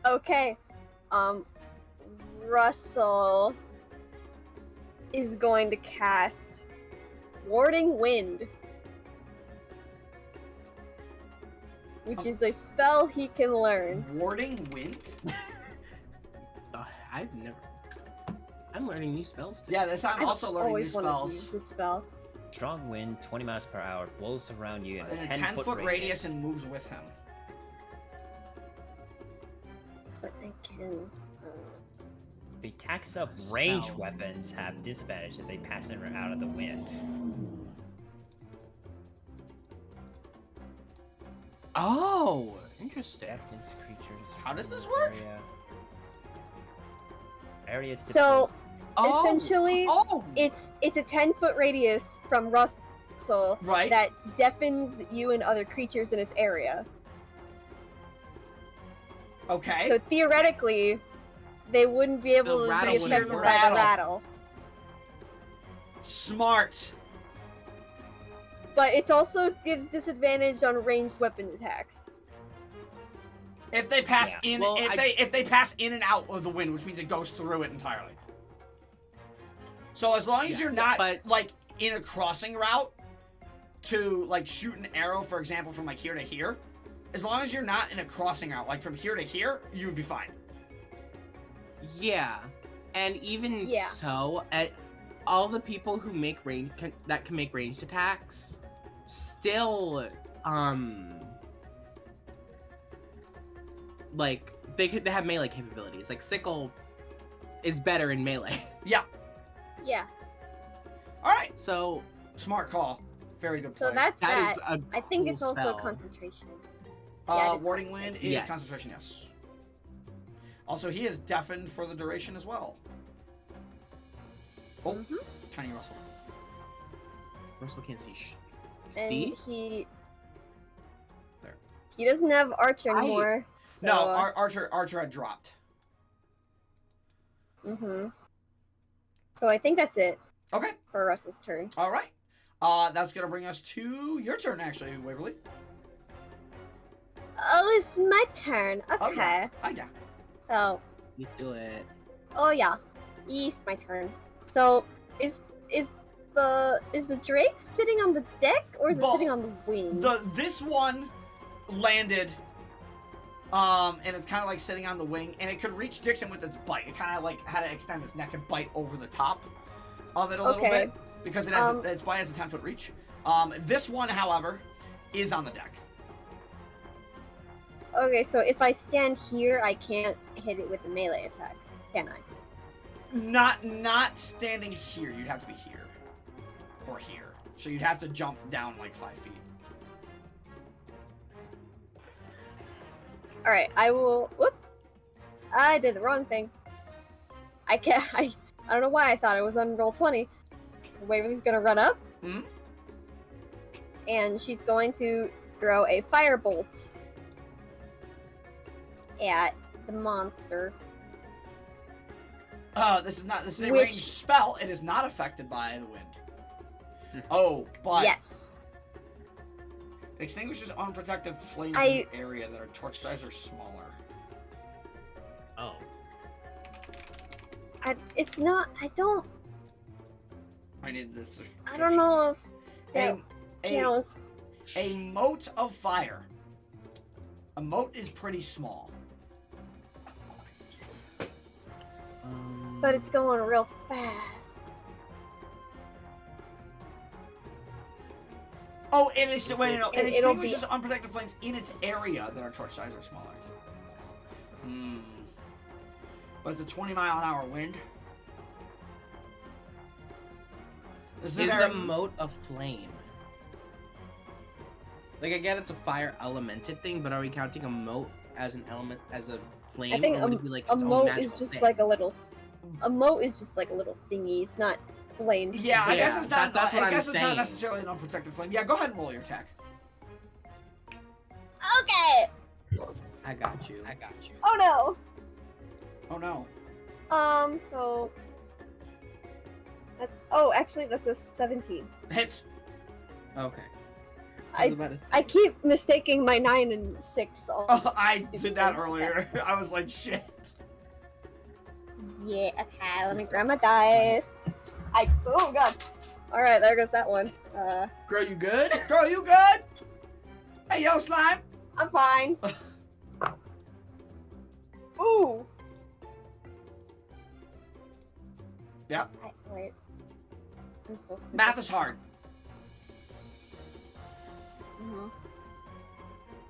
Okay, Russell is going to cast Warding Wind, which is a spell he can learn. Warding Wind? I've never. I'm learning new spells today. Yeah, this I'm I've also learning new always wanted to use spells. this spell. Strong wind, 20 miles per hour, blows around you in In a a 10-foot radius and moves with him. So I can. The attacks of ranged So- weapons have disadvantage if they pass in or out of the wind. Oh, interesting. Weapons, creatures. How does this rules, work? Areas So Oh, essentially, oh, it's a 10-foot radius from Russell Right. that deafens you and other creatures in its area. Okay. So theoretically, they wouldn't be able The to rattle be wouldn't affected work. by the rattle. Smart. But it also gives disadvantage on ranged weapon attacks. If they pass Yeah. in, Well, if they pass in and out of the wind, which means it goes through it entirely. So as long as Yeah, you're not but- like in a crossing route to like shoot an arrow, for example, from like here to here, as long as you're not in a crossing route, like from here to here, you would be fine. yeah. And even Yeah. so, at all the people who make that can make ranged attacks, still, like they have melee capabilities. Like Sickle is better in melee. Yeah. Yeah. All right. So Smart call. Very good. So play. that's that. that is a I think cool it's also spell. concentration. yeah, it is Warding Wind is Yes. concentration. Yes. Also, he is deafened for the duration as well. Oh, Mhm. Tiny Russell. Russell can't see. And See? There. he doesn't have Archer I- anymore. So, No, Archer had dropped. So I think that's it Okay. for Russell's turn. All right. That's gonna bring us to your turn, actually, Waverly. Oh, it's my turn. Okay. Oh, yeah. Yeah. So, You do it. oh yeah, it's my turn. So, is the Drake sitting on the deck or is it Well, sitting on the wing? This one landed, and it's kind of like sitting on the wing, and it could reach Dixon with its bite. It kind of like had to extend its neck and bite over the top of it a little Okay. bit because it has its bite has a 10-foot reach. This one, however, is on the deck. Okay, so if I stand here, I can't hit it with a melee attack, can I? Not standing here. You'd have to be here or here. So you'd have to jump down like 5 feet. All right, I will. Whoop! I did the wrong thing. I can't. I don't know why I thought it was on roll 20. Waverly's gonna run up, Mhm. and she's going to throw a firebolt at the monster. This is a Which- ranged spell. It is not affected by the wind. Oh, but Yes. extinguishes unprotected flames I- in the area that are torch size or smaller. Oh. It's not. I don't. I need this. I don't know if that A counts. mote of fire. A mote is pretty small. But it's going real fast. Oh, and it's wait, no, it It'll extinguishes unprotected flames in its area that are torch size or smaller. But it's a 20-mile-an-hour wind. Is a mote a flame? Like, I get it's a fire elemented thing, but are we counting a mote as an element, as a flame? I think or would it be like a its own moat natural is just thing? like a little. A moat is just like a little thingy. It's not flamed. Yeah, I guess Yeah, it's not. that's what I I'm guess it's not saying. necessarily an unprotected flame. Yeah, go ahead and roll your attack. Okay. I got you. Oh no. Oh no. So. Actually, that's a 17. Hits. Okay. I keep mistaking my 9 and 6. All Oh, this I stupid did that thing. earlier. I was like, shit. Yeah. Okay. Let me grab my dice. Oh god. All right, there goes that one. Girl, you good? Girl, you good? Hey, yo, slime. I'm fine. Ooh. Yeah. Wait. I'm so stupid. Math is hard. Mhm.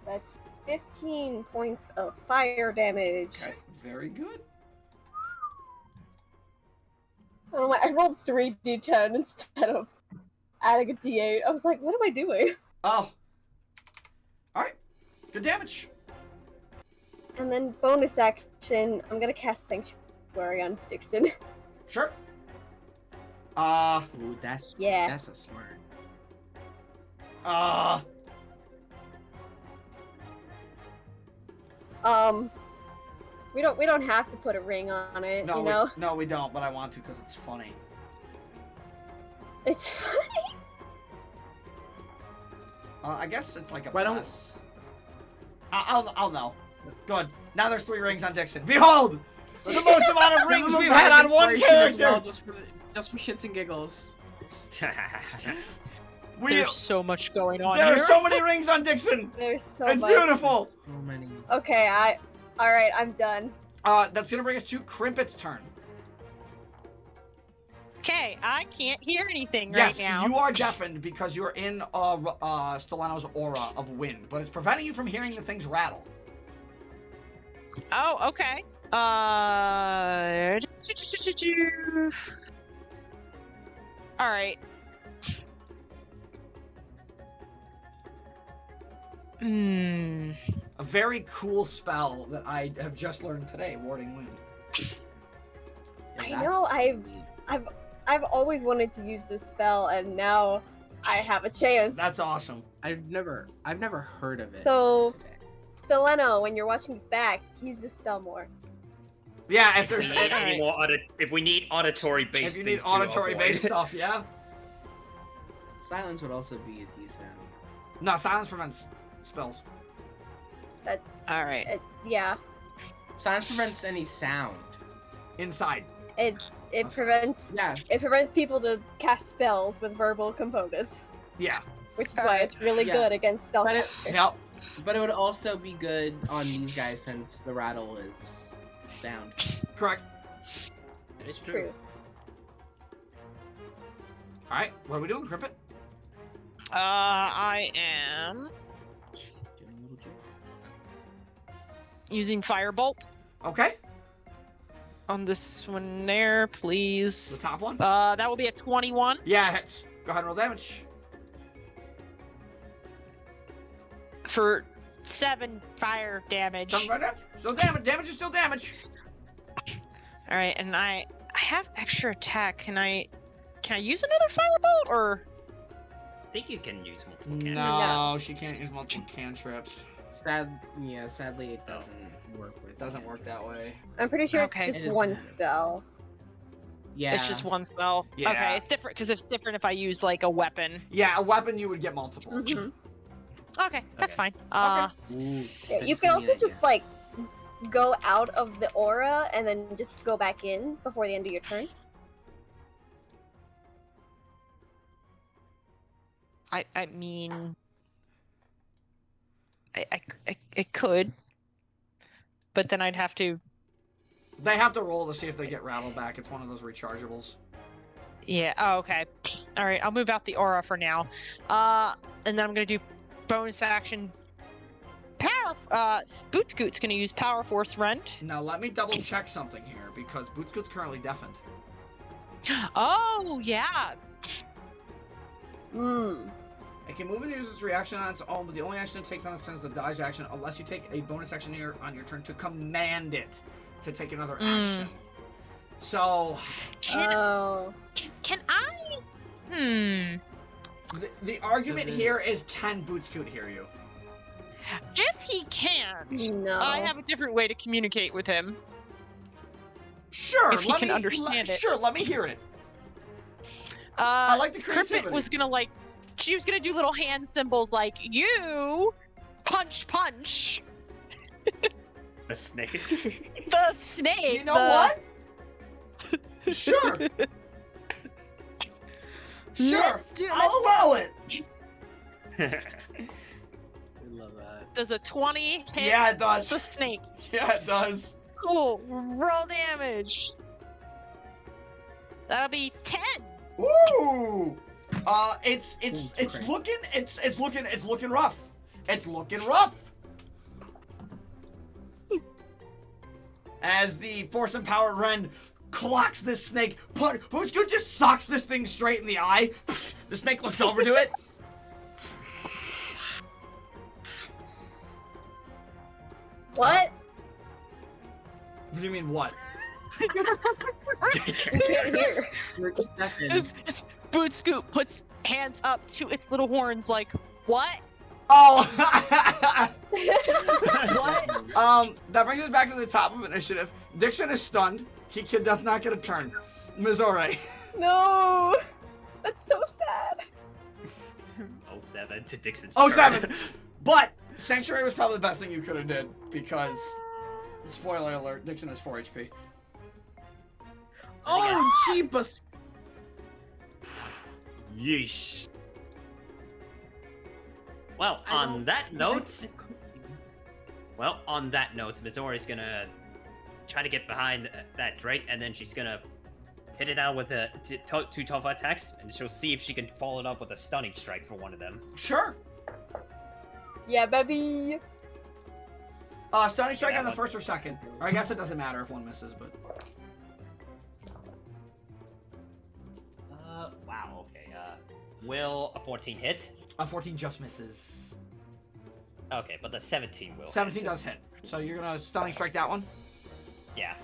That's 15 points of fire damage. Okay, very good. Oh my, I rolled 3d10 instead of adding a d8. I was like, what am I doing? Oh. All right. Good damage. And then bonus action, I'm gonna cast Sanctuary on Dixon. Sure. Ooh, that's Yeah. That's a smart. We don't have to put a ring on it, No, you know? no, we don't, but I want to because it's funny. It's funny. I guess it's like a Why don't- plus. I'll know. Good. Now there's 3 rings on Dixon. Behold! The most amount of rings we've had on one character! Just for shits and giggles. There's so much going on There here. are so many rings on Dixon! There's so It's much. beautiful! So many. Okay, alright, I'm done. That's gonna bring us to Crimpet's turn. Okay, I can't hear anything Yes, right now. you are deafened because you're in Stellano's aura of wind, but it's preventing you from hearing the things rattle. Oh, okay. All right. A very cool spell that I have just learned today, Warding Wind. I know, I've always wanted to use this spell, and now I have a chance. That's awesome. I've never heard of it. So- until today. Steleno, when you're watching this back, use this spell more. Yeah, if there's If we need any more if we need auditory based if you need auditory based stuff, yeah. Silence would also be a decent. No, silence prevents spells. All right. Yeah, Silence prevents any sound. Inside. it I'm prevents Yeah. it prevents people to cast spells with verbal components, Yeah. which is why it's really Yeah. good against But it- spellcasters. Yep. But it would also be good on these guys since the rattle is sound. Correct. It's True. Alright, what are we doing, Crimpet? I am Doing a little joke. using Firebolt Okay. on this one there, The please. top one? That will be a 21 Yeah, it hits. Go ahead and roll damage. for 7 fire damage. Something right there. Still damage. Damage is still damage. All right, and I have extra attack. Can I use another Firebolt or? I think you can use multiple cantrips. No, she can't use multiple cantrips. Sadly, it doesn't work with. It doesn't work that way. I'm pretty sure Okay. it's It just is one bad. spell. Yeah. It's just one spell. Yeah. Okay, it's different because it's different if I use like a weapon. Yeah, a weapon you would get multiple. Mhm. Okay, that's Okay. fine. Ooh, Yeah, you that's can gonna also be just like go out of the aura and then just go back in before the end of your turn. I mean, I could, but then I'd have to They have to roll to see if they get rattled back. It's one of those rechargeables. Yeah. Oh, okay. All right. I'll move out the aura for now. And then I'm gonna do bonus action. Boot Scoot's gonna use Power Force Rend. Now let me double check something here because Boot Scoot's currently deafened. Oh yeah. It can move and use its reaction on its own, but the only action it takes on its turn is the dodge action, unless you take a bonus action on your turn to command it to take another action. So, Can I? the argument here is, can Boot Scoot hear you? If he can't, No. I have a different way to communicate with him. Sure, If he can understand it. Sure, let me hear it. I like the Crippet creativity. was gonna she was gonna do little hand symbols like you punch. The snake. The snake. You know what? Sure. Sure. Let's do I'll allow it. We love that. Does a 20 hit Yeah, it does. the snake? Yeah, it does. Cool. Roll damage. That'll be 10. Ooh. It's crap. looking rough. It's looking rough. As the force empowered Ren clocks this snake, Boot Scoot just socks this thing straight in the eye. The snake looks over to it. What? What do you mean, what? I can't hear. We're deafened. As Boot Scoot puts hands up to its little horns like, what? Oh! What? That brings us back to the top of initiative. Dixon is stunned. He does not get a turn. Mizore. No. That's so sad. 07 to Dixon's Oh, turn. 7. But Sanctuary was probably the best thing you could have did because, spoiler alert, Dixon is 4 HP. Oh, jeebus. Yeesh. Well, on that note, Mizore is gonna try to get behind that Drake, and then she's gonna hit it out with two Tova attacks, and she'll see if she can follow it up with a stunning strike for one of them. Sure. Yeah, baby. Stunning strike Yeah, on the one. first or second. Or I guess it doesn't matter if one misses, but. Wow, okay, will a 14 hit? A 14 just misses. Okay, but the 17 will. 17 hit. does hit. So you're gonna stunning strike that one? Yeah.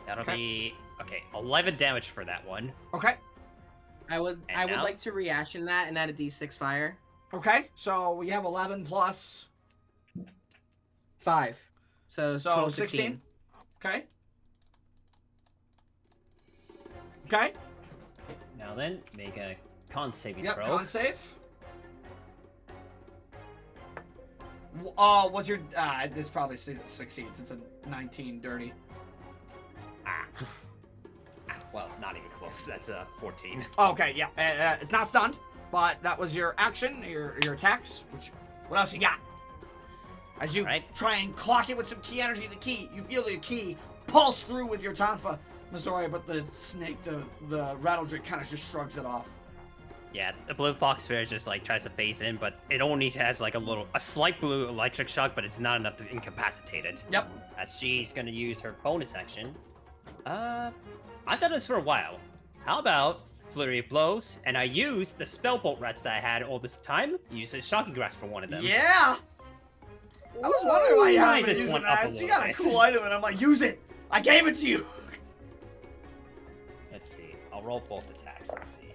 That'll Okay. be, 11 damage for that one. Okay. I would And now? like to reaction that and add a d6 fire. Okay, so we have 11 plus. 5. So So total 16. Okay. Okay. Now then, make a con saving Yep, throw. con save. What's your... this probably succeeds. It's a 19 dirty. Well, not even close. That's a 14. Okay, yeah. It's not stunned, but that was your action, your attacks. What else you got? As you Right. try and clock it with some key energy, you feel the key pulse through with your Tonfa, Mizore, but the snake, the rattle drake kind of just shrugs it off. Yeah, the blue fox spirit just tries to phase in, but it only has a slight blue electric shock, but it's not enough to incapacitate it. Yep. As she's gonna use her bonus action. I've done this for a while. How about Flurry of Blows, and I use the spellbolt rats that I had all this time. Use a shocking grasp for one of them. Yeah. I was wondering why you Line haven't been this using one up a that. You little got a bit. cool item, and I'm like, use it. I gave it to you. Let's see. I'll roll both attacks. Let's see.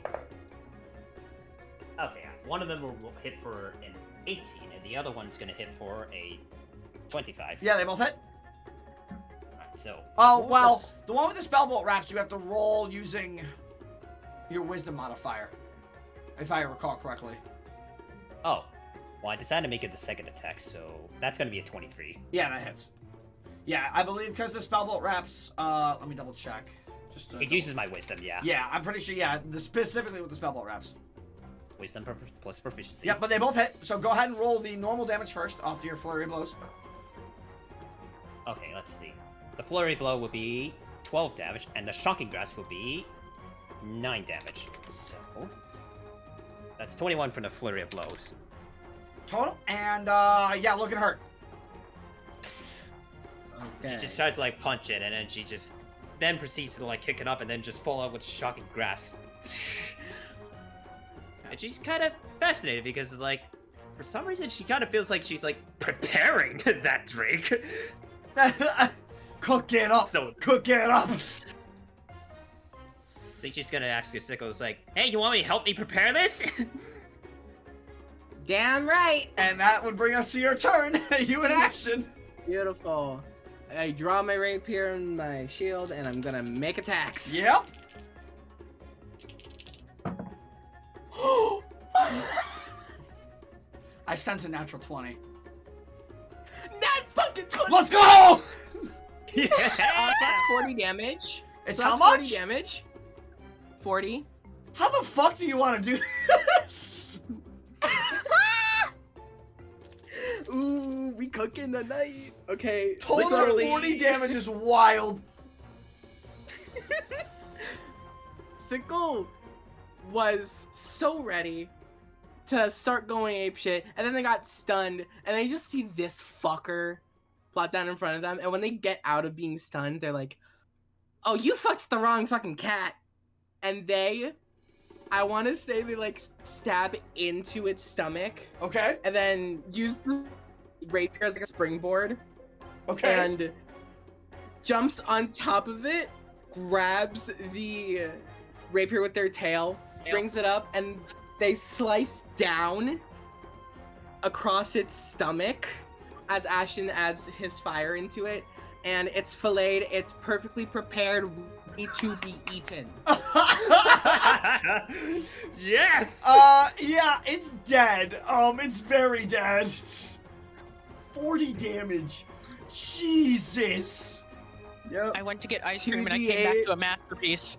Okay, one of them will hit for an 18, and the other one's gonna hit for a 25. Yeah, they both hit. Alright, so. Oh, for well, this- the one with the spellbolt wraps, you have to roll using your wisdom modifier, if I recall correctly. Oh. Well, I decided to make it the second attack, so that's gonna be a 23. Yeah, that hits. Yeah, I believe because the spellbolt wraps, let me double check. It uses my wisdom, yeah. Yeah, I'm pretty sure, yeah, specifically with the spellbolt wraps. Wisdom plus proficiency. Yep, but they both hit, so go ahead and roll the normal damage first off your flurry of blows. Okay, let's see. The flurry blow will be 12 damage, and the shocking grasp will be 9 damage. So that's 21 from the flurry of blows. Total, and yeah, looking hurt. So she just tries to like punch it, and then she just then proceeds to like kick it up, and then just fall out with a shocking grasp. And she's kind of fascinated because it's like, for some reason, she kind of feels like she's like preparing that drink. Cook it up. So Cook it up. I think she's gonna ask the Sickle, it's like, hey, you want me to help me prepare this? Damn right. And that would bring us to your turn. You in action. Beautiful. I draw my rapier and my shield, and I'm gonna make attacks. Yep. I sense a natural 20. Not fucking 20. Let's go! Yeah. So that's 40 damage. It's So how that's much? 40 damage. 40. How the fuck do you want to do this? Ooh, we cooking tonight. Okay. Total literally- 40 damage is wild. Sickle was so ready to start going apeshit, and then they got stunned, and they just see this fucker plop down in front of them, and when they get out of being stunned, they're like, oh, you fucked the wrong fucking cat. And I want to say they like stab into its stomach, Okay. and then use the rapier as like a springboard, Okay. and jumps on top of it, grabs the rapier with their tail, brings it up, and they slice down across its stomach as Ashen adds his fire into it, and it's filleted, it's perfectly prepared, ready to be eaten. Yes. Yeah, it's dead. It's very dead. 40 damage. Jesus. Yep. I went to get ice cream and I came back to a masterpiece.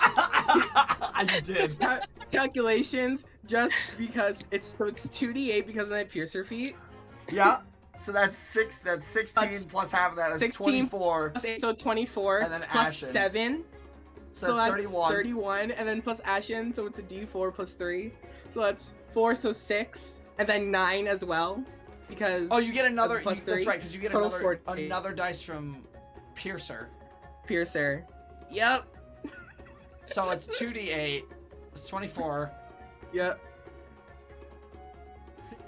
I did. Calculations, just because it's 2d8 because of my piercer feat. Yeah. So that's 16 That's plus half of that. That's 16 24. Plus 8, so 24. And then plus Ashen. 7. So that's that's 31. 31. And then plus Ashen, so it's a d4 plus 3. So that's 4, so 6. And then 9 as well. Because Oh, you get another. plus That's 3. right, because you get Total another dice from Piercer. Piercer. Yep. So it's 2d8. It's 24. Yep.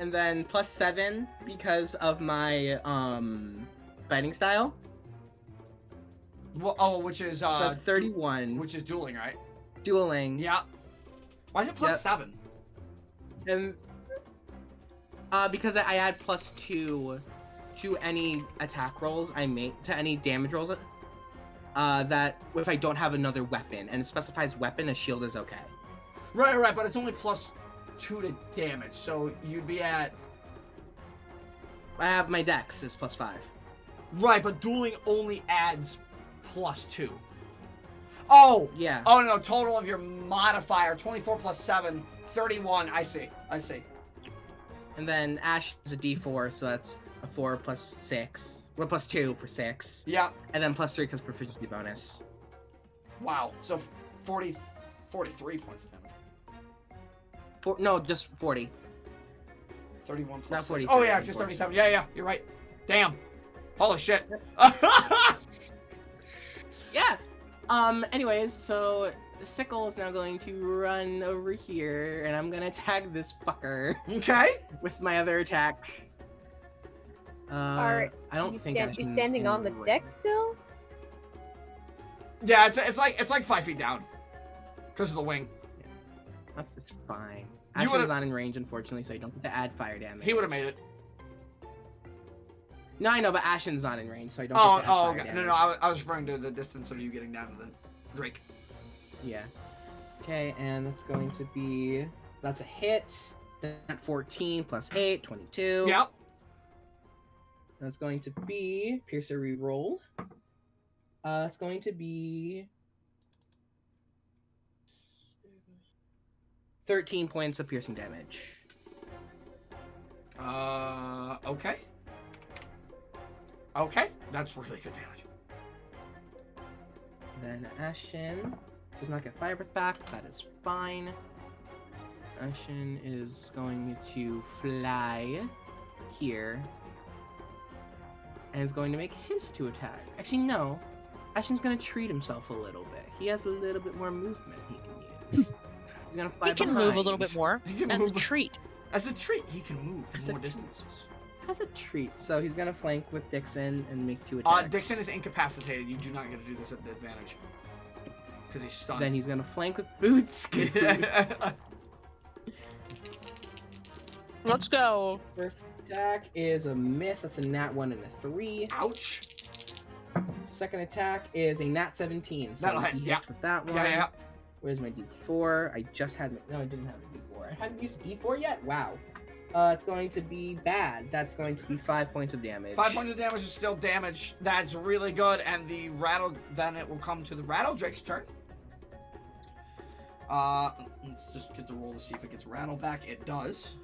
And then plus 7 because of my fighting style. Well, oh, which is So that's 31. which is dueling, right? Dueling. Yeah. Why is it plus Yep. 7? And because I add plus 2 to any attack rolls I make, to any damage rolls, that if I don't have another weapon, and it specifies weapon, a shield is okay. Right, but it's only plus 2 to damage, so you'd be at. I have my dex is plus 5. Right, but dueling only adds plus 2. Oh! Yeah. Oh no, total of your modifier, 24 plus 7, 31. I see. And then Ash is a d4, so that's a 4 plus 6. Well, plus 2 for 6. Yeah. And then plus 3 because proficiency bonus. Wow. So 43 points of damage. No, just 40. 31 plus Not 6. 43, Oh yeah, just 37. Yeah, you're right. Damn. Holy shit. Yeah. Anyways, so Sickle is now going to run over here, and I'm gonna tag this fucker Okay. with my other attack. Are I don't you think you're Ashen's standing in on the range. deck still? Yeah, it's like 5 feet down. Because of the wing. It's fine. You Ashen's would've- not in range, unfortunately, so you don't get to add fire damage. He would have made it. No, I know, but Ashen's not in range, so I don't Oh, get to add fire okay. damage. No, I was referring to the distance of you getting down to the Drake. Yeah. Okay, and that's going to be... That's a hit. At 14 plus 8, 22. Yep. That's going to be... Piercer reroll. That's going to be... 13 points of piercing damage. Okay. Okay. That's really good damage. Then Ashen does not get fire breath back. That is fine. Ashen is going to fly here. And is going to make his 2 attack. Actually, no. Ashen's going to treat himself a little bit. He has a little bit more movement he can use. He's going to fly He can move a little bit more as a treat. As a treat, he can move more distances. As a treat. So he's going to flank with Dixon and make 2 attacks. Dixon is incapacitated. You do not get to do this at the advantage. Because he's stunned. Then he's going to flank with Boots. Let's go. First attack is a miss. That's a nat 1 and a 3. Ouch. Second attack is a nat 17. So That'll he hit, hits with that one. Yeah. Where's my d4? I just had no, I didn't have a d4. I haven't used a d4 yet? Wow. It's going to be bad. That's going to be 5 points of damage. 5 points of damage is still damage. That's really good. And then it will come to the Rattle Drake's turn. Let's just get the roll to see if it gets Rattle back. It does.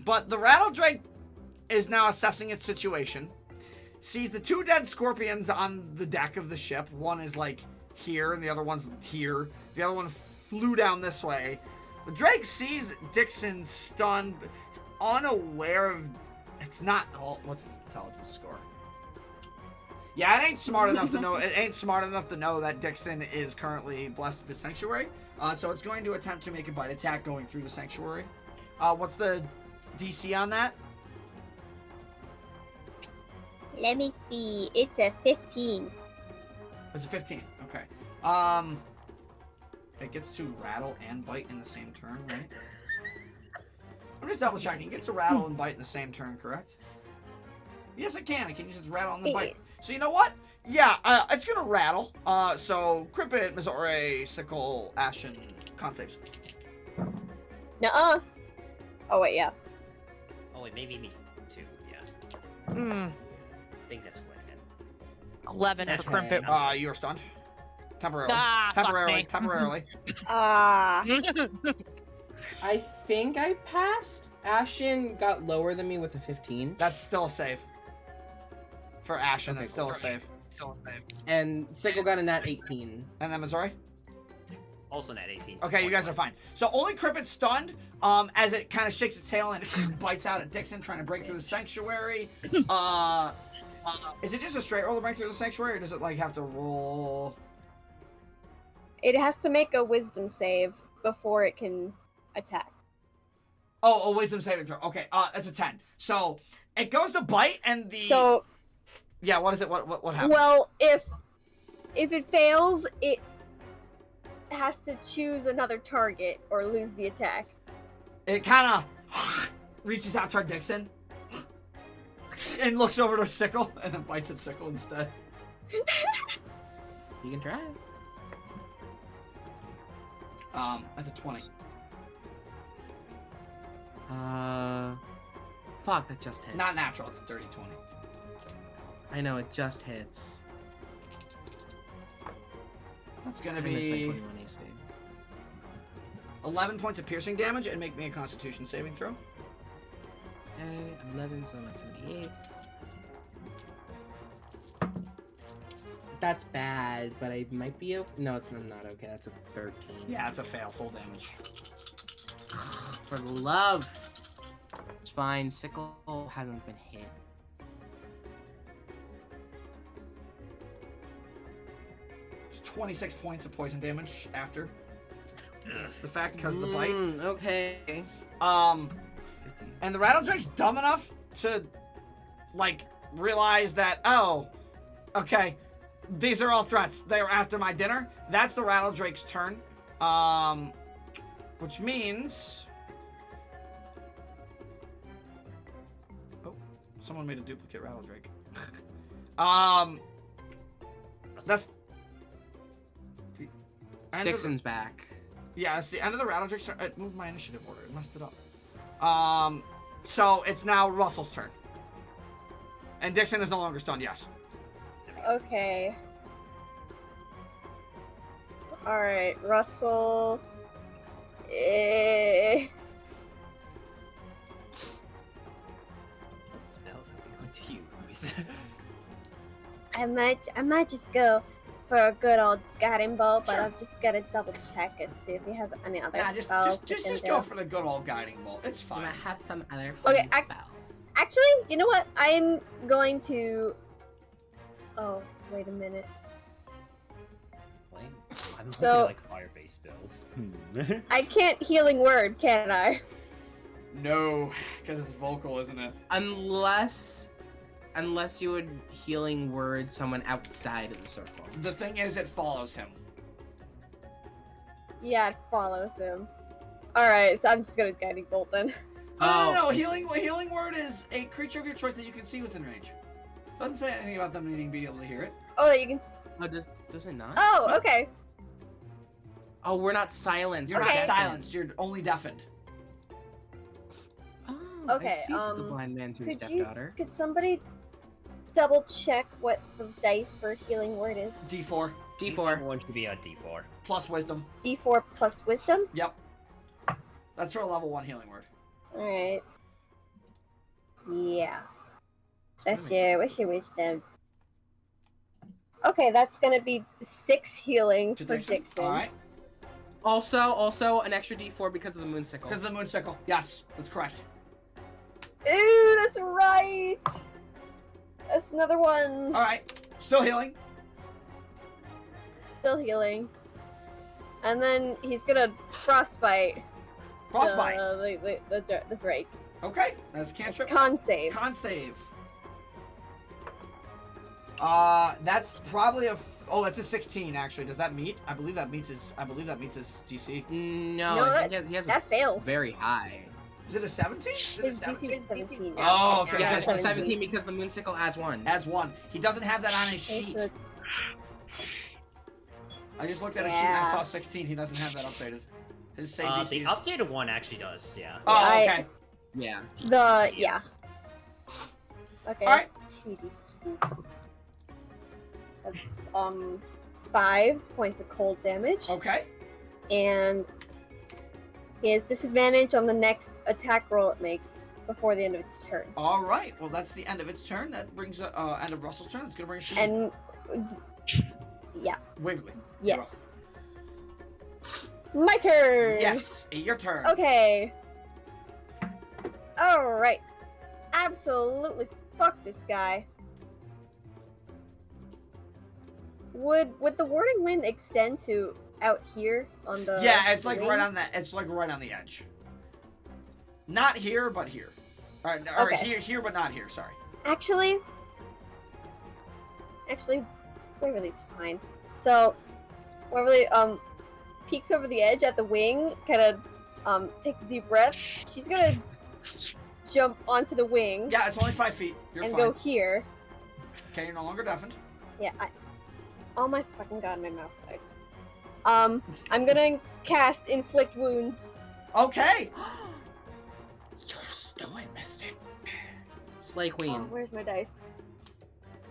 But the Rattle Drake is now assessing its situation. Sees the 2 dead scorpions on the deck of the ship. One is like here, and the other one's here. The other one flew down this way. The Drake sees Dixon stunned, but it's unaware of. It's not. Oh, what's its intelligence score? Yeah, it ain't smart enough to know. It ain't smart enough to know that Dixon is currently blessed with sanctuary. So it's going to attempt to make a bite attack going through the sanctuary. What's the DC on that? Let me see. It's a 15. It's a 15. Okay. It gets to rattle and bite in the same turn, right? I'm just double checking. It gets to rattle and bite in the same turn, correct? Yes, it can. It can use its rattle and the bite. So you know what? Yeah, it's gonna rattle. So Crippet, Mizore, Sickle, Ashen, con saves. Nuh-uh. Oh wait, yeah. Oh wait, maybe me too. Yeah. Mm, I think that's what it is. 11 for Crimpet. You are stunned. Temporarily. Fuck me. Temporarily. I think I passed. Ashen got lower than me with a 15. That's still a save. For Ashen, Okay, that's still cool. a save. And Sickle got a nat 18. And then Missouri? Also net 18. so Okay, you guys 21. are fine. So only Crippet's stunned as it kind of shakes its tail and bites out at Dixon, trying to break through the sanctuary. Is it just a straight roll to break through the sanctuary, or does it like have to roll? It has to make a wisdom save before it can attack. Oh, a wisdom saving throw. Okay, that's a 10. So it goes to bite, and the So, yeah, what is it? What happens? well, if it fails, it has to choose another target or lose the attack. It kind of reaches out toward Dixon and looks over to Sickle, and then bites at Sickle instead. You can try. That's a 20. Fuck, that just hits. Not natural. It's a dirty 20. I know, it just hits. That's gonna I missed my be 21 AC. 11 points of piercing damage, and make me a Constitution saving throw. Okay, 11, so I'm at 78. That's bad, but I might be okay. No, it's not okay. That's a 13. Yeah, it's a fail. Full damage. For love. It's fine. Sickle hasn't been hit. There's 26 points of poison damage after the fact because of the bite. Okay. And the Rattle Drake's dumb enough to, like, realize that, oh, okay, these are all threats. They were after my dinner. That's the Rattle Drake's turn. Which means... Oh, someone made a duplicate Rattle Drake. That's... the end of the- Dixon's back. Yeah, it's the end of the Rattle Drake's turn. It moved my initiative order. It messed it up. So it's now Russell's turn. And Dixon is no longer stunned, yes. Okay. Alright, Russell What spells are we going to use? I might just go for a good old guiding bolt, but Sure. I'm just gonna double check and see if he has any other Nah, spells. just go for the good old guiding bolt. It's You fine. might have some other Okay, fun spell. Actually, you know what? I'm going to. Oh, wait a minute. I'm looking So- at, like fire-based spells. I can't healing word, can I? No, because it's vocal, isn't it? Unless you would healing word someone outside of the circle. The thing is, it follows him. Yeah, it follows him. Alright, so I'm just gonna guiding bolt then. No. Healing word is a creature of your choice that you can see within range. Doesn't say anything about them needing to be able to hear it. Oh, that you can. Oh, does it not? Oh, okay. Oh, we're not silenced. You're Okay. not silenced. You're only deafened. Oh, Okay, I see the blind man to his stepdaughter. Could somebody double check what the dice for healing word is? D4 D4. One should be a D4. plus wisdom. D4 plus wisdom? Yep. That's for a level 1 healing word. Alright. Yeah. What's your wisdom? Okay, that's gonna be 6 healing To for Dixon. All right. Also an extra D4 because of the moon sickle. Because of the moon sickle. Yes, that's correct. Ooh, that's right! That's another one. All right. Still healing. Still healing. And then he's gonna frostbite. Frostbite. The Drake. Okay. That's a cantrip. Con save. Con save. That's probably oh, that's a 16 actually. Does that meet? I believe that meets his DC. No, No, I think he has a That fails. very high. Is it a 17? His DC is 17. Oh, okay. Yeah, Just it's a 17 because the moon sickle adds 1. Adds 1. He doesn't have that on his Okay, sheet. so it's I just looked at his sheet and I Yeah. saw 16. He doesn't have that updated. His save The DC is... updated one actually does, yeah. Oh, okay. Yeah. yeah. Okay, Alright. that's 2d6. That's 5 points of cold damage. Okay. And he has disadvantage on the next attack roll it makes before the end of its turn. All right. Well, that's the end of its turn. That brings end of Russell's turn. It's gonna bring us to And yeah, Waverly. yes. My turn. Yes. Your turn. Okay. All right. Absolutely fuck this guy. Would the warding wind extend to out here on the? Yeah, it's like wing? right on that. It's like right on the edge. Not here, but here. Or Okay. here, but not here. Sorry. Actually, Waverly's fine. So, Waverly peeks over the edge at the wing, kind of takes a deep breath. She's gonna jump onto the wing Yeah, it's only 5 feet. You're and fine. go here. Okay, you're no longer deafened. Yeah, oh my fucking god, my mouse died. I'm gonna cast inflict wounds. Okay. You're still missed it. Slay Queen. Oh, where's my dice?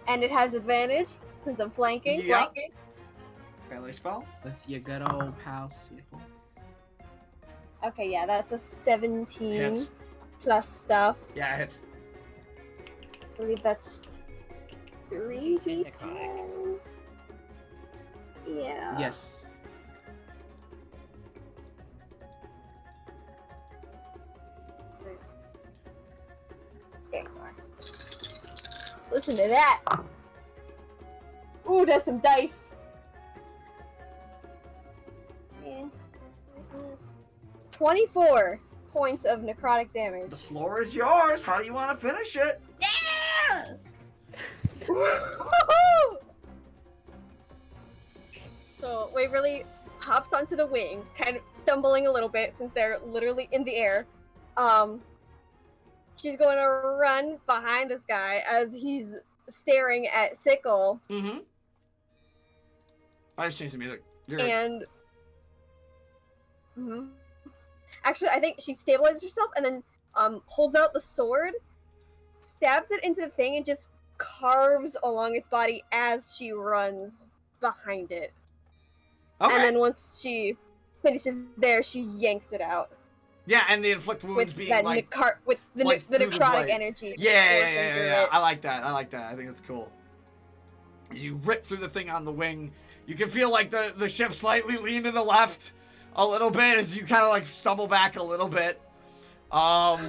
And it has advantage since I'm flanking. Yep. Melee spell. With your good old pal Sickle. Okay, yeah, that's a 17 Hits. plus stuff. Yeah, it hits. I believe that's 3d10. Necrotic. Yeah. Yes. There you are. Listen to that. Ooh, that's some dice. Yeah. 24 points of necrotic damage. The floor is yours. How do you want to finish it? Yeah! Woohoo! So Waverly hops onto the wing, kind of stumbling a little bit since they're literally in the air. She's going to run behind this guy as he's staring at Sickle, Mm-hmm. I just changed the music. You're right. and actually, I think she stabilizes herself and then holds out the sword, stabs it into the thing, and just carves along its body as she runs behind it. Okay. And then once she finishes there, she yanks it out Yeah, and the inflict wounds with being that like with the like the through the necrotic blade. energy. just Yeah, coursing through it. I like that. I think it's cool. As you rip through the thing on the wing, you can feel like the ship slightly lean to the left a little bit as you kind of like stumble back a little bit. As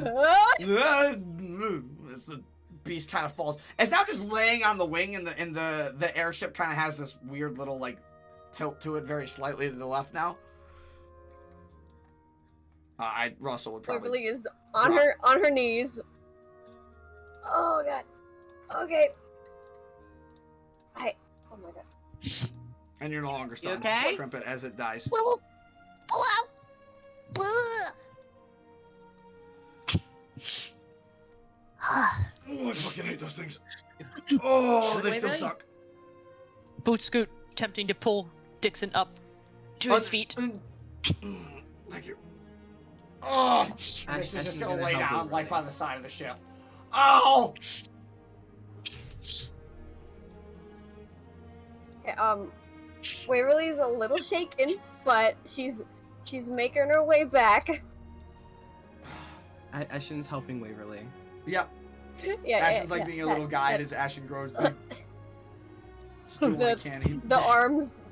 the beast kind of falls. It's now just laying on the wing, and the airship kind of has this weird little like tilt to it, very slightly to the left now. Russell would probably. Waverly is on her knees. Oh god. Okay. Oh my god. And you're no longer stunned. okay? Crimpet as it dies. Whoa, whoa, whoa. Oh, I fucking hate those things. Oh, they still suck. Boot Scoot attempting to pull Dixon up to his feet. Thank you. Oh, this is just gonna lay down like on the side of the ship. Oh! Okay, Waverly's a little shaken, but she's making her way back. Ashen's helping Waverly. Yep. Yeah, Ashen's like being a little guide as Ashen grows big. Just do what I can. The arms,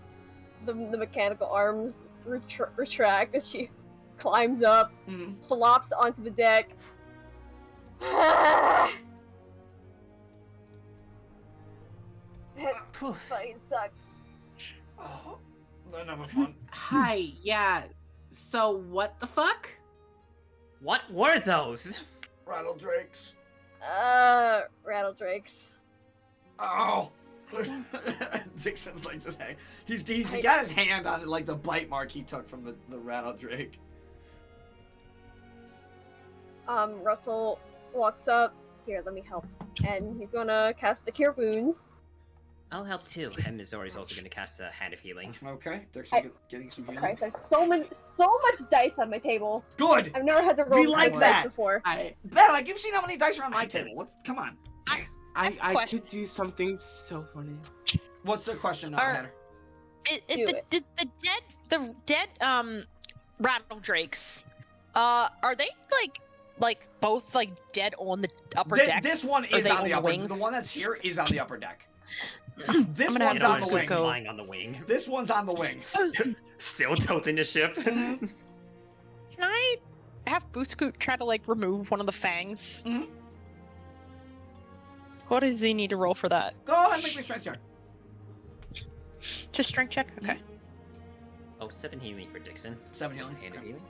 the mechanical arms retract as she climbs up, flops onto the deck. That fucking sucked. Oh, they're never fun. Hi, yeah. So what the fuck? What were those? Rattle drakes. Rattle drakes. Oh. Dixon's like just hang. He's got his hand on like the bite mark he took from the rattle drake. Russell walks up. Here, let me help. And he's gonna cast a Cure Wounds. I'll help too. And Mizori's also going to cast a Hand of Healing. Okay, Dixon getting some Jesus healing. Christ, there's so much dice on my table. Good. I've never had to roll We like dice that. before. Ben, like you've seen how many dice are on my table. Come on. I could do something so funny. What's the question, Are- Header? The dead rattle drakes, are they like both like dead on the upper deck? This one is on the upper. wings? The one that's here is on the upper deck. This I'm gonna one's have on to the go. wing. Flying on the wing. This one's on the wings. Still tilting the ship. Can I have Boot Scoot try to like remove one of the fangs? Mhm. What does he need to roll for that? Go ahead and make me a strength check. Just strength check? Okay. Oh, 7 healing for Dixon. 7 healing. Hand of Okay. Healing.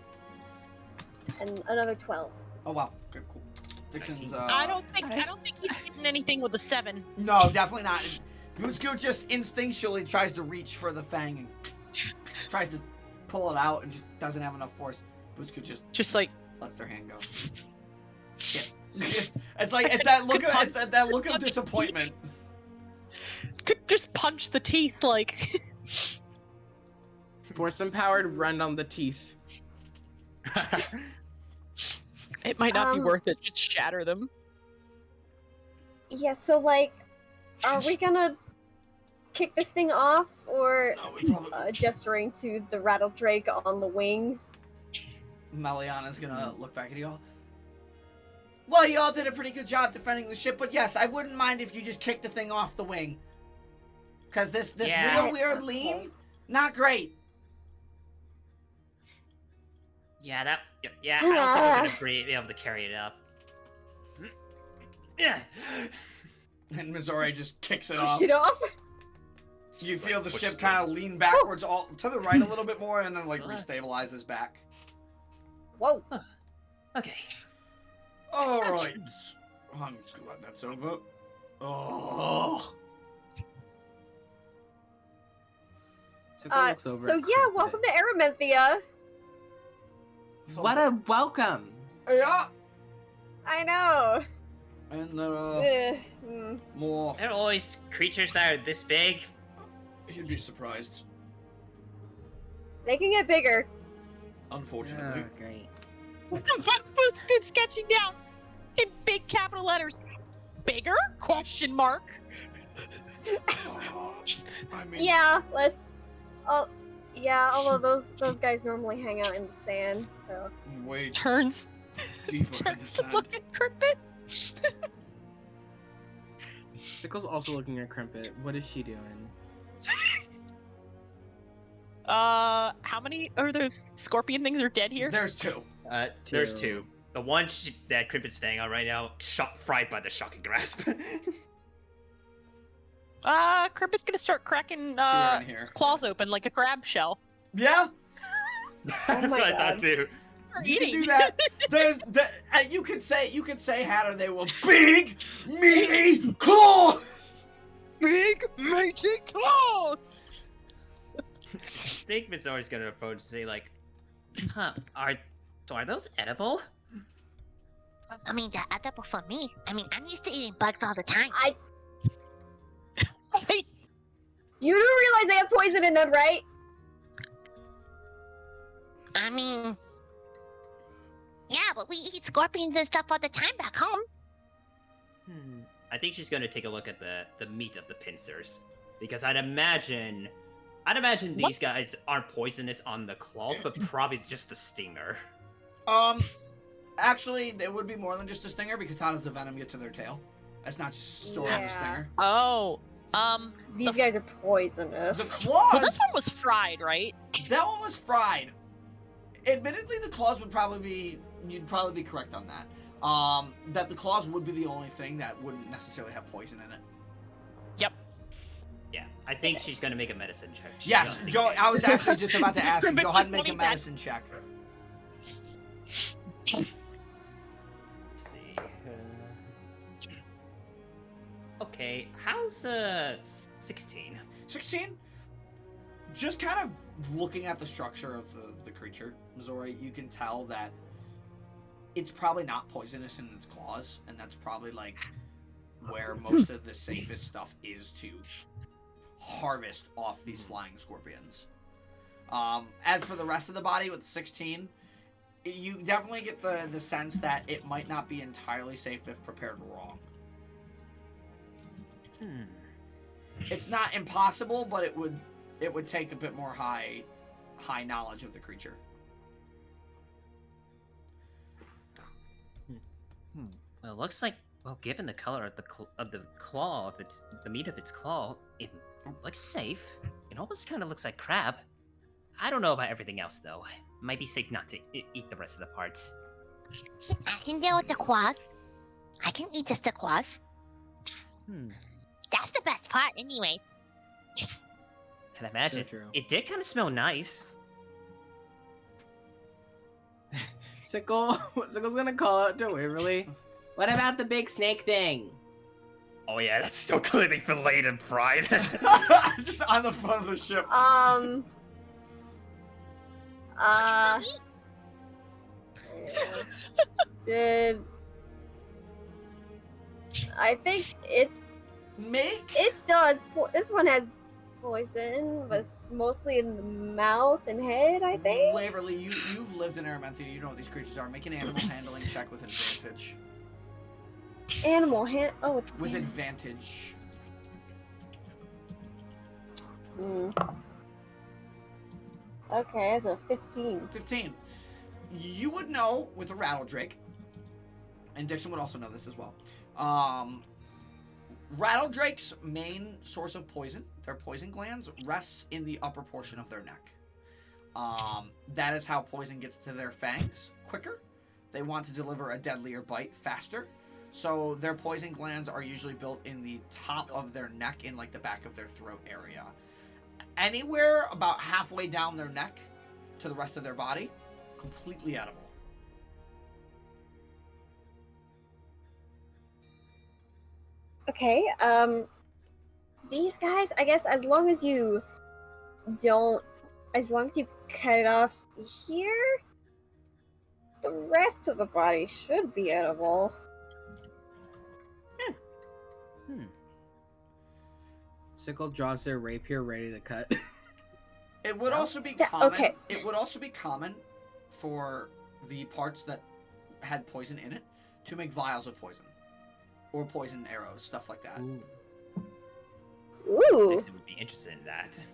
And another 12. Oh wow. Okay, cool. Dixon's. I don't think he's hitting anything with a 7. No, definitely not. Booscoot just instinctually tries to reach for the fang and tries to pull it out and just doesn't have enough force. Booscoot just like lets their hand go. Shit. It's that look of disappointment. could just punch the teeth like. Force empowered, run on the teeth. It might not be Um, worth it. Just shatter them. Yeah, so like, are we gonna kick this thing off, or No, we probably. gesturing to the rattle drake on the wing? Meliana's gonna look back at you all. Well, you all did a pretty good job defending the ship, but yes, I wouldn't mind if you just kicked the thing off the wing. Cause this Yeah. real weird lean, not great. Yeah, I don't think we're gonna be able to carry it up. Yeah. And Mizore just kicks it Push off. it off? You Just, feel like, the pushes ship it. kind of lean backwards, all to the right a little bit more, and then like restabilizes back. Whoa. Okay. All right, I'm glad that's over. Oh, So, looks over So at yeah, Crimpet. welcome to Erementhia. so, What a welcome! yeah. I know. And there are more. There are always creatures that are this big. You'd be surprised, They can get bigger. unfortunately. Oh, great. Boot's sketching down in big capital letters. Bigger? Question mark. Oh, I mean, Yeah, let's. Yeah, although those guys normally hang out in the sand, so. Wait, Turns deeper in the turns to sand. look at Crimpet. Sickle's also looking at Crimpet. What is she doing? How many are those scorpion things are dead here? There's two. There's two. The one that Crimpet's staying on right now, fried by the shocking grasp. Crimpet's gonna start cracking You're in here. claws open like a crab shell. Yeah, That's what I God. thought too. Or you can eating. do that. You could say, Hatter, they were big, meaty claws. Big meaty claws. I think Mizore's gonna approach and say like, "Huh? Are those edible?" I mean, they're edible for me. I mean, I'm used to eating bugs all the time. Hey, You do realize they have poison in them, right? I mean, yeah, but we eat scorpions and stuff all the time back home. I think she's gonna take a look at the meat of the pincers, because I'd imagine these guys aren't poisonous on the claws, but probably just the stinger. Actually, they would be more than just a stinger, because how does the venom get to their tail? It's not just stored on the Yeah. stinger. oh, These guys are poisonous. The claws. well, this one was fried, right? That one was fried. Admittedly, the claws would probably be. You'd probably be correct on that. That the claws would be the only thing that wouldn't necessarily have poison in it. Yep. Yeah, I think she's gonna make a medicine check. Yes, Just in go. case. I was actually just about to ask you. Crimpet Go ahead just and make a wanting that. medicine check. Let's see. Okay, how's 16? 16. Just kind of looking at the structure of the creature, Mizore, you can tell that it's probably not poisonous in its claws, and that's probably like where most of the safest stuff is to harvest off these flying scorpions. As for the rest of the body with 16, you definitely get the sense that it might not be entirely safe if prepared wrong. It's not impossible, but it would take a bit more high knowledge of the creature. Well, it looks like, well, given the color of the claw of the meat of its claw, it looks safe. It almost kind of looks like crab. I don't know about everything else though. Might be safe not to eat the rest of the parts. I can deal with the claws. I can eat just the claws. That's the best part, anyways. Can imagine. So true. It did kind of smell nice. Sickle's gonna call out to Waverly. What about the big snake thing? Oh yeah, that's still clearly filleted and fried. Just on the front of the ship. Did I think it still has this one has poison, but it's mostly in the mouth and head, I think. Waverly, you've lived in Erementhia. You know what these creatures are. Make an animal handling check with advantage. Animal hand. Oh, With advantage. Okay, that's a 15. 15. You would know with a rattle drake, and Dixon would also know this as well. Rattle drakes' main source of poison, their poison glands, rests in the upper portion of their neck. That is how poison gets to their fangs quicker. They want to deliver a deadlier bite faster. So their poison glands are usually built in the top of their neck, in like the back of their throat area. Anywhere about halfway down their neck to the rest of their body, completely edible. Okay, these guys, I guess as long as you cut it off here, the rest of the body should be edible. Sickle draws their rapier ready to cut. It would also be Yeah, common. okay. It would also be common for the parts that had poison in it to make vials of poison, or poison arrows, stuff like that. Ooh. Dixon would be interested in that.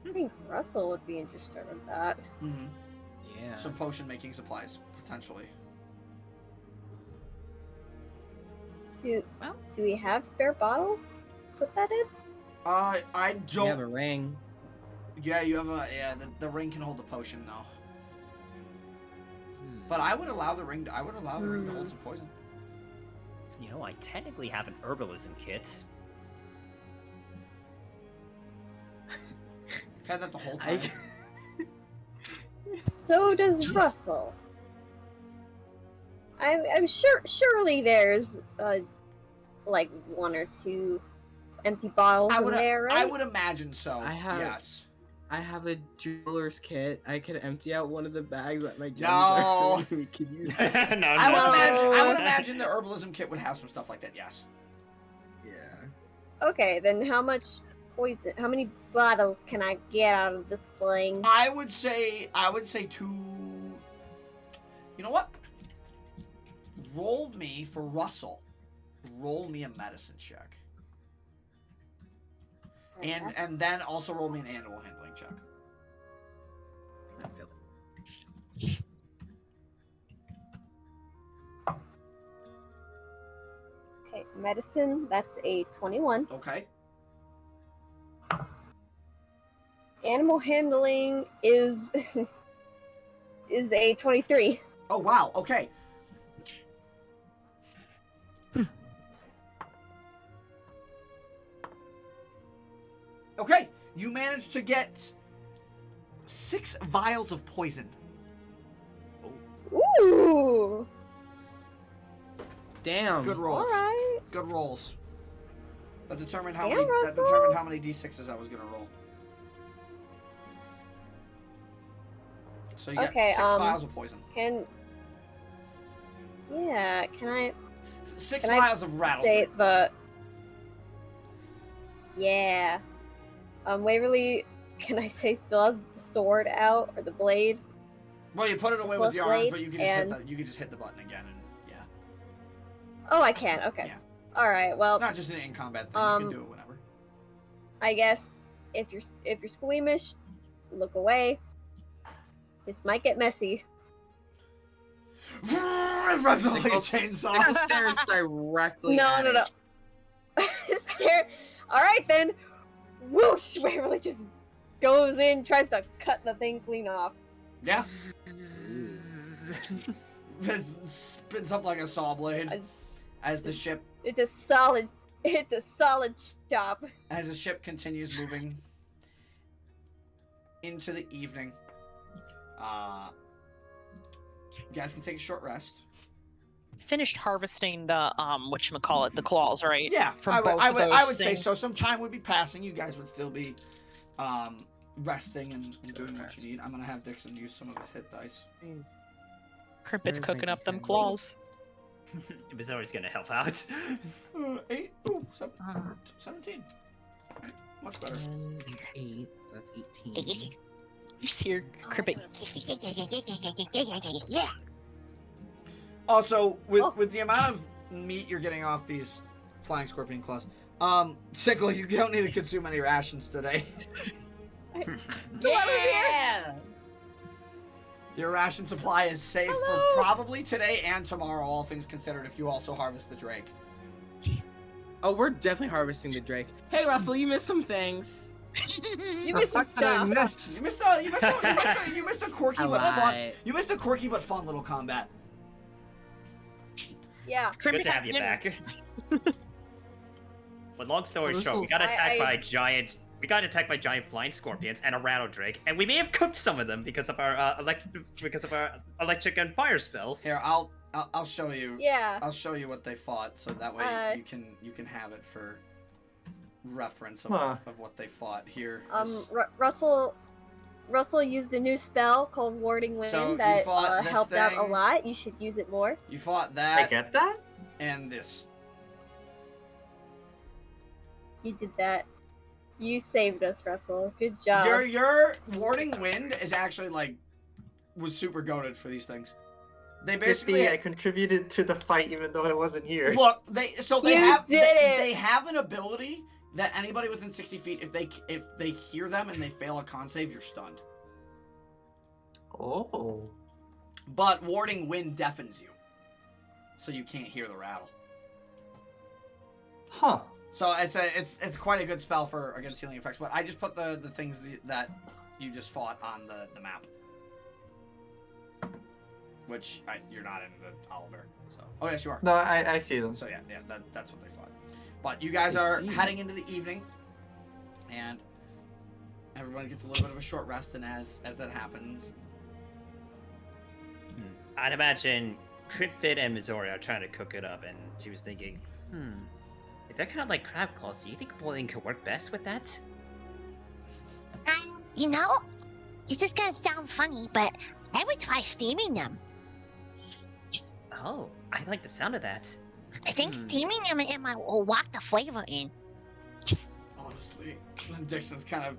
I think Russell would be interested in that. Mm-hmm. Yeah. Some potion making supplies, potentially. Do Well. do we have spare bottles? Put that in? I You have don't. a ring. Yeah, you have a. Yeah, the ring can hold the potion though. But I would allow the ring. I would allow the ring to hold some poison. You know, I technically have an herbalism kit. I've had that the whole time. So does Russell. I'm sure. Surely there's like 1 or 2 empty bottles in there, right? I would imagine so. Yes. I have a jeweler's kit. I could empty out one of the bags that my gems No. are. We could use that. No, I would imagine the herbalism kit would have some stuff like that. Yes. Yeah. Okay, then how much poison? How many bottles can I get out of this thing? I would say 2. You know what? Roll me for Russell. Roll me a medicine check. And then also roll me an animal handling check. I feel it. Okay, medicine. That's a 21. Okay. Animal handling is is a 23. Oh wow. Okay. Okay, you managed to get 6 vials of poison. Ooh. Damn. Good rolls. All right. Good rolls. That determined how Damn, many. That Russell. determined how many d6s I was gonna roll. So you got Okay, 6 vials of poison. Can I 6 can I vials of rattle. say the? Yeah. Waverly, can I say still has the sword out or the blade? Well, you put it away with Plus your arms, blade but you can just hit and- the, you can just hit the button again, and yeah. Oh, I can. Okay. Yeah. All right. Well, It's not just an in-combat thing. You can do it whenever. I guess if you're squeamish, look away. This might get messy. It runs like a chainsaw. Stares directly. No. at it. Stare. All right then. Whoosh! Waverly just goes in, tries to cut the thing clean off. Yeah. It spins up like a saw blade as the ship It's a solid chop. as the ship continues moving into the evening. You guys can take a short rest. Finished harvesting the whatchamacallit, the claws, right? Yeah, From I would, both I of would, those I would say things. so. Some time would be passing. You guys would still be resting and doing what you need. I'm gonna have Dixon use some of his hit dice. Crimpet's cooking up them Everything. claws. Mizore's gonna help out. 8, ooh, 17. Right, much better. 10, 8. That's 18. You see her, Crimpet. Also, with Oh. with the amount of meat you're getting off these flying scorpion claws, Sickle, you don't need to consume any rations today. Yeah. Your ration supply is safe Hello. for probably today and tomorrow, all things considered, if you also harvest the drake. Oh, we're definitely harvesting the drake. Hey, Russell, you missed some things. You missed some stuff. You missed a quirky but fun. Alright. You missed a quirky but fun little combat. Yeah. Good Crimpet to have has you dinner. back. But long story short, we got attacked by giant flying scorpions and a rattle drake, and we may have cooked some of them because of our electric and fire spells. Here, I'll show you. Yeah. I'll show you what they fought, so that way you can have it for reference of what they fought here. Russell used a new spell called Warding Wind So you that fought this helped out a thing. lot. You should use it more. You fought I that get that? and this. You did that. You saved us, Russell. Good job. Your warding wind is actually was super goated for these things. They basically I contributed to the fight even though I wasn't here. look. They You did it! They have an ability that anybody within 60 feet, if they hear them and they fail a con save, you're stunned. Oh. But warding wind deafens you, so you can't hear the rattle. Huh. So it's quite a good spell for against healing effects. But I just put the things that you just fought on the map, which you're not in the owlbear. So yes, you are. No, I see them. So yeah, that's what they fought. But you guys I are see. heading into the evening, and everyone gets a little bit of a short rest. And as that happens, I'd imagine Cryptid and Mizore are trying to cook it up, and she was thinking, if they're kind of like crab claws, do you think boiling could work best with that? You know, this is gonna sound funny, but I would try steaming them. Oh, I like the sound of that. I think steaming them will lock the flavor in. honestly, and Dixon's kind of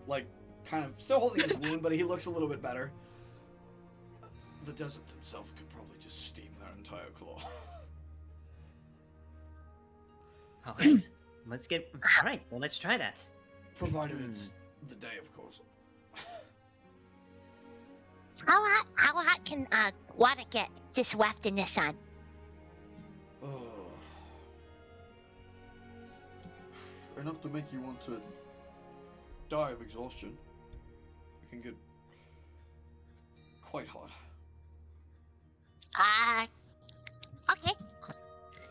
still holding his wound, but he looks a little bit better. The desert themselves could probably just steam their entire claw. All right, let's get. All right, well, let's try that. Provided it's the day, of course. How hot can water get just left in the sun? Oh. Enough to make you want to die of exhaustion. It can get quite hot. Okay.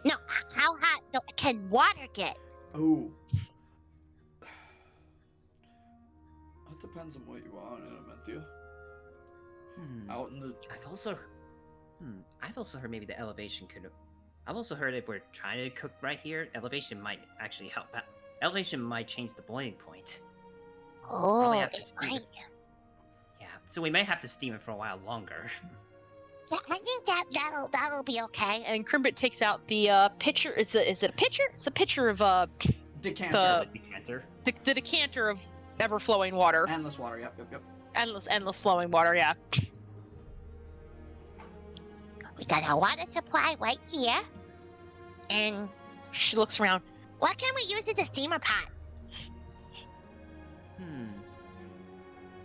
No, how hot can water get? Oh. That depends on what you are in Erementhia. Out in the... I've also heard maybe the elevation could... I've also heard if we're trying to cook right here, elevation might actually help out. Elevation might change the boiling point. Oh, have to it's steam like... it. Yeah, so we might have to steam it for a while longer. Yeah, I think that'll be okay. And Crimbit takes out the pitcher. Is it a pitcher? It's a pitcher of decanter. The decanter. the decanter of ever flowing water. Endless water, yep. Endless flowing water. Yeah. We got a water supply right here. And She looks around. what can we use as a steamer pot?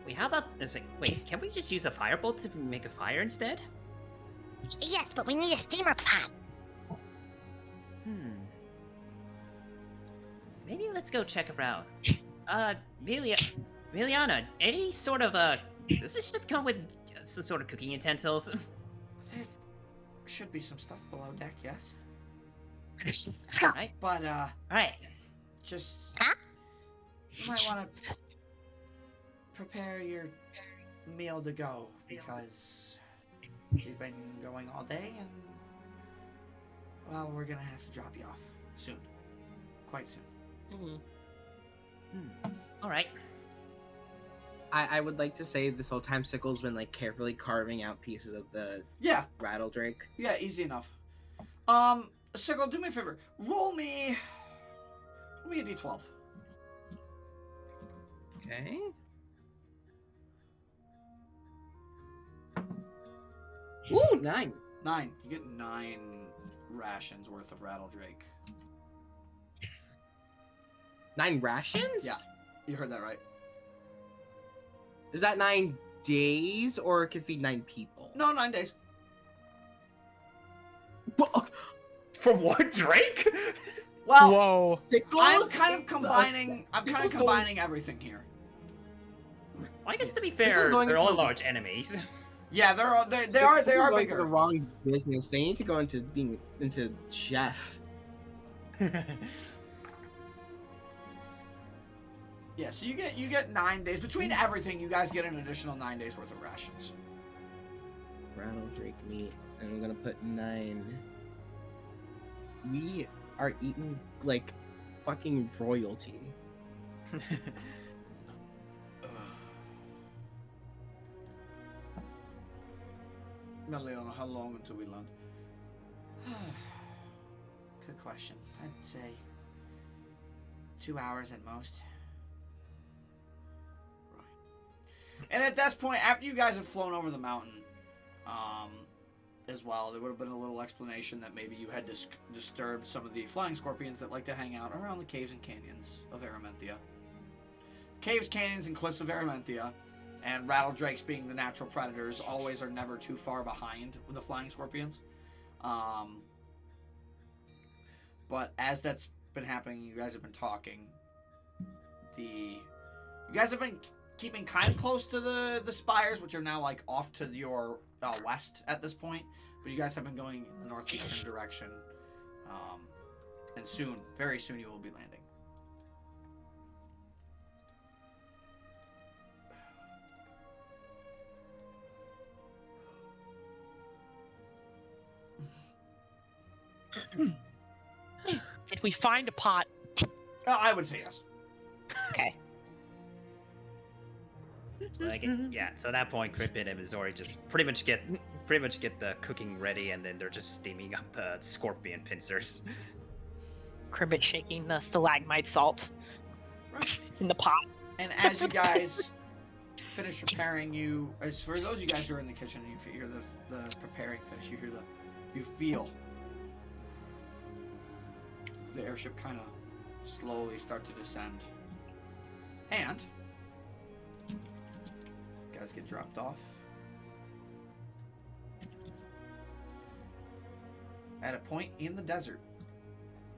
Wait, how about this? Wait, can we just use a firebolt to make a fire instead? Yes, but we need a steamer pot. Maybe let's go check around. Miliana, any sort of does this ship come with some sort of cooking utensils? There should be some stuff below deck, yes. Let's go. Right. But, Alright. just... Huh? You might want to prepare your meal to go, because we've been going all day, and... well, we're gonna have to drop you off soon. Quite soon. Alright. I would like to say this whole time Sickle's been like carefully carving out pieces of the Yeah, rattle drake. yeah, easy enough. Sickle, do me a favor. Roll me a d12. Okay. Ooh, 9. 9. You get 9 rations worth of rattle drake. 9 rations? Yeah. You heard that right. Is that 9 days or it could feed 9 people? No, 9 days. For one drake? Well, Whoa. Sickle? I'm kind of combining Sickle's everything here. Well, I guess to be Sickle's fair, going they're to all the- large enemies. Yeah, they are Sickle's going bigger. for the wrong business. They need to go into being chef. Yeah, so you get 9 days between everything. You guys get an additional 9 days worth of rations. Rattle drake meat. And I'm gonna put 9. We are eating like fucking royalty. Meliana, how long until we land? Good question. I'd say 2 hours at most. Right. And at this point, after you guys have flown over the mountain, as well. There would have been a little explanation that maybe you had disturbed some of the flying scorpions that like to hang out around the caves and canyons of Erementhia. Caves, canyons, and cliffs of Erementhia, and rattle drakes being the natural predators, always are never too far behind the flying scorpions. But as that's been happening, you guys have been talking. You guys have been keeping kind of close to the spires, which are now like off to your west at this point. But you guys have been going in the northeastern direction, and soon, very soon, you will be landing. Did we find a pot? I would say yes. Okay. So so at that point, Crimpin and Mizore just pretty much get the cooking ready, and then they're just steaming up the scorpion pincers. Cribbit shaking the stalagmite salt Right. in the pot. And as you guys finish preparing, as for those of you guys who are in the kitchen, you hear the preparing finish. You feel the airship kind of slowly start to descend, and guys get dropped off at a point in the desert,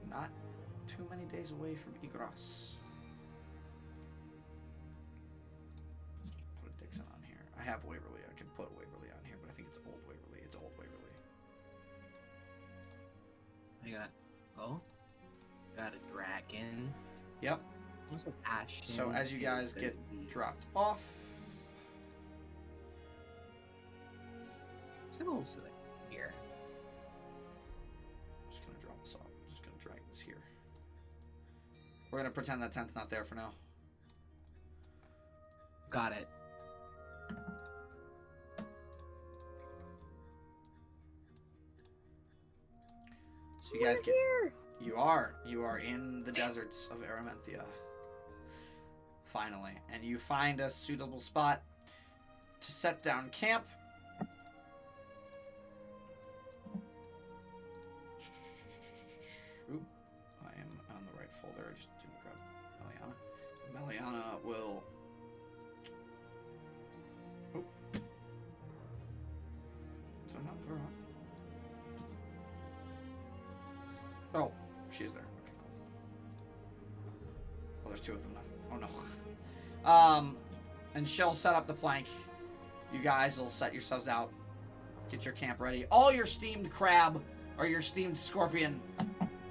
not too many days away from Igros. Put a Dixon on here. I have Waverly. I can put Waverly on here, but I think it's old Waverly. It's old Waverly. Got a dragon. Yep. Also Ashen. So as you guys is get gonna be- dropped off, Sickle's here. I'm just gonna drop this off. I'm just gonna drag this here. We're gonna pretend that tent's not there for now. Got it. So you guys We're get. here. You are in the deserts of Erementhia. Finally, and you find a suitable spot to set down camp. Ooh, I am on the right folder. I just didn't grab Meliana. Meliana will. Oh. Did I not put her on? Oh, she's there. Okay, cool. Well, there's two of them now. Oh no. And she'll set up the plank. You guys will set yourselves out. Get your camp ready. All your steamed crab or your steamed scorpion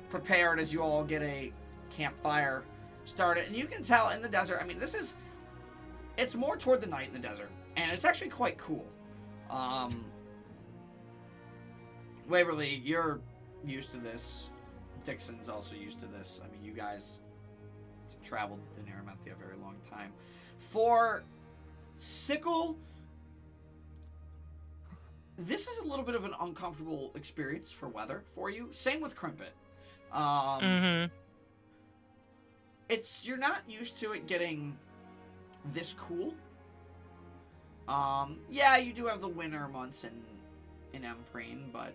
prepared as you all get a campfire started. And you can tell in the desert, I mean, it's more toward the night in the desert. And it's actually quite cool. Waverly, you're used to this. Dixon's also used to this. I mean, you guys have traveled in Erementhia a very long time. For Sickle, this is a little bit of an uncomfortable experience for weather for you. Same with Crimpit. You're not used to it getting this cool. Yeah, you do have the winter months in Empyrean, but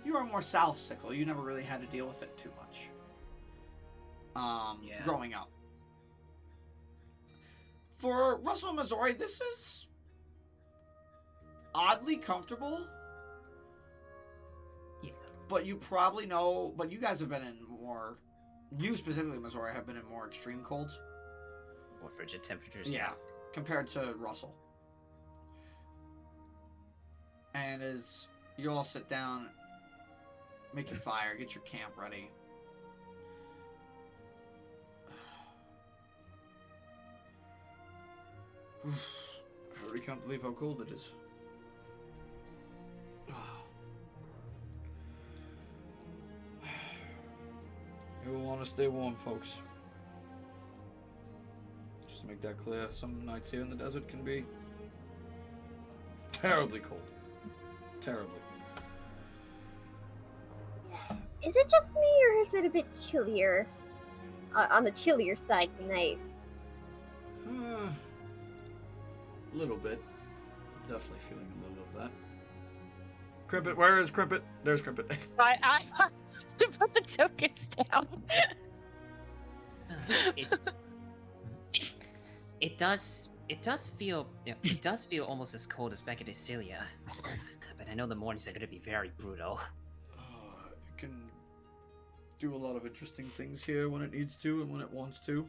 you are more south Sickle. You never really had to deal with it too much. Growing up. For Russell and Mizore, this is oddly comfortable. Yeah. But you probably know, but you guys have been in more, you specifically, Mizore, have been in more extreme colds. More frigid temperatures. Yeah. Compared to Russell. And as you all sit down, make your fire, get your camp ready. I already can't believe how cold it is. You will want to stay warm, folks. Just to make that clear, some nights here in the desert can be terribly cold. Terribly. Is it just me, or is it a bit chillier? On the chillier side tonight. A little bit. Definitely feeling a little of that. Crimpet, where is Crimpet? There's Crimpet. I to put the tokens down. It does feel it does feel almost as cold as back in Isilia. But I know the mornings are gonna be very brutal. It can do a lot of interesting things here when it needs to and when it wants to.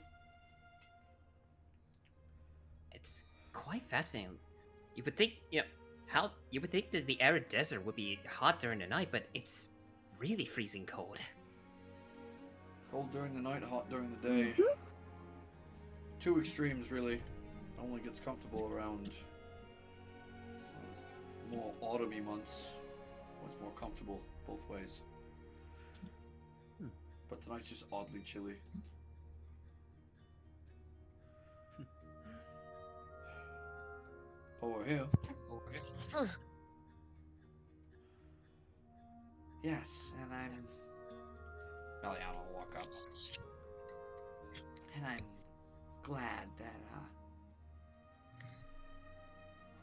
It's quite fascinating. You would think you would think that the arid desert would be hot during the night, but it's really freezing cold. Cold during the night, hot during the day. Two extremes, really. Only gets comfortable around more autumny months. It's more comfortable both ways. But tonight's just oddly chilly. Over here. Yes, and I'm... Meliana will walk up. And I'm glad that,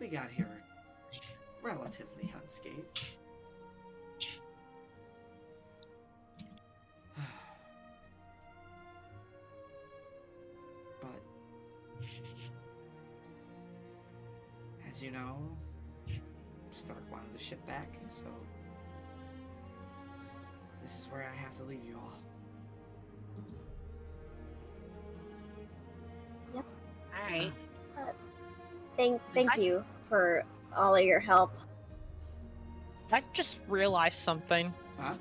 we got here relatively unscathed. But... as you know, Stark wanted the ship back, so... this is where I have to leave you all. Yep. Alright. Thank you for all of your help. I just realized something. Huh?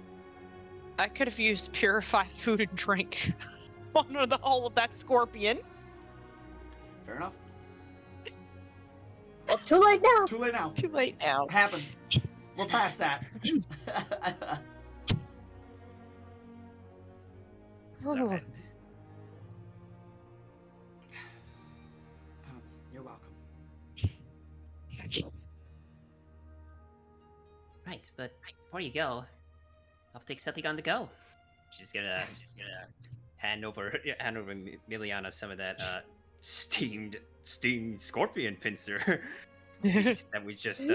I could have used purified food and drink under the hull of that scorpion. Fair enough. Well, too late now. Too late now. Too late now. It happened. We're past that. It's alright. You're welcome. Right, but before you go, I'll take something on the go. She's gonna hand over Miliana some of that steamed scorpion pincer meat that we just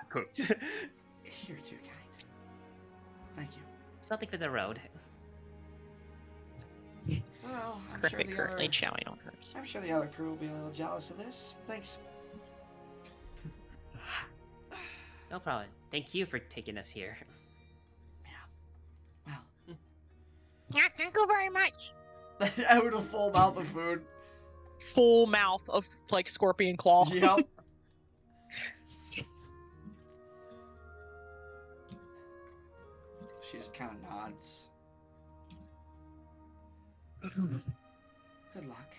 cooked. You're too kind. Thank you. Something for the road. Well, I'm sure Crippet the currently other, chowing on hers. I'm sure the other crew will be a little jealous of this. Thanks. No problem. Thank you for taking us here. Well, Yeah, thank you very much. out of a full mouth of food. Full mouth of like scorpion claw. Yep. She just kind of nods. Good luck.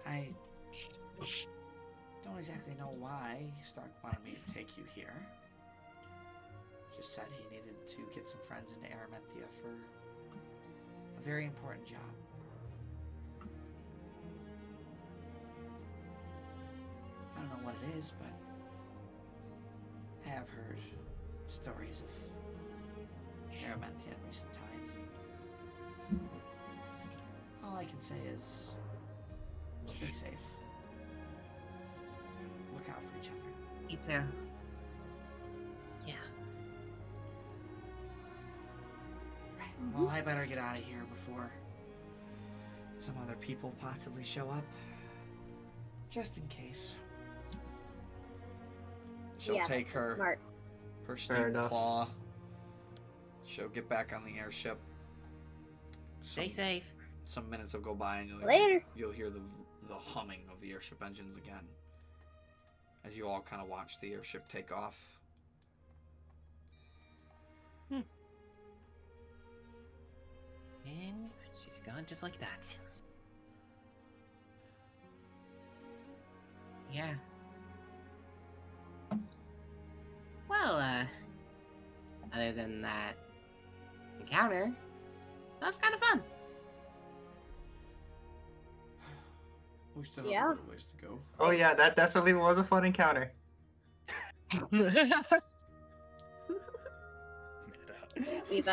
I don't exactly know why Stark wanted me to take you here. Just said he needed to get some friends into Erementhia for a very important job. I don't know what it is, but I have heard stories of Erementhia in recent times. And all I can say is stay safe. Look out for each other. Me too. Yeah. Right. Well, I better get out of here before some other people possibly show up. Just in case. She'll Yeah, take that's her smart. steam enough. claw. She'll get back on the airship. Stay safe. Some minutes will go by and Later. you'll hear the humming of the airship engines again. As you all kind of watch the airship take off. And she's gone just like that. Yeah. Well, other than that encounter, that was kind of fun. We still have Yeah. a little ways to go. Oh yeah, that definitely was a fun encounter. We've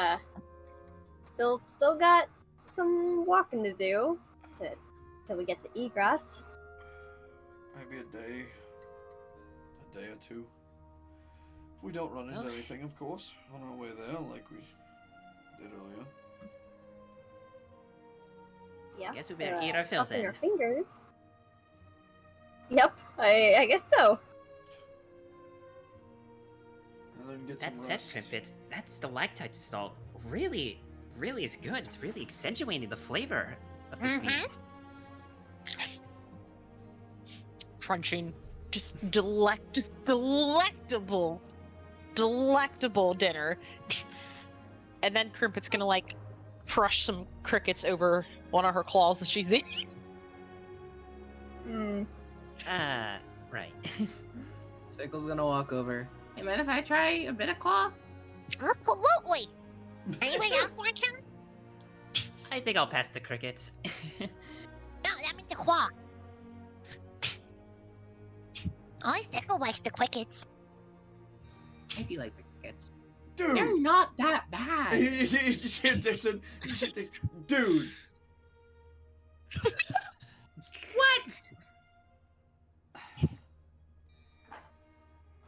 still got some walking to do till we get to Egress. Maybe a day or two. We don't run into Well. anything, of course, on our way there, like we did earlier. Yeah. Guess we better eat our fill crossing our then. fingers. Yep, I guess so. And then get That some said, rest. Crimpet, that stalactite salt really is good. It's really accentuating the flavor of this meat. Crunching, just delectable dinner. And then Crimpet's gonna like crush some crickets over one of her claws that she's in. Hmm. Right. Sickle's gonna walk over. Hey, mind if I try a bit of claw? Absolutely. Anybody else want some? I think I'll pass the crickets. No, that means the claw. Only Sickle likes the crickets. I do like the crickets. Dude! They're not that bad. You just hear Dixon. You just hear Dixon. Dude! What?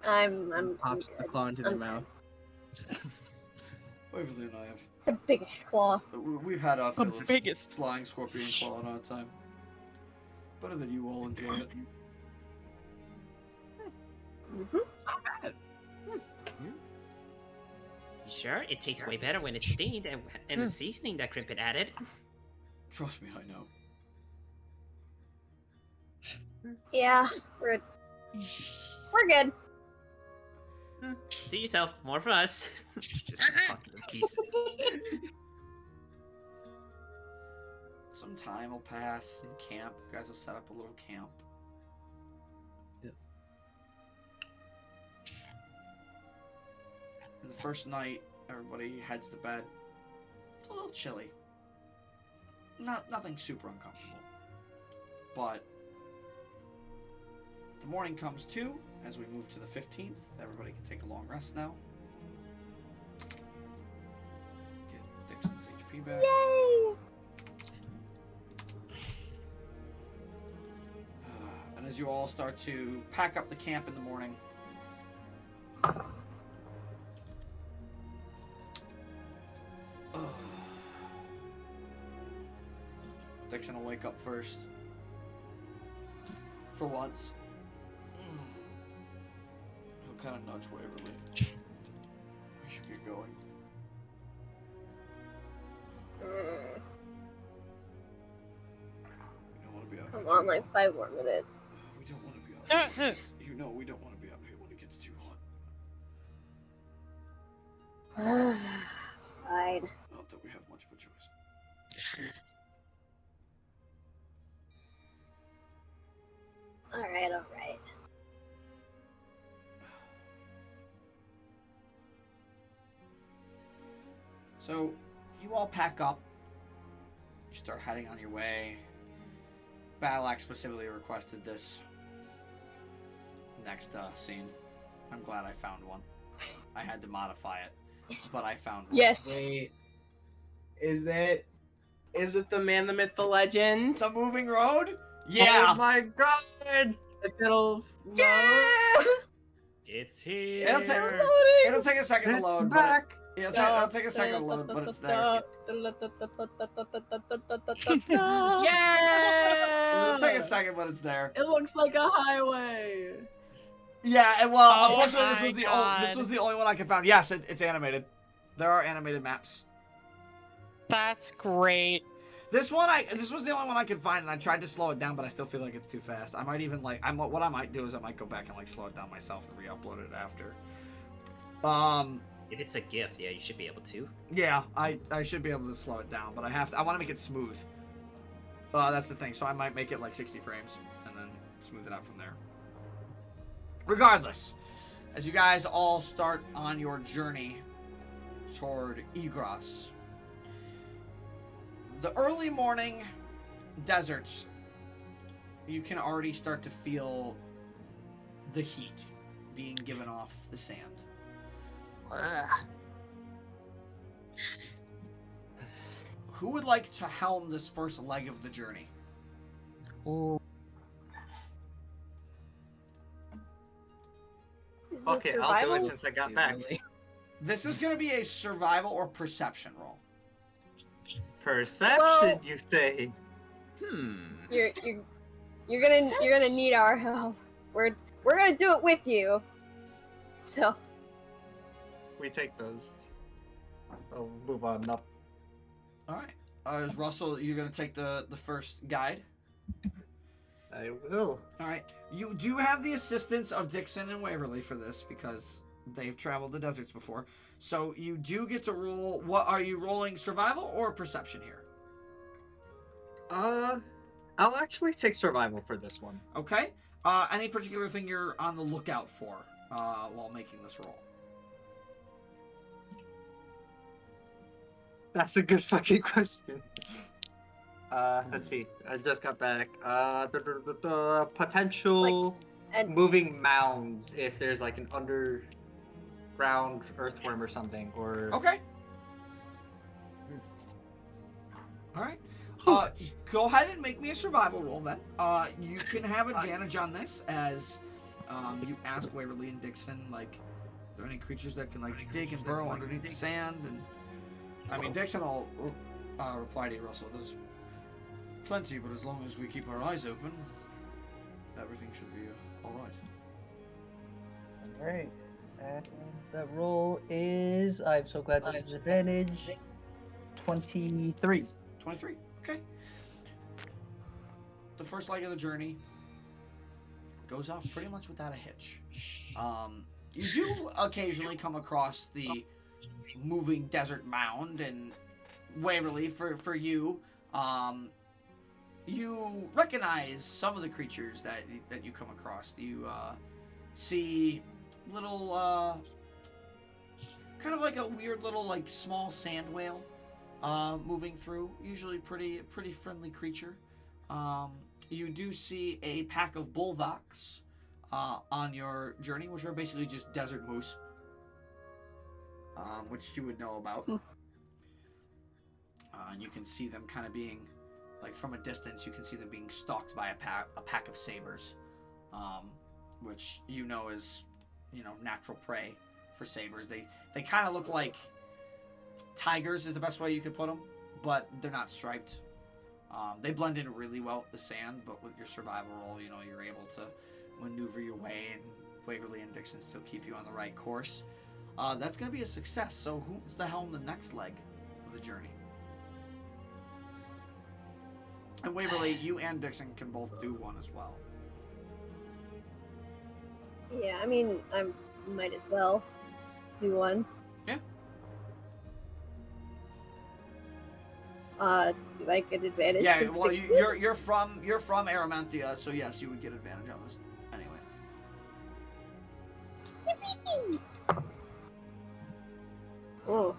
I'm Pops the good. claw into their I'm mouth. Waverly and I have. The big ass claw. We've had our The fill of biggest. flying scorpion claw in our time. Better than you all enjoy it. Mm-hmm. You sure? It tastes way better when it's steamed and the seasoning that Crimpet added. Trust me, I know. Yeah, we're good. See yourself. More for us. Just lots of pieces. Some time will pass in camp. You guys will set up a little camp. Yep. And the first night, everybody heads to bed. It's a little chilly. Nothing super uncomfortable. But the morning comes too, as we move to the 15th. Everybody can take a long rest now. Get Dixon's HP back. Yay! And as you all start to pack up the camp in the morning, Dixon will wake up first. For once. He'll kind of nudge Waverly. We should get going. We don't want to be out Come here on, too like long. 5 more minutes. We don't want to be out here. You know we don't want to be out here when it gets too hot. Fine. Not that we have much of a choice. Alright. So, you all pack up. You start heading on your way. Battle Axe specifically requested this next scene. I'm glad I found one. I had to modify it, Yes. but I found one. Yes. Wait. Is it the man, the myth, the legend? It's a moving road? Yeah! Oh my god! The fiddle. Yeah! It's here. It'll take a second to It's load. back! It'll take a second to load, but it's there. Yeah! It'll take a second, but it's there. It looks like a highway. Yeah, and well, Oh unfortunately, my this was the only one I could find. Yes, it's animated. There are animated maps. That's great. This was the only one I could find, and I tried to slow it down, but I still feel like it's too fast. I might even what I might do is I might go back and like slow it down myself and re-upload it after. If it's a gift, yeah, you should be able to. Yeah, I should be able to slow it down, but I want to make it smooth. That's the thing. So I might make it like 60 frames and then smooth it out from there. Regardless, as you guys all start on your journey toward Igros, the early morning deserts, you can already start to feel the heat being given off the sand. Ugh. Who would like to helm this first leg of the journey? Ooh. Who's Is Fuck this it, I'll do it survival? since I got Dude, back. really? This is going to be a survival or perception roll. Perception, Well- you say? You're gonna need our help. We're gonna do it with you. So We take those. I'll move on up. All right. Is Russell, you're going to take the first guide? I will. All right. You do have the assistance of Dixon and Waverly for this because they've traveled the deserts before. So you do get to roll. What are you rolling, survival or perception here? I'll actually take survival for this one. Okay. Any particular thing you're on the lookout for while making this roll? That's a good fucking question. Let's see. I just got back. Potential and moving mounds if there's like an underground earthworm or something, or Okay. All right. Go ahead and make me a survival roll then. You can have advantage on this as you ask Waverly and Dixon, like, are there any creatures that can like dig and burrow underneath the sand? And I mean, Dixon will reply to you, Russell. There's plenty, but as long as we keep our eyes open, everything should be all right. Alright. And that roll is, I'm so glad this is advantage, 23. 23. Okay. The first leg of the journey goes off pretty much without a hitch. You do occasionally come across the moving desert mound, and Waverly, for you, you recognize some of the creatures that you come across. You see little, kind of like a weird little like small sand whale moving through. Usually pretty friendly creature. You do see a pack of bullvox on your journey, which are basically just desert moose, which you would know about. And you can see them kind of being, like from a distance, you can see them being stalked by a pack of sabers, which you know is, natural prey for sabers. They kind of look like tigers is the best way you could put them, but they're not striped. They blend in really well with the sand, but with your survival roll, you're able to maneuver your way, and Waverly and Dixon still keep you on the right course. That's going to be a success. So who's the helm the next leg of the journey? And Waverly, you and Dixon can both do one as well. yeah, I mean, I might as well do one. Yeah. Do I get advantage? Yeah, 'cause well, Dixon- you're from Erementhia, so yes, you would get advantage on this anyway. Oh.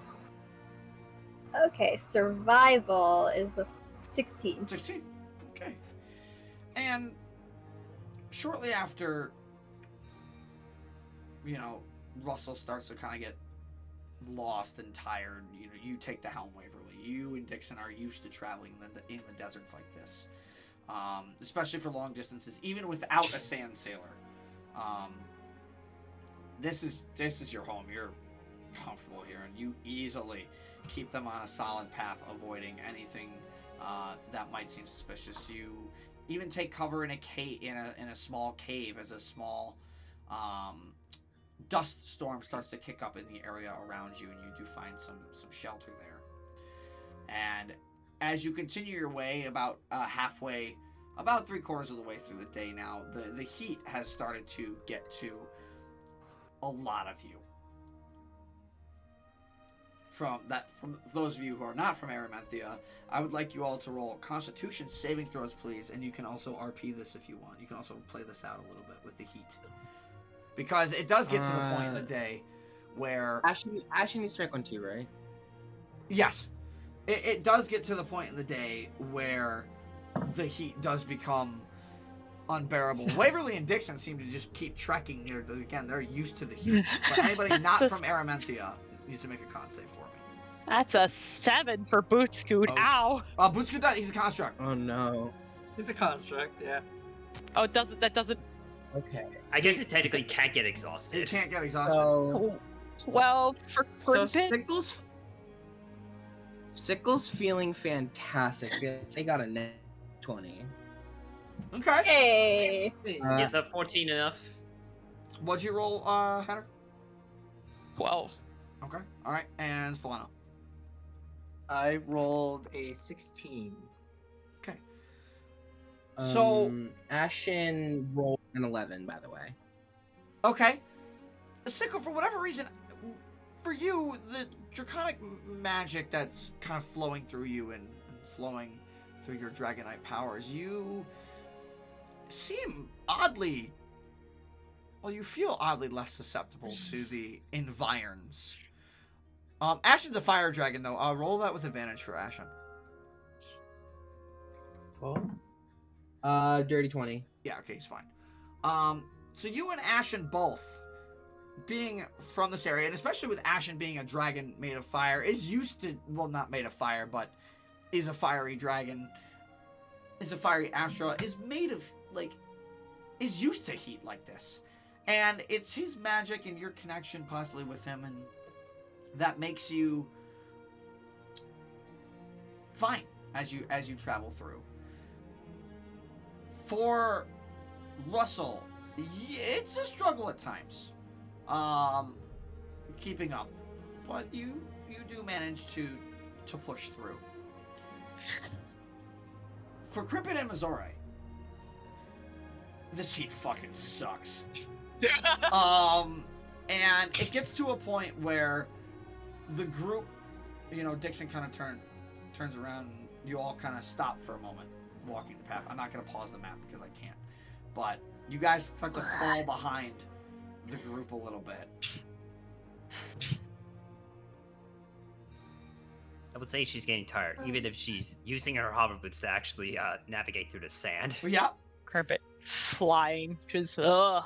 Okay, survival is a 16. 16. Okay. And shortly after, Russell starts to kind of get lost and tired, you take the helm, Waverly. You and Dixon are used to traveling in the deserts like this, especially for long distances, even without a sand sailor. This is your home. You're comfortable here, and you easily keep them on a solid path, avoiding anything that might seem suspicious. You even take cover in a cave, in a small cave, as a small dust storm starts to kick up in the area around you, and you do find some shelter there. And as you continue your way, about halfway, about 3/4 of the way through the day now, the heat has started to get to a lot of you. From those of you who are not from Erementhia, I would like you all to roll Constitution saving throws, please, and you can also RP this if you want. You can also play this out a little bit with the heat, because it does get to the point in the day where Ashley needs to make one too, right? yes, it does get to the point in the day where the heat does become unbearable. Waverly and Dixon seem to just keep trekking here. Again, they're used to the heat. But anybody not from Erementhia needs to make a con save for me. That's a 7 for Boot Scoot. Oh. Ow. Bootscoot, he's a construct. Oh no. He's a construct, yeah. Oh, that doesn't Okay. I guess it technically can't get It exhausted. can't get exhausted. So 12 for so Crimpet. Sickle's feeling fantastic. They got a net 20. Okay. Hey. Is that 14 enough? What'd you roll, Hatter? 12. Okay. All right. And Solano. I rolled a 16. Okay. So Ashen rolled an 11, by the way. okay. Sickle, for whatever reason, for you, the draconic magic that's kind of flowing through you and flowing through your Dragonite powers, you seem oddly, well, you feel oddly less susceptible to the environs. Ashen's a fire dragon, though. Roll that with advantage for Ashen. Dirty 20. Yeah, okay, he's fine. So you and Ashen both, being from this area, and especially with Ashen being a dragon made of fire, is used to, well, not made of fire, but is a fiery dragon, is a fiery Astra, is made of, like, is used to heat like this. And it's his magic and your connection possibly with him, and that makes you fine as you travel through. For Russell, it's a struggle at times, keeping up, but you do manage to push through. For Crimpet and Mizore, this heat fucking sucks. And it gets to a point where the group, Dixon kind of turns around, and you all kind of stop for a moment walking the path. I'm not going to pause the map because I can't. But you guys start to fall behind the group a little bit. I would say she's getting tired, even if she's using her hover boots to actually navigate through the sand. Yeah. Crimpet flying. Just, ugh.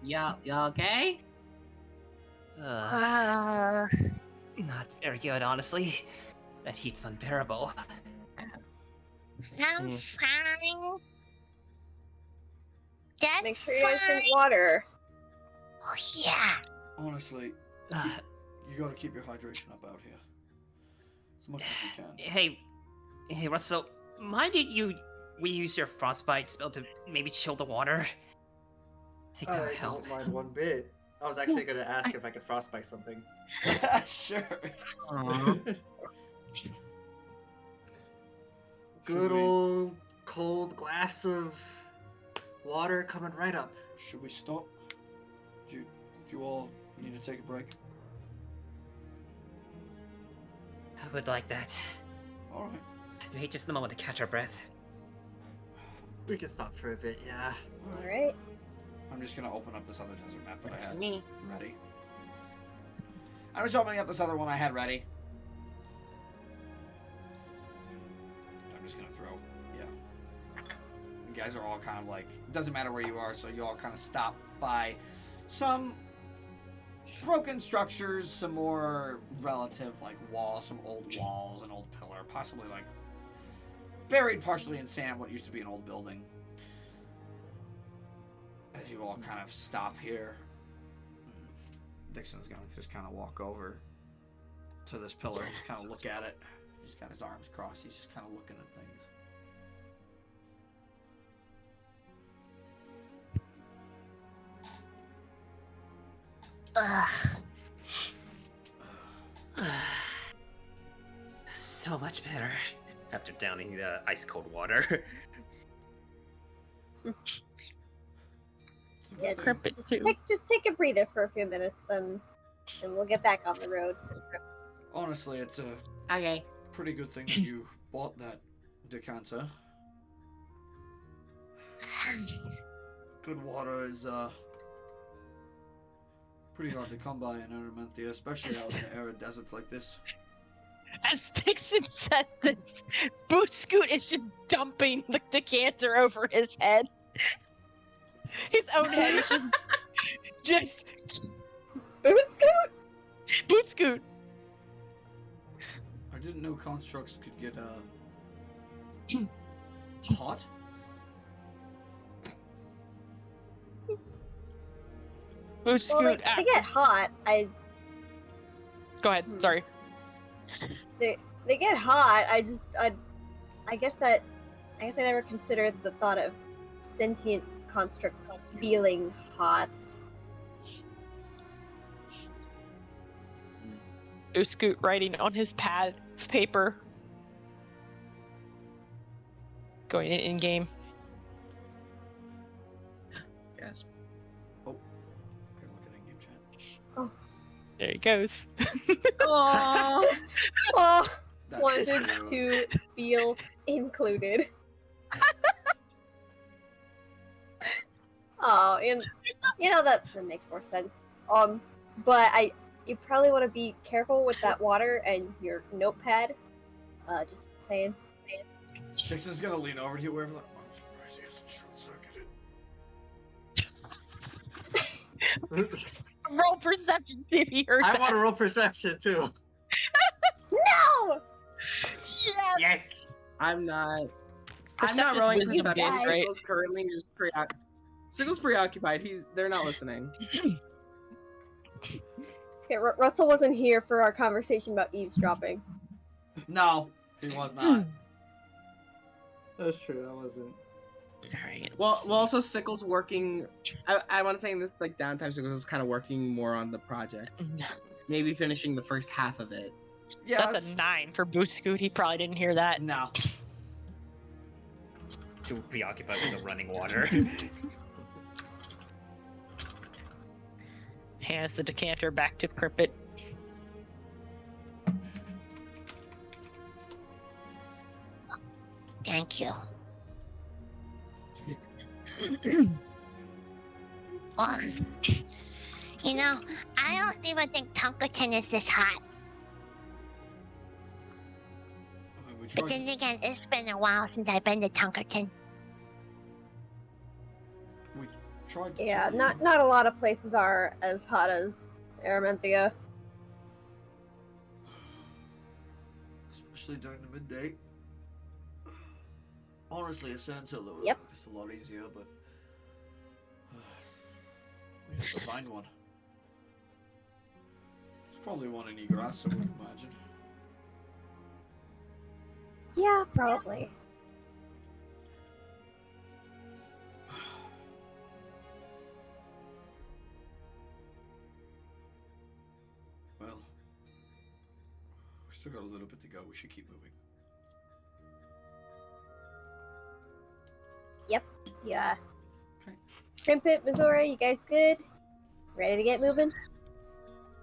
Y'all okay? Not very good, honestly. That heat's unbearable. I'm fine. That's Make sure you guys fine. drink water. Oh, yeah. Honestly, you got to keep your hydration up out here as much as you can. Hey, Russell, mind if we use your frostbite spell to maybe chill the water? I think that'll I help. don't mind one bit. I was actually going to ask if I could frostbite something. Sure. Good old cold glass of water coming right up. Should we stop? Do you all need to take a break? I would like that. All right. I'd wait just a moment to catch our breath. We can stop for a bit, yeah. Alright. I'm just gonna open up this other desert map that I had Me. ready. I'm just opening up this other one I had ready. I'm just gonna throw, yeah. You guys are all kind of like, it doesn't matter where you are, so you all kind of stop by some broken structures, some more relative like walls, some old walls, an old pillar, possibly like buried partially in sand, what used to be an old building. As you all kind of stop here, Dixon's gonna just kind of walk over to this pillar and just kind of look at it. He's got his arms crossed. He's just kind of looking at things. So much better. After downing the ice cold water. Yeah, Crimpet just too. take a breather for a few minutes, then and we'll get back on the road. Honestly, it's a Okay. pretty good thing that you bought that decanter. Good water is pretty hard to come by in Erementhia, especially out in the arid deserts like this. As Dixon says this, Boot Scoot is just dumping the decanter over his head. His own head is just Boot Scoot? Boot Scoot. didn't know constructs could get hot. Move Scoot Well, out. they get hot. Go ahead. Sorry. They get hot. I guess I never considered the thought of sentient constructs feeling hot. Move Scoot writing on his pad of paper. Going in game. Gasp. Oh, you're looking at game chat. There he goes. Aww. Oh, That's wanted true. to feel included. Oh, and that makes more sense. But you probably want to be careful with that water and your notepad. Just saying. Dixon's gonna lean over to you wherever. I'm surprised he hasn't short-circuited. Roll perception, see if he heard I that. want to roll perception too. No! Yes. I'm not Perception's rolling wisdom perception. based, right? Sickle's currently just Sickle's preoccupied. They're not listening. Okay, Russell wasn't here for our conversation about eavesdropping. No, he was not. That's true. I wasn't. Alright. Well, also Sickle's working. I want to say in this like downtime, Sickle's is kind of working more on the project. Maybe finishing the first half of it. Yeah, That's a 9 for Boost Scoot. He probably didn't hear that. no. Too preoccupied with the running water. Hands the decanter back to Crimpet. Thank you. Well, I don't even think Tunkerton is this hot. We But then again, it's been a while since I've been to Tunkerton. tried to Yeah, tell you. not a lot of places are as hot as Erementhia. Especially during the midday. Honestly, a sandhill would Yep. make this a lot easier, but we have to find one. There's probably one in Egrass, I would imagine. Yeah, probably. Well, we still got a little bit to go. We should keep moving. Yeah. Okay. Crimpet, Mizore, you guys good? Ready to get moving?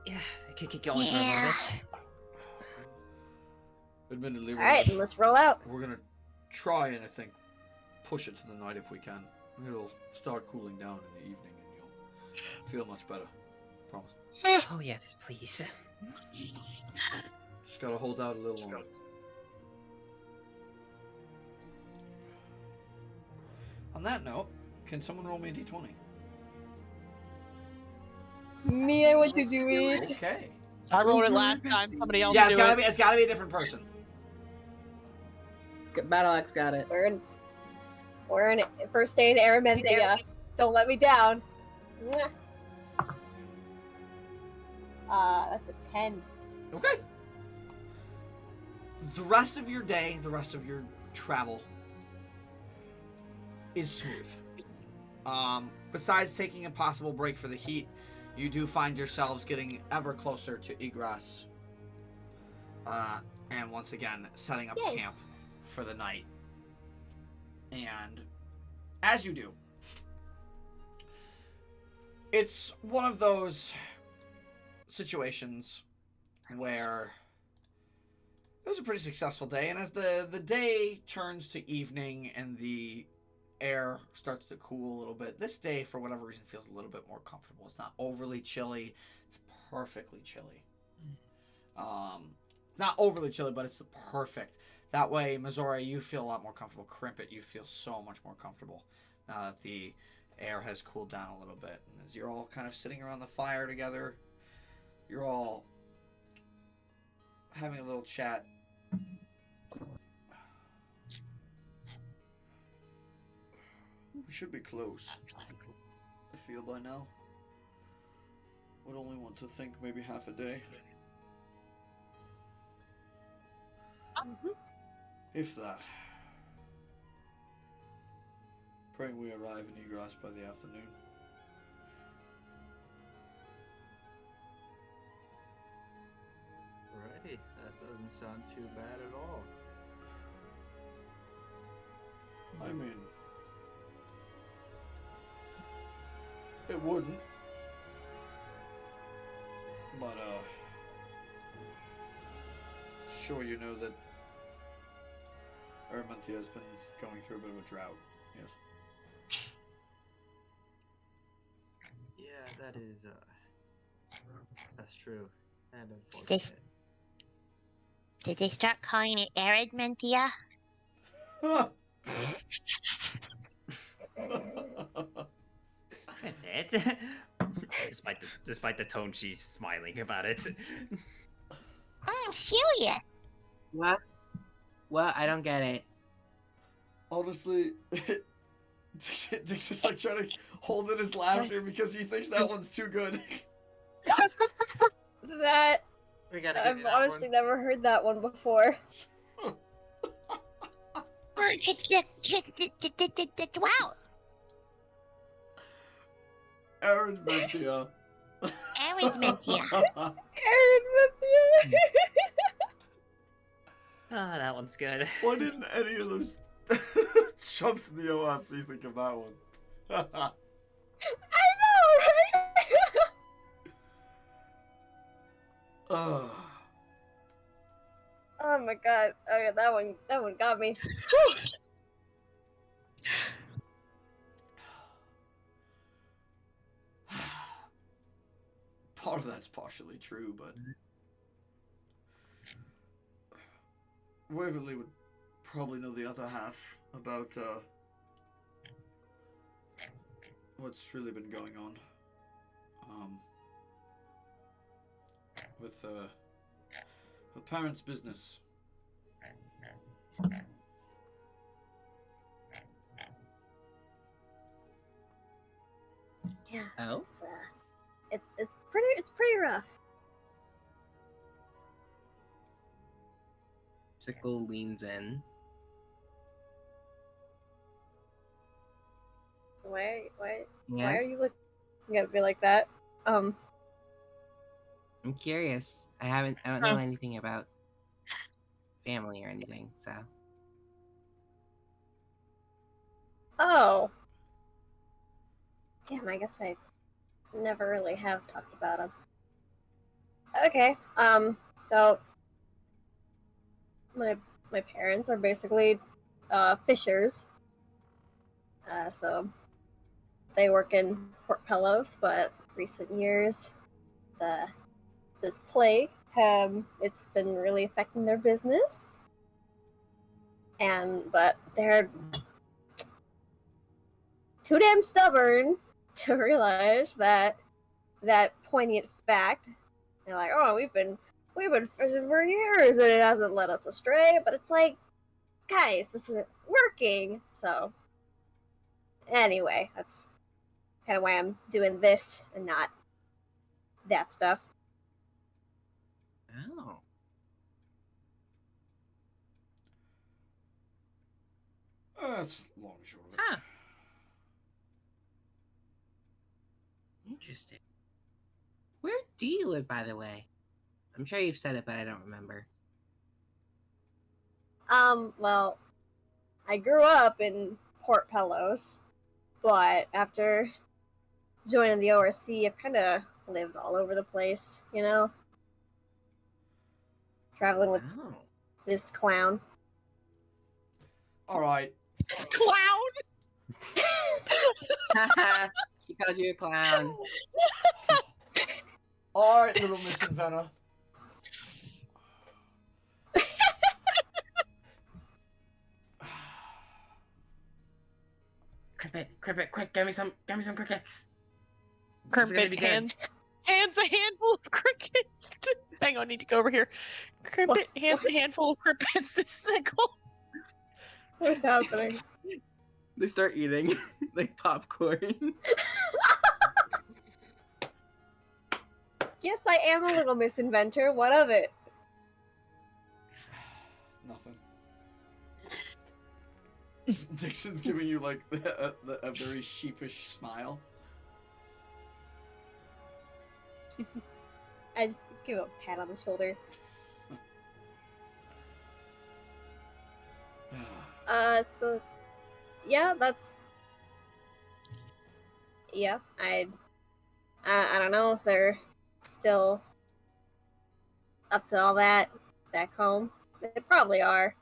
Yeah, I could keep going for a Yeah. moment. Admittedly, Alright, then let's roll out. we're gonna try and I think push it to the night if we can. It'll start cooling down in the evening and you'll feel much better. Promise. Oh yes, please. Just gotta hold out a little longer. On that note, can someone roll me a d20? Me, I want to do it. Okay. I rolled it last time. Somebody else Yeah, do it. it's gotta be a different person. Battle Axe got it. We're in first day in Erementhia. Don't let me down. Mwah. That's a 10. Okay. The rest of your day, the rest of your travel is smooth. Besides taking a possible break for the heat, you do find yourselves getting ever closer to Egrass. And once again, setting up Yay. camp for the night. And as you do, it's one of those situations where it was a pretty successful day, and as the day turns to evening and the air starts to cool a little bit, this day, for whatever reason, feels a little bit more comfortable. It's not overly chilly. It's perfectly chilly. Not overly chilly, but it's perfect. That way, Mizore, you feel a lot more comfortable. Crimpet, you feel so much more comfortable now that the air has cooled down a little bit. And as you're all kind of sitting around the fire together, you're all having a little chat should be close. I feel by now. Would only want to think maybe half a day. If that. Praying we arrive in Egress by the afternoon. Alrighty, that doesn't sound too bad at all. I mean, it wouldn't. But, sure you know that Erementhia has been going through a bit of a drought, yes? Yeah, that is, that's true. And This- unfortunate. Did they start calling it Erementhia? It. despite the tone, she's smiling about it. I'm serious. What? What? I don't get it. Honestly, Dix is like trying to hold in his laughter because he thinks that one's too good. That We gotta give I've you that honestly one. never heard that one before. Wow. Erementhia. Erementhia. Erementhia. Ah, that one's good. Why didn't any of those chumps in the OSC think of that one? I know, right? Ugh. Oh my god. Okay, that one got me. Part of that's partially true, but Waverly would probably know the other half about what's really been going on with her parents' business. Yeah. Oh? It's pretty rough. Sickle leans in. Why Yeah. are you looking at me like that? I'm curious. I don't know anything about family or anything, so. Oh. Damn, I guess I never really have talked about him. Okay, so my parents are basically fishers. So they work in Port Pelos, but recent years this plague it's been really affecting their business. But they're too damn stubborn to realize that poignant fact. They're like, oh, we've been fishing for years and it hasn't led us astray. But it's like, guys, this isn't working. So anyway, that's kind of why I'm doing this and not that stuff. Oh. That's long and short of it. Huh. Interesting. Where do you live, by the way? I'm sure you've said it, but I don't remember. Well, I grew up in Port Pelos, but after joining the ORC, I've kind of lived all over the place, you know? Traveling with Oh. this clown. Alright. Clown. She calls you a clown. Alright, little Miss Inventor. Crippet, quick, give me some crickets. Crimpet gonna be good. hands a handful of crickets. Hang on, I need to go over here. Crimpet hands a handful of crickets to Sickle. What's happening? They start eating like popcorn. Yes, I am a little Miss Inventor. What of it? Nothing. Dixon's giving you like a very sheepish smile. I just give a pat on the shoulder. So, yeah, that's. Yeah, I don't know if they're still up to all that back home. They probably are,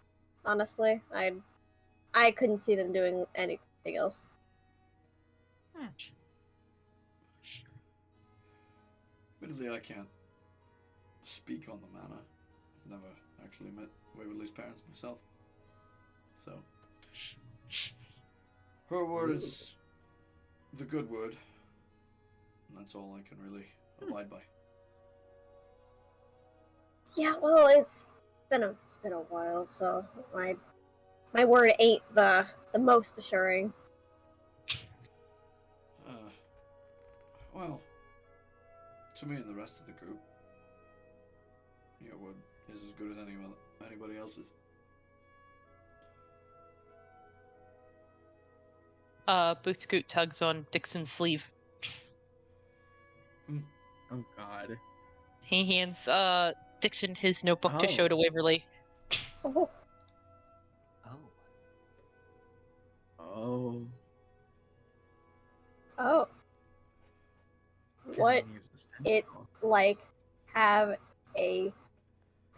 honestly. I couldn't see them doing anything else. Admittedly, I can't speak on the matter. I've never actually met Waverly's parents myself. So, her word is the good word. And that's all I can really abide by. Yeah, well, it's been a while, so my word ain't the most assuring. Well, to me and the rest of the group, your word is as good as anybody else's. Boot Scoot tugs on Dixon's sleeve. Oh God. He hands Dixon his notebook to Oh. show to Waverly. Oh, Oh. Oh. oh. What it like have a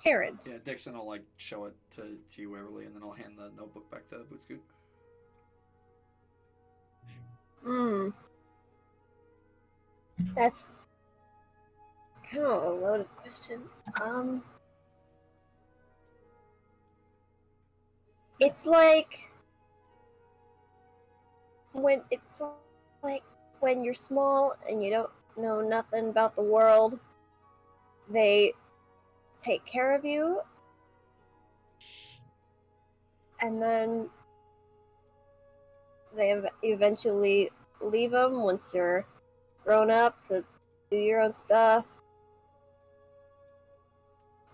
parent? Yeah, Dixon will like show it to you, Waverly, and then I'll hand the notebook back to Bootscoot. That's kind of a loaded question. It's like when you're small and you don't know nothing about the world, they take care of you, and then they eventually leave them once you're grown up to do your own stuff.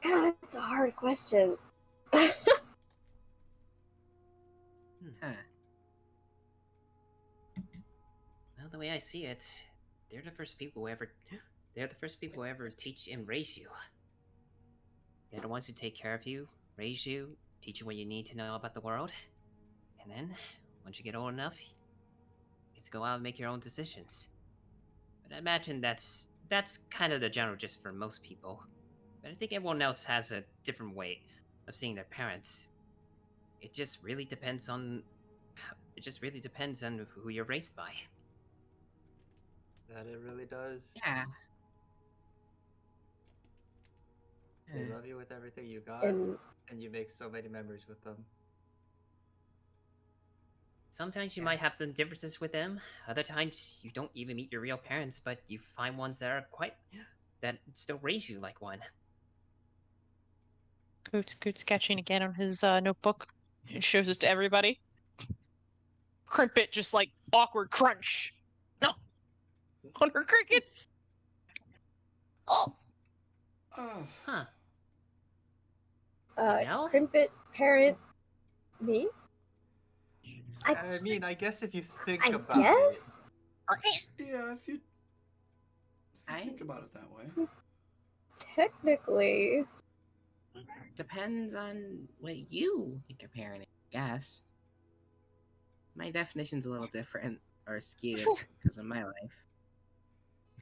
God, that's a hard question. Huh. Well, the way I see it, they're the first people who ever teach and raise you. They're the ones who take care of you, raise you, teach you what you need to know about the world. And then, once you get old enough, you get to go out and make your own decisions. But I imagine that's kind of the general gist for most people. But I think everyone else has a different way of seeing their parents. It just really depends on who you're raised by. That it really does. Yeah. They love you with everything you got, And and you make so many memories with them. Sometimes you might have some differences with them. Other times you don't even meet your real parents, but you find ones that still raise you like one. Scoot's sketching again on his notebook and shows it to everybody. Crimpet just like awkward crunch. No, on her crickets. Oh, Huh. You know? Crimpet parent me? I mean, I guess if you think I about guess? Yeah, if you think about it that way. Technically. Depends on what you think of parenting, I guess. My definition's a little different or skewed because of my life.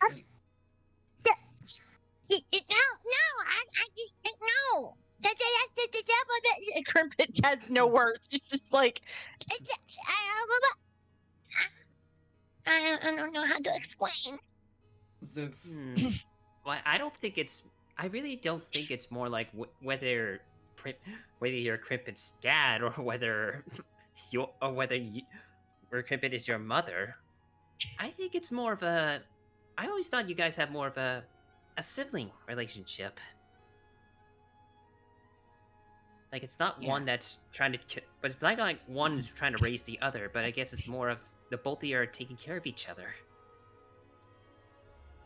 No, I just think no. That's the double. Crimpet has no words. Just like I don't know how to explain. Well, I really don't think it's more like whether you're Crimpet's dad or whether Crimpet is your mother. I think it's more of a. I always thought you guys had more of a sibling relationship. Like, it's not Yeah. one that's trying to, but it's not like one's trying to raise the other. But I guess it's more of the both of you are taking care of each other.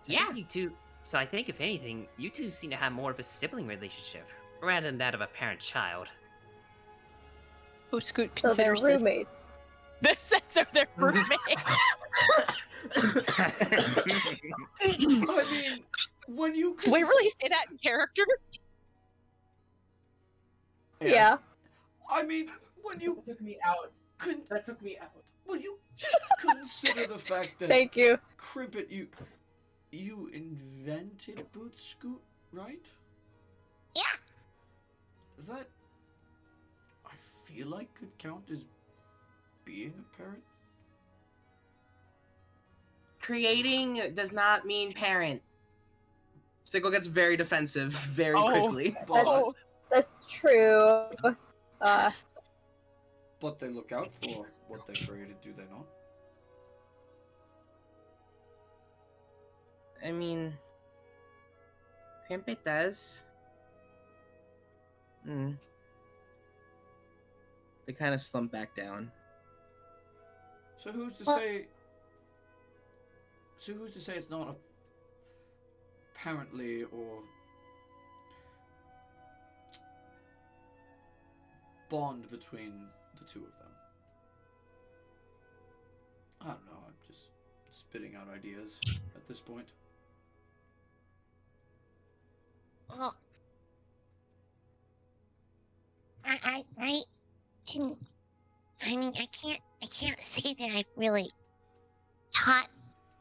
So I think Yeah. you two. So I think if anything, you two seem to have more of a sibling relationship rather than that of a parent-child. Boot Scoot So they're considers this. roommates. This are their roommates. I mean, when you Do we really say that in character? Yeah. I mean, when you took me out. con- That took me out. when you consider the fact that Thank you. Crimpet, you invented Boot Scoot, right? Yeah. That I feel like could count as being a parent. Creating does not mean parent. Sickle gets very defensive very quickly. But Oh, That's true. but they look out for what they created, do they not? I mean, Crimpet does. They kind of slump back down. So who's to Well- say? So who's to say it's not apparently or bond between the two of them? I don't know. I'm just spitting out ideas at this point. Well, I can. I mean, I can't say that I really taught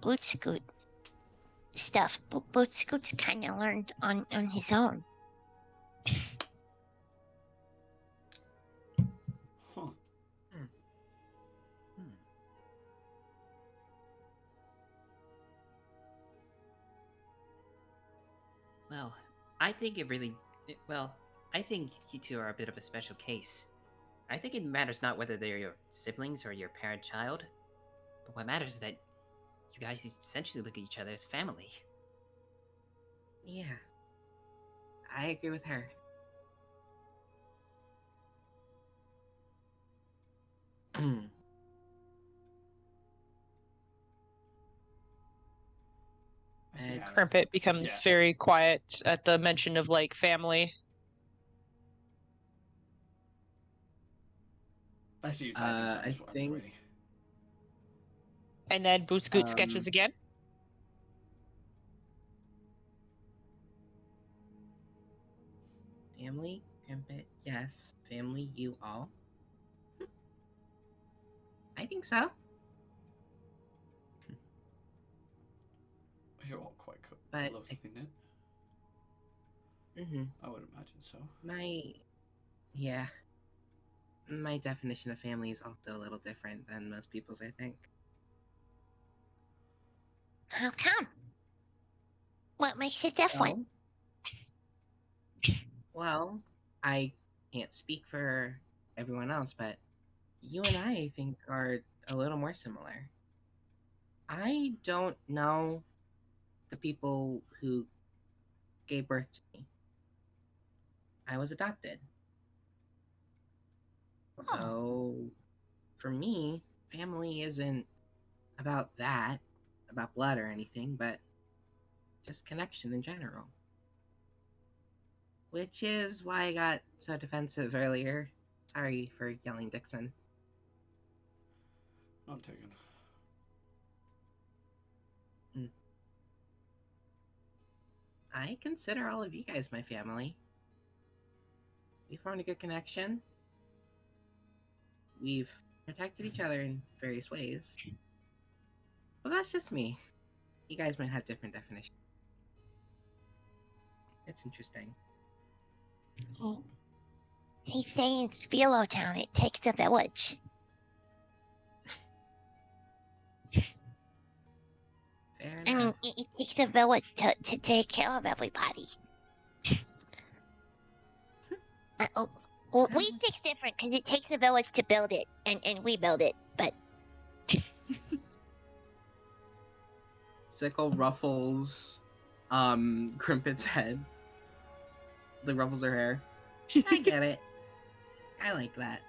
Boot Scoot stuff. But Boot Scoot's kind of learned on his own. Huh. Well, I think it really. Well, I think you two are a bit of a special case. I think it matters not whether they're your siblings or your parent-child, but what matters is that you guys essentially look at each other as family. Yeah. I agree with her. I see how- Crimpet becomes Yeah. very quiet at the mention of like family. I see you typing. So I that's why I was think- waiting. And then Boot Scoot sketches again. Family, Crimpet, yes. Family, you all. I think so. You're all quite But closely knit. Mm-hmm. I would imagine so. Yeah. My definition of family is also a little different than most people's, I think. How come? What makes it different? Well, I can't speak for everyone else, but you and I think are a little more similar. I don't know the people who gave birth to me. I was adopted. Oh, So, for me, family isn't about that, about blood or anything, but just connection in general. Which is why I got so defensive earlier. Sorry for yelling, Dixon. I'm taken. I consider all of you guys my family. We formed a good connection. We've protected each other in various ways. But that's just me. You guys might have different definitions. It's interesting. he's saying it's Philo Town. It takes a village. Fair I mean, enough. it takes a village to take care of everybody. Well, we think's different because it takes a village to build it, and we build it. But Sickle ruffles Crimpet's head. Like ruffles her hair. I get it. I like that.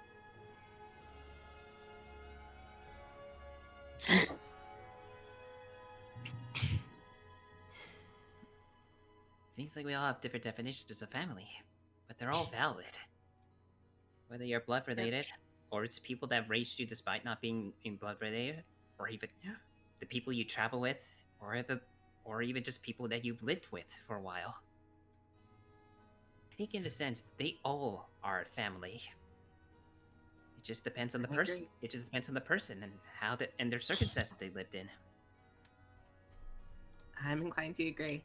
Seems like we all have different definitions of family, but they're all valid. Whether you're blood related, or it's people that raised you despite not being in blood related, or even the people you travel with, or even just people that you've lived with for a while. I think in a sense, they all are family. It just depends on the person. It just depends on the person and and their circumstances they lived in. I'm inclined to agree.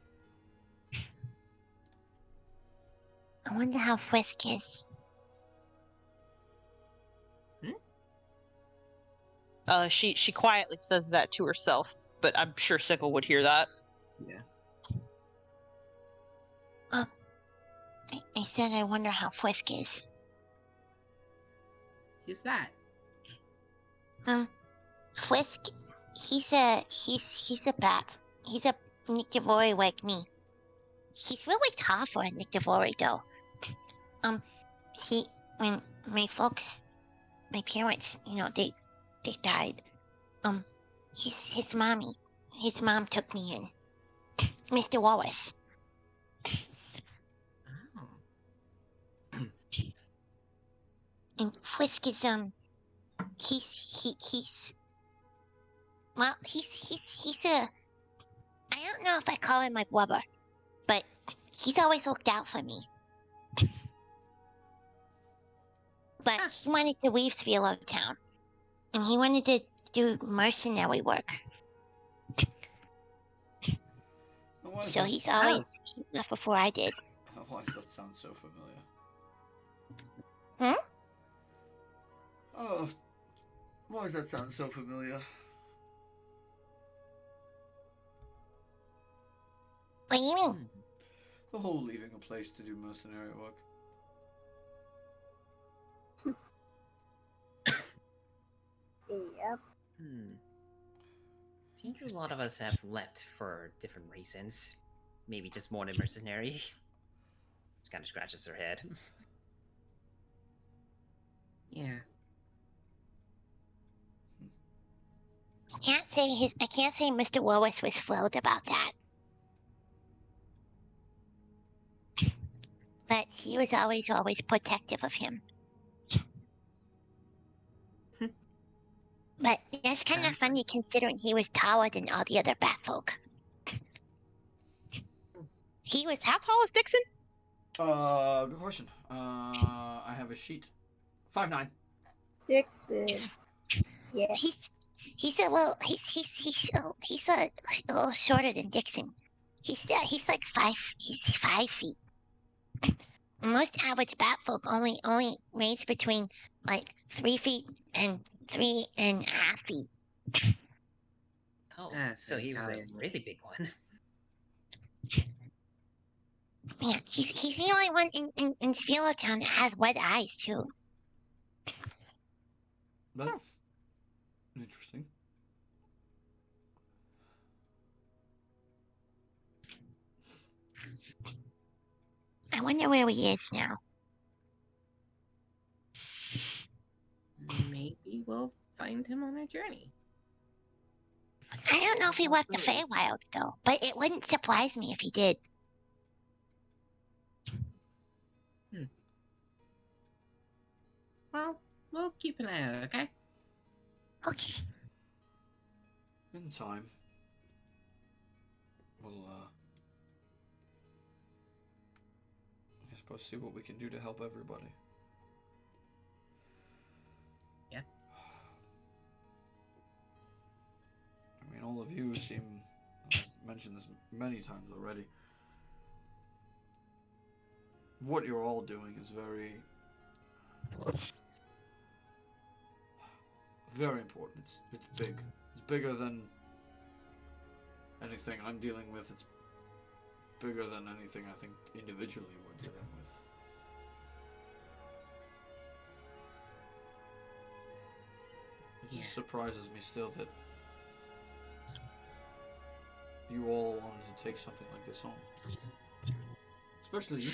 I wonder how Frisk is. She quietly says that to herself, but I'm sure Sickle would hear that. Yeah. I said I wonder how Frisk is. Who's that? Frisk, he's a bat. He's a Nyctivori like me. He's really tough for a Nyctivori though. When my parents, they died. His mom took me in. Mr. Wallace. Oh. And Frisk is he's a, I don't know if I call him my brother, but he's always looked out for me. But he wanted to leave Sphealo Town, and he wanted to do mercenary work. So he left before I did. Why does that sound so familiar? Hmm? Oh, why does that sound so familiar? What do you mean? The whole leaving a place to do mercenary work. Yep. Seems a lot of us have left for different reasons. Maybe just more than mercenary. Just kind of scratches her head. Yeah. I can't say Mr. Wallace was thrilled about that. But he was always protective of him. But that's kind of funny considering he was taller than all the other Batfolk. How tall is Dixon? Good question. I have a sheet. 5'9". Dixon. Yeah. He's a little shorter than Dixon. He's like 5 feet. Most average Batfolk only range between like 3 feet and 3.5 feet. Oh, Ah, so he was a really big one. Yeah, he's the only one in Sphealo Town that has red eyes too. That's interesting. I wonder where he is now. Maybe we'll find him on our journey. I don't know if he left the Feywilds though, but it wouldn't surprise me if he did. Well, we'll keep an eye out, okay? Okay. In time. We'll, I suppose see what we can do to help everybody. Yeah. I mean, all of you seem... I've mentioned this many times already. What you're all doing is very... very important. It's big. It's bigger than anything I'm dealing with. It's bigger than anything I think individually we're dealing with. It just surprises me still that you all wanted to take something like this on. Especially you.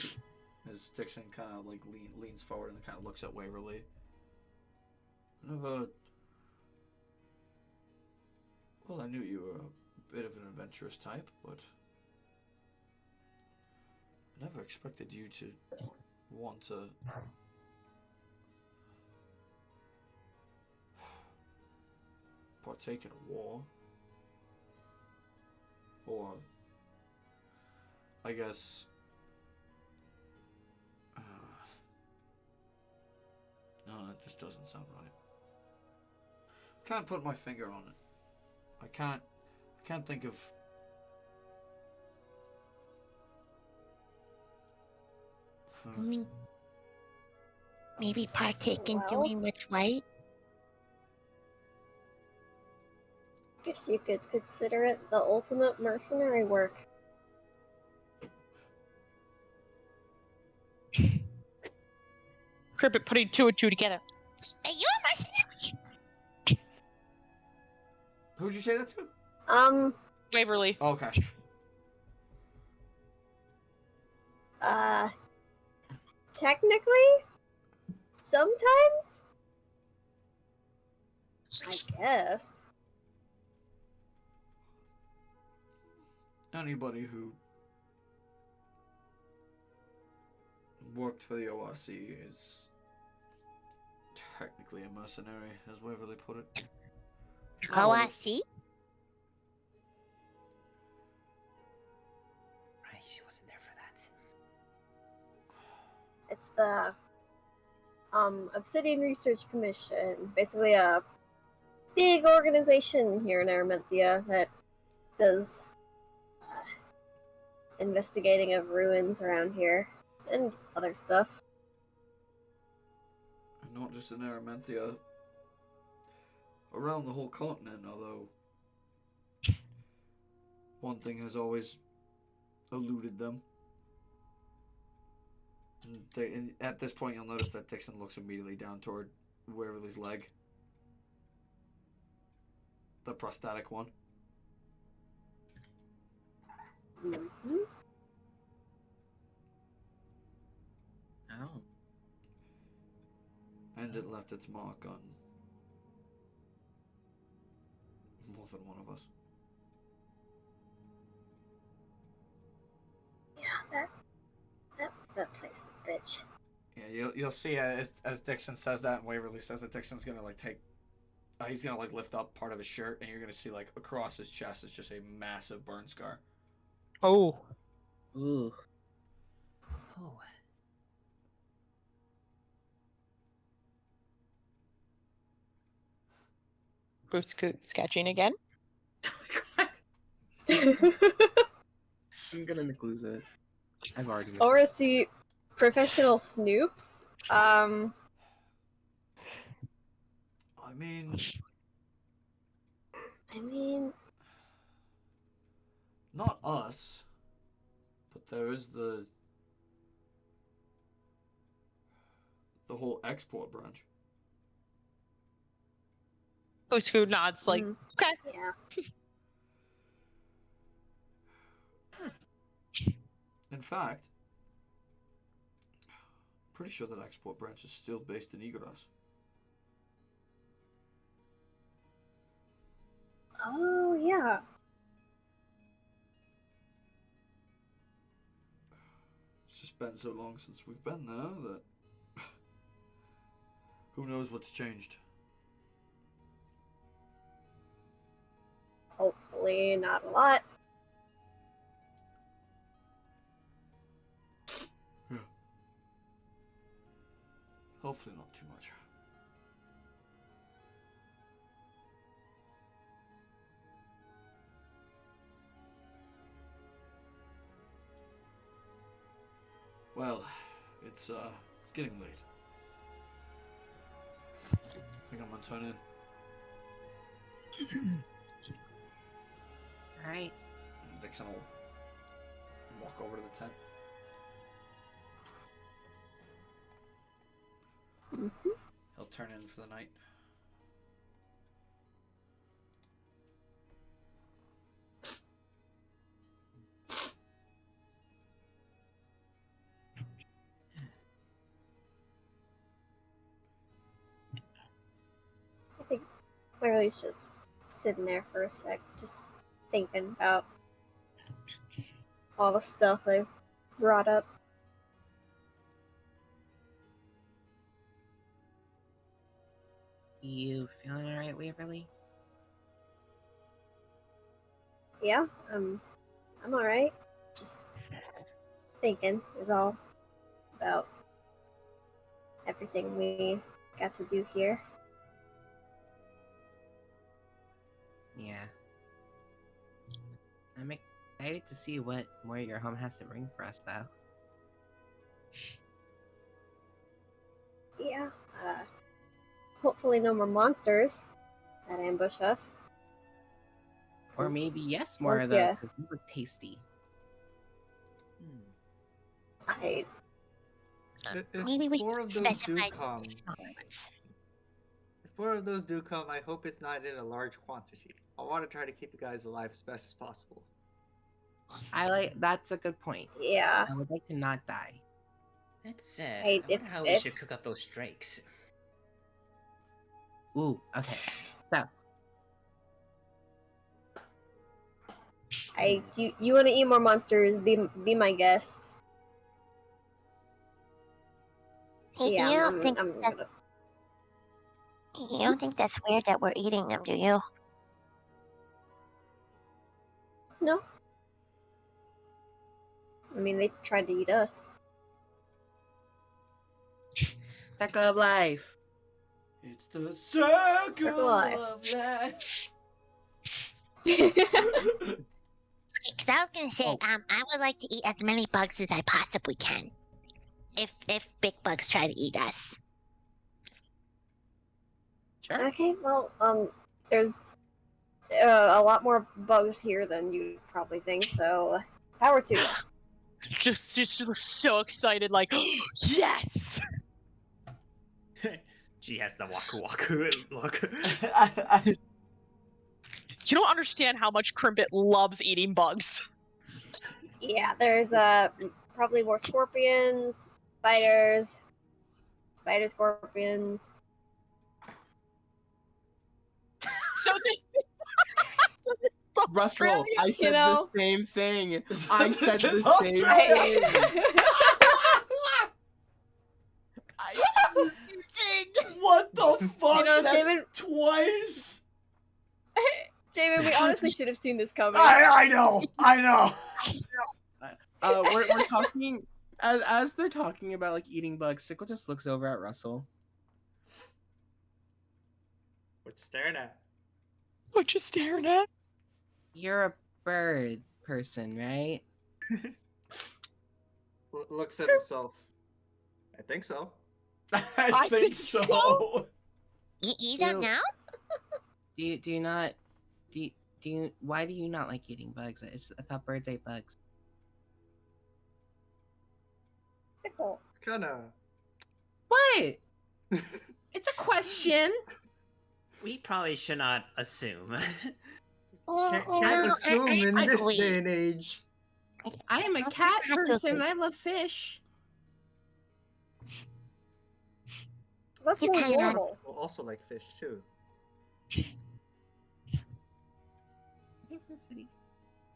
As Dixon kind of like leans forward and kind of looks at Waverly. Well, I knew you were a bit of an adventurous type, but I never expected you to want to partake in a war. Or, I guess, no, it just doesn't sound right. Can't put my finger on it. I can't think of. I mean, maybe partake in Well. doing what's right. Guess you could consider it the ultimate mercenary work. Cribbit putting two and two together. Hey, you're my sandwich. Who'd you say that to? Waverly. Okay. Technically, sometimes, I guess. Anybody who worked for the ORC is technically a mercenary, as Waverly put it. Oh, I see. Right, she wasn't there for that. It's the Obsidian Research Commission, basically a big organization here in Erementhia that does investigating of ruins around here and other stuff. And not just in Erementhia, around the whole continent, although one thing has always eluded them. And at this point, you'll notice that Dixon looks immediately down toward Waverly's leg. The prosthetic one. Mm-hmm. Oh. And it left its mark on more than one of us. Yeah, that place is a bitch. Yeah, you'll see as Dixon says that, and Waverly says that Dixon's gonna like take, he's gonna like lift up part of his shirt, and you're gonna see like across his chest is just a massive burn scar. Oh. Ooh. Oh. Boots sketching again. I'm gonna lose it. I've already. Or see professional snoops. I mean, not us, but there is the whole export branch. Boots nods like, okay. Yeah. In fact, I'm pretty sure that export branch is still based in Igoras. Oh, yeah. It's just been so long since we've been there that who knows what's changed. Hopefully not a lot. Yeah. Hopefully not too much. Well, it's getting late. I think I'm gonna turn in. Alright. And Dixon will walk over to the tent. Mm-hmm. He'll turn in for the night. Waverly's just sitting there for a sec, just thinking about all the stuff I've brought up. You feeling alright, Waverly? Yeah, I'm alright. Just thinking is all about everything we got to do here. Yeah. I'm excited to see what more your home has to bring for us, though. Yeah, hopefully no more monsters that ambush us. Or 'Cause maybe yes, more of once those, ya- because they look tasty. I If Maybe we four should of those do specify come, the smaller ones. if four of those do come, I hope it's not in a large quantity. I want to try to keep you guys alive as best as possible. That's a good point. yeah. I would like to not die. That's sad. Hey, I wonder how we if- should cook up those drakes. Ooh, okay. So, You want to eat more monsters? Be my guest. You Yeah, don't think I'm that, gonna. you don't think that's weird that we're eating them, do you? No. I mean, they tried to eat us. Circle of Life. It's the circle Circle life. of life. Because I was gonna say, I would like to eat as many bugs as I possibly can. If big bugs try to eat us. Sure. Okay, well, there's a lot more bugs here than you probably think, so power to you. Just looks so excited, like, yes! She has the waku waku look. You don't understand how much Crimpet loves eating bugs. Yeah, there's probably more scorpions, spiders, scorpions. So they. So this is Russell, Australia. I said know? the same thing. I said This is the same Australia. thing. I said the same thing. What the fuck? know, That's David- twice. Jamin, we honestly should have seen this coming. I know. We're talking as they're talking about like eating bugs. Sickle just looks over at Russell. What you staring at? What you staring at? You're a bird person, right? Looks at himself. I think so. I think so. You don't Ew. know? Do you not do you why do you not like eating bugs? I thought birds ate bugs. Sickle. Kind of. What? It's a question. We probably should not assume. Can't assume in this agree. day and age. I am a cat person and I love fish. That's You more kinda- normal. Well, also like fish too.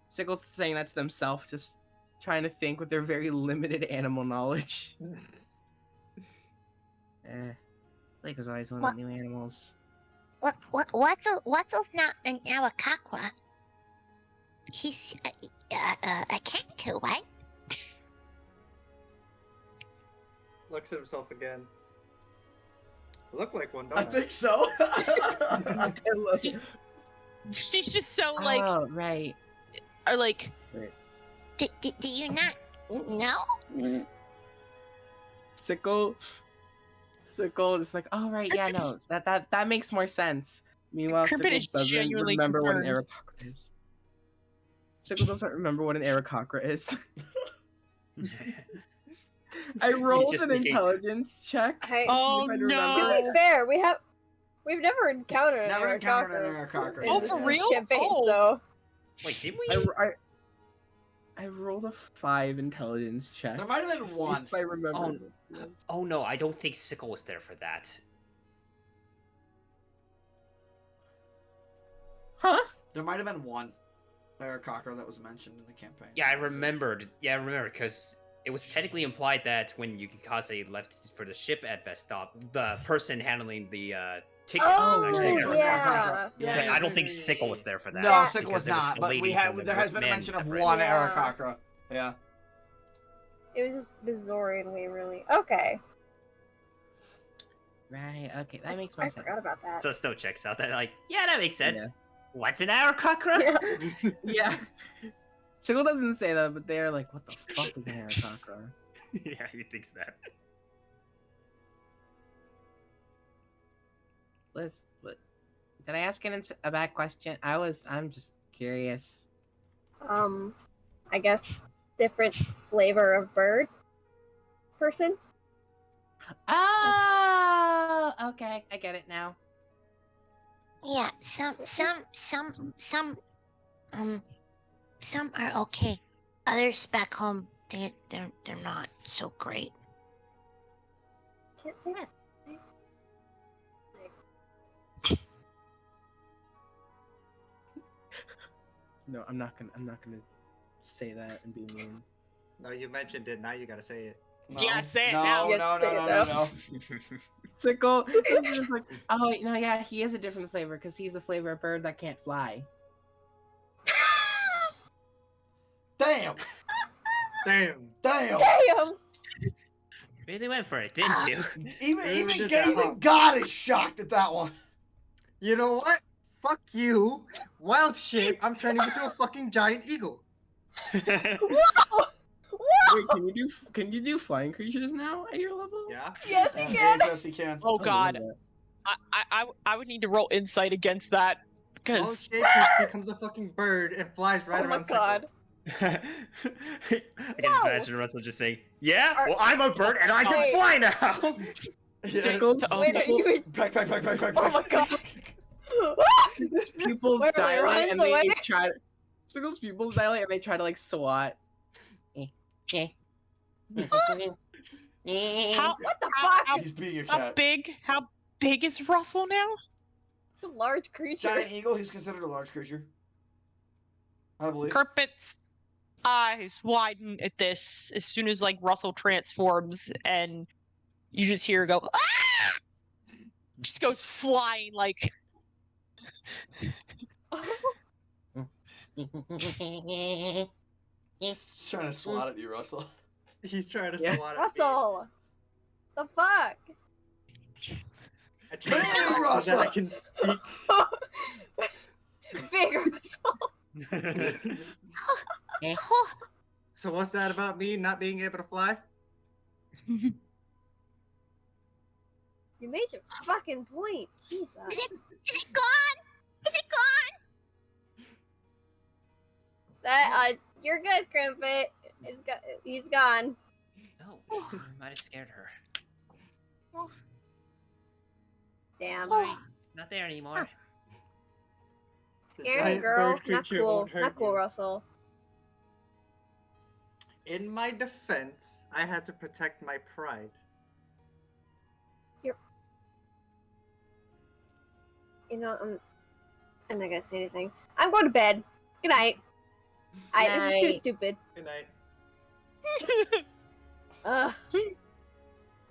Sickle's saying that to themselves, just trying to think with their very limited animal knowledge. Blake always wanted new animals. Wattle's not an Awakakwa. He's a Kanku, right? Looks at himself again. Look like one, I don't think so. She's just so like, Oh, right. or like, Do you not know? Sickle just like, oh right, yeah, no, that makes more sense. Meanwhile, Crimpet Sickle is doesn't genuinely remember what an concerned. Aarakocra is. Sickle doesn't remember what an Aarakocra is. I rolled just an became- intelligence check. Hey, Oh, if I'd to remember. be fair, we've never encountered an Never encountered an Aarakocra Aarakocra. Oh, in for this real? campaign, Oh. so Wait, did we? I rolled a 5 intelligence check. There might have been to see one. If I remember. Oh no, I don't think Sickle was there for that. There might have been one Aarakocra that was mentioned in the campaign. Yeah, I remembered. Yeah, I remember because it was technically implied that when Yukikaze left for the ship at Vestop, the person handling the tickets was Oh, actually there. yeah. Yeah, But I don't think Sickle was there for that. No, Sickle was because it not. the But we ladies had and the there has been a men mention of separate. one Yeah. Aarakocra. Yeah. It was just Mizore and Waverly. Okay. Right. Okay, that makes more I sense. forgot about that. So it still checks out. That like, yeah, that makes sense. Yeah. What's an Aarakocra? Yeah. Yeah. Sickle doesn't say that, but they're like, "What the fuck is an Aarakocra?" Yeah, he thinks that. Liz, what? Did I ask a bad question? I'm just curious. I guess different flavor of bird person. Oh, okay, I get it now. Yeah, some are okay. Others back home, they're not so great. Can't think. No, I'm not gonna say that and be mean. No, you mentioned it. Now you gotta say it. No. Yeah, say it no, now. No, You no, have to no, say no, it no, no. Sickle is just like, oh no, yeah, he is a different flavor because he's the flavor of bird that can't fly. Damn. Damn. Damn. Damn. Really went for it, didn't you? Even God is shocked at that one. You know what? Fuck you. Wild shit. I'm turning into a fucking giant eagle. Whoa! Wait, can you do flying creatures now at your level? Yeah. Yes, he can. Yes, he can. Oh I love god, that. I would need to roll insight against that Wild because shit becomes a fucking bird and flies right Oh my around Sickle. god. I can just imagine Russell just saying, "Yeah, Are- well, I'm a bird and I can Wait. fly now." Sickles, Wait, are you? Back. Oh my god. His pupils Wait, dilate runs and they away? try. Sickle's pupils dilate and they try to like swat. how What the How- fuck? He's being a how cat. big is Russell now? It's a large creature. Giant eagle. He's considered a large creature. I believe. Kerpit's eyes widen at this as soon as like Russell transforms and you just hear her go ah! Just goes flying like He's trying to swat at you, Russell. He's trying to Yeah. swat at me. Russell. The fuck? I changed Damn, it so Russell. that I can speak. Big Russell. So what's that about me not being able to fly? You made your fucking point. Jesus. Is it gone? Is it gone? That you're good, Crimpet. He's gone. No, I might have scared her. Damn. Sorry, it's not there anymore. Scary giant girl. bird Not creature cool. won't hurt Not cool, you. Russell. In my defense, I had to protect my pride. You know, I'm not gonna say anything. I'm going to bed. Good night. This is too Night. stupid. Good night. Ugh.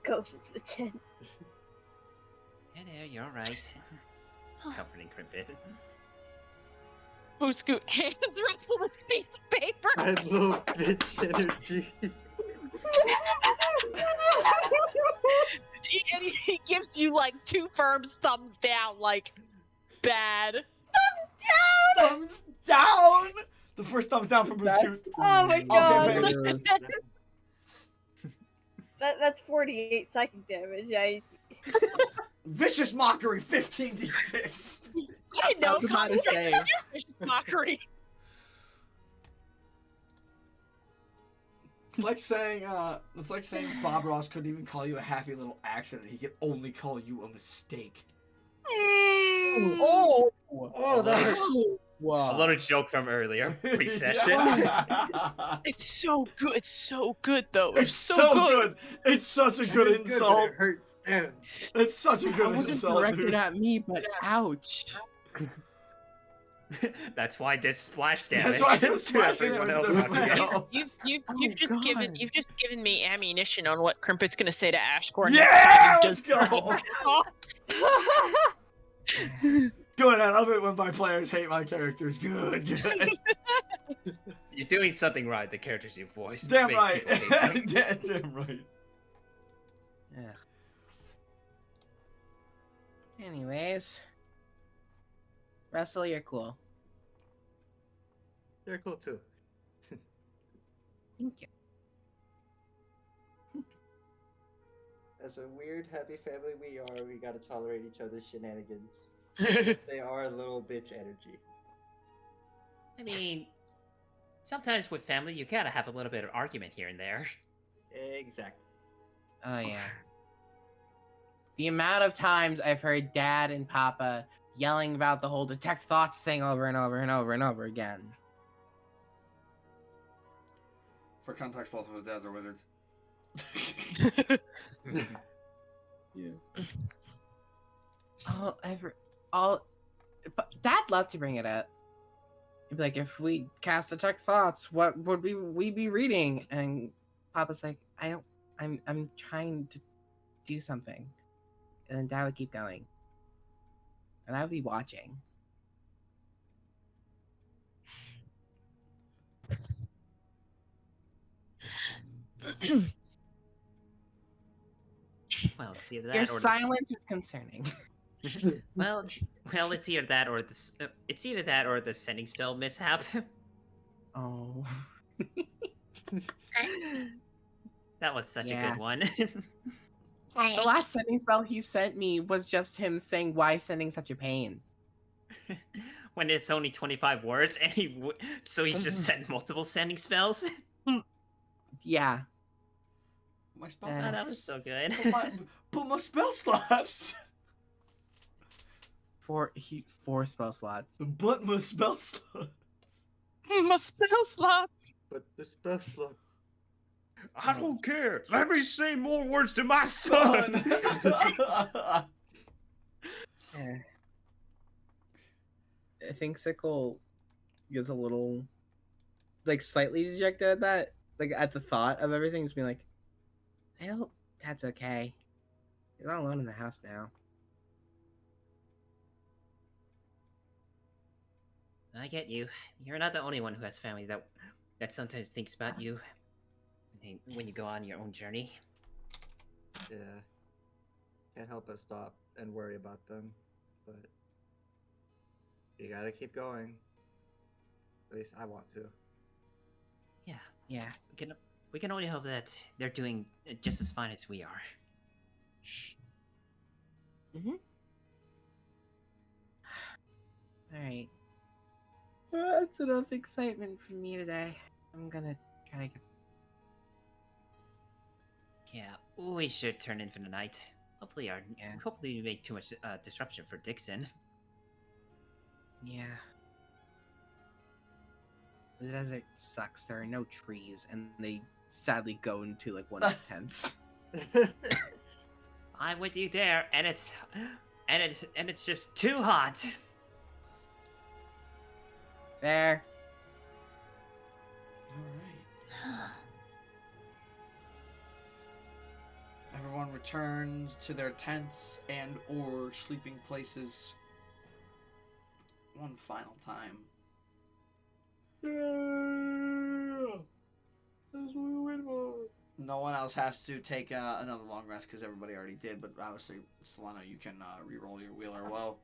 Gosh, it's the 10. Hey there, you're alright. Comforting Crimpet. oh Scoot hands Russell this piece of paper. I love bitch energy. And he gives you like two firm thumbs down, like bad. Thumbs down. The first thumbs down from Bootscoot. Oh my god. Okay, That's 48 psychic damage. Vicious mockery, 15d6. I know. I was about to say. Vicious mockery. It's like saying Bob Ross couldn't even call you a happy little accident. He could only call you a mistake. Oh, Oh, that hurt. A wow. little joke from earlier, pre-session. Yeah. It's so good. It's so good though. It's, It's so good. It's such a It good is but insult. it hurts. Damn. It's such a That good wasn't insult, directed dude. at me, but ouch. That's why I did splash damage. That's why I did to splash everyone damage else to on everybody the else. game. You've just given me ammunition on what Krimpet's gonna say to Ashcore Yeah, next time he let's does go. Good, I love it when my players hate my characters. Good, good. You're doing something right. The characters you voice. Damn make right. people hate you. Damn right. Ugh. Anyways, Russell, you're cool. They're cool too. Thank you. As a weird, happy family we are, we gotta tolerate each other's shenanigans. They are a little bitch energy. I mean, sometimes with family, you gotta have a little bit of argument here and there. Exactly. Oh yeah. The amount of times I've heard Dad and Papa yelling about the whole detect thoughts thing over and over and over and over again. For context, both of his dads are wizards. Yeah. But Dad loved to bring it up. He'd be like, if we cast detect thoughts, what would we be reading? And Papa's like, I'm trying to do something. And then Dad would keep going. And I would be watching. Well, it's either that Your or silence is concerning. well, it's either that or it's either that or the sending spell mishap. Oh. That was such a Yeah. good one. The last sending spell he sent me was just him saying, why sending such a pain? When it's only 25 words, and so he just sent multiple sending spells. Yeah. My spell Oh, Yeah. that slots. was so good. But my spell slots. Four spell slots. But my spell slots. My spell slots. But the spell slots. I don't care. Let me say more words to my son. Yeah. I think Sickle gets a little, like, slightly dejected at that. Like, at the thought of everything. Just being like, I hope Dad's okay. He's all alone in the house now. I get you. You're not the only one who has family that sometimes thinks about you when you go on your own journey. Yeah. Can't help but stop and worry about them. But you gotta keep going. At least I want to. Yeah, Yeah. we can only hope that they're doing just as fine as we are. Alright. That's enough excitement for me today. I'm gonna try to get... Yeah, we should turn in for the night. Hopefully we make too much disruption for Dixon. Yeah. The desert sucks. There are no trees, and they sadly go into, like, one of the tents. I'm with you there, and it's just too hot. There. Alright. Everyone returns to their tents and or sleeping places one final time. No one else has to take another long rest because everybody already did, but obviously, Solano, you can re-roll your wheeler well.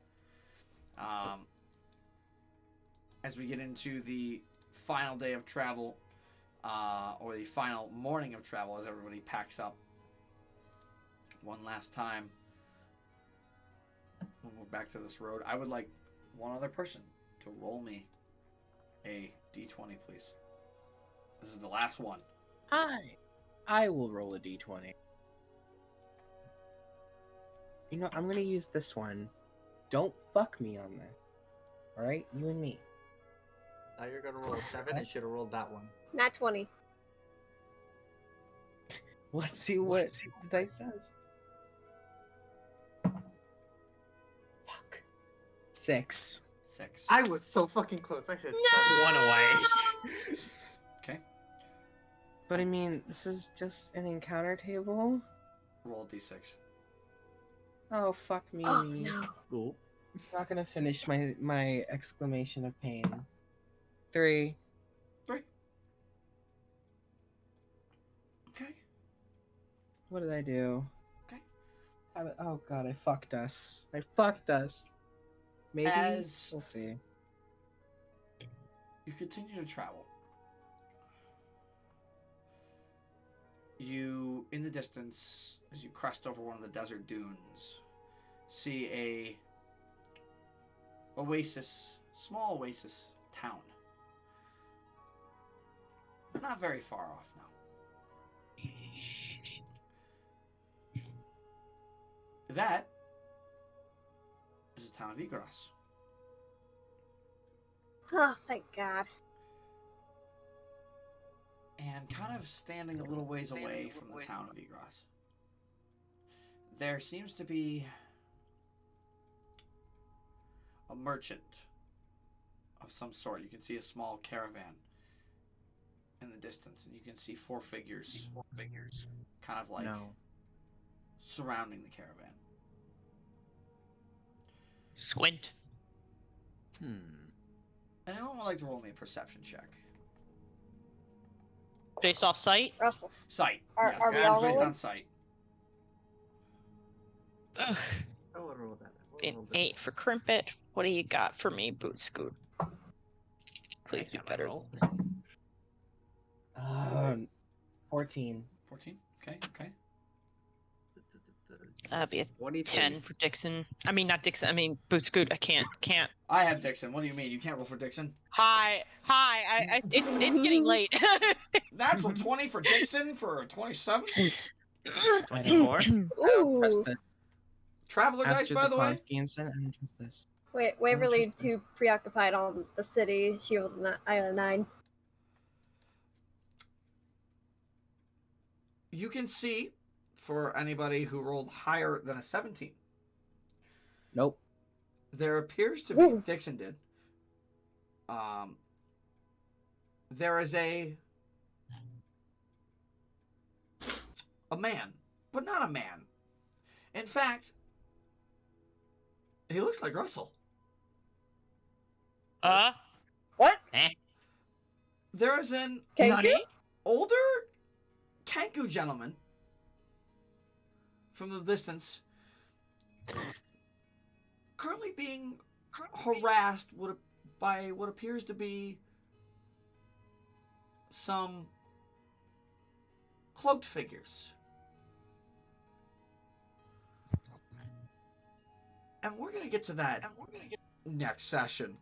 As we get into the final day of travel, or the final morning of travel, as everybody packs up one last time, we'll move back to this road. I would like one other person to roll me a d20, please. This is the last one. I will roll a d20. You know, I'm gonna use this one. Don't fuck me on this. Alright? You and me. Now you're gonna roll a 7 and should have rolled that one. Nat 20. Let's see what the dice says. Fuck. 6. 6. I was so fucking close. I said One away. Okay. But I mean, this is just an encounter table. Roll d6. Oh fuck me. Oh no. Cool. I'm not gonna finish my exclamation of pain. 3. 3. Okay. What did I do? Okay. Oh god, I fucked us. Maybe As we'll see. you continue to travel, you, in the distance, as you crest over one of the desert dunes, see a small oasis town. Not very far off now. That is the town of Igras. Oh, thank God. And kind of standing a little ways away from the town of Igras, there seems to be a merchant of some sort. You can see a small caravan in the distance, and you can see 4 figures kind of like surrounding the caravan. Squint. And anyone would like to roll me a perception check? Based off sight. Russell. Sight. Are yes, we it's all based rolling? on sight. Ugh. I want to roll that. An 8 for Crimpet. What do you got for me, Boot Scoot? Please be better. 14. 14. Okay. That'd be a 23. 10 for Dixon. I mean, not Dixon. I mean, Boot Scoot. I can't. I have Dixon. What do you mean? You can't roll for Dixon? Hi. It's getting late. Natural 20 for Dixon for a 27. 24. I don't trust Ooh. this. Traveler dice, After by the the way. claws being sent, I don't trust this. Wait, Waverly too preoccupied on the city. She rolled a 9. You can see, for anybody who rolled higher than a 17, Nope. there appears to be, Ooh. Dixon did, there is a man, but not a man. In fact, he looks like Russell. What? There is an Kenku? older Kenku gentleman from the distance, currently being harassed by what appears to be some cloaked figures. And we're going to get to that next session.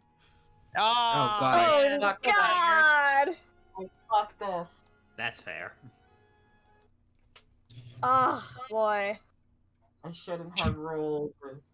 Oh god. Oh Fuck God! Fuck this. That's fair. Oh boy. I shouldn't have rolled.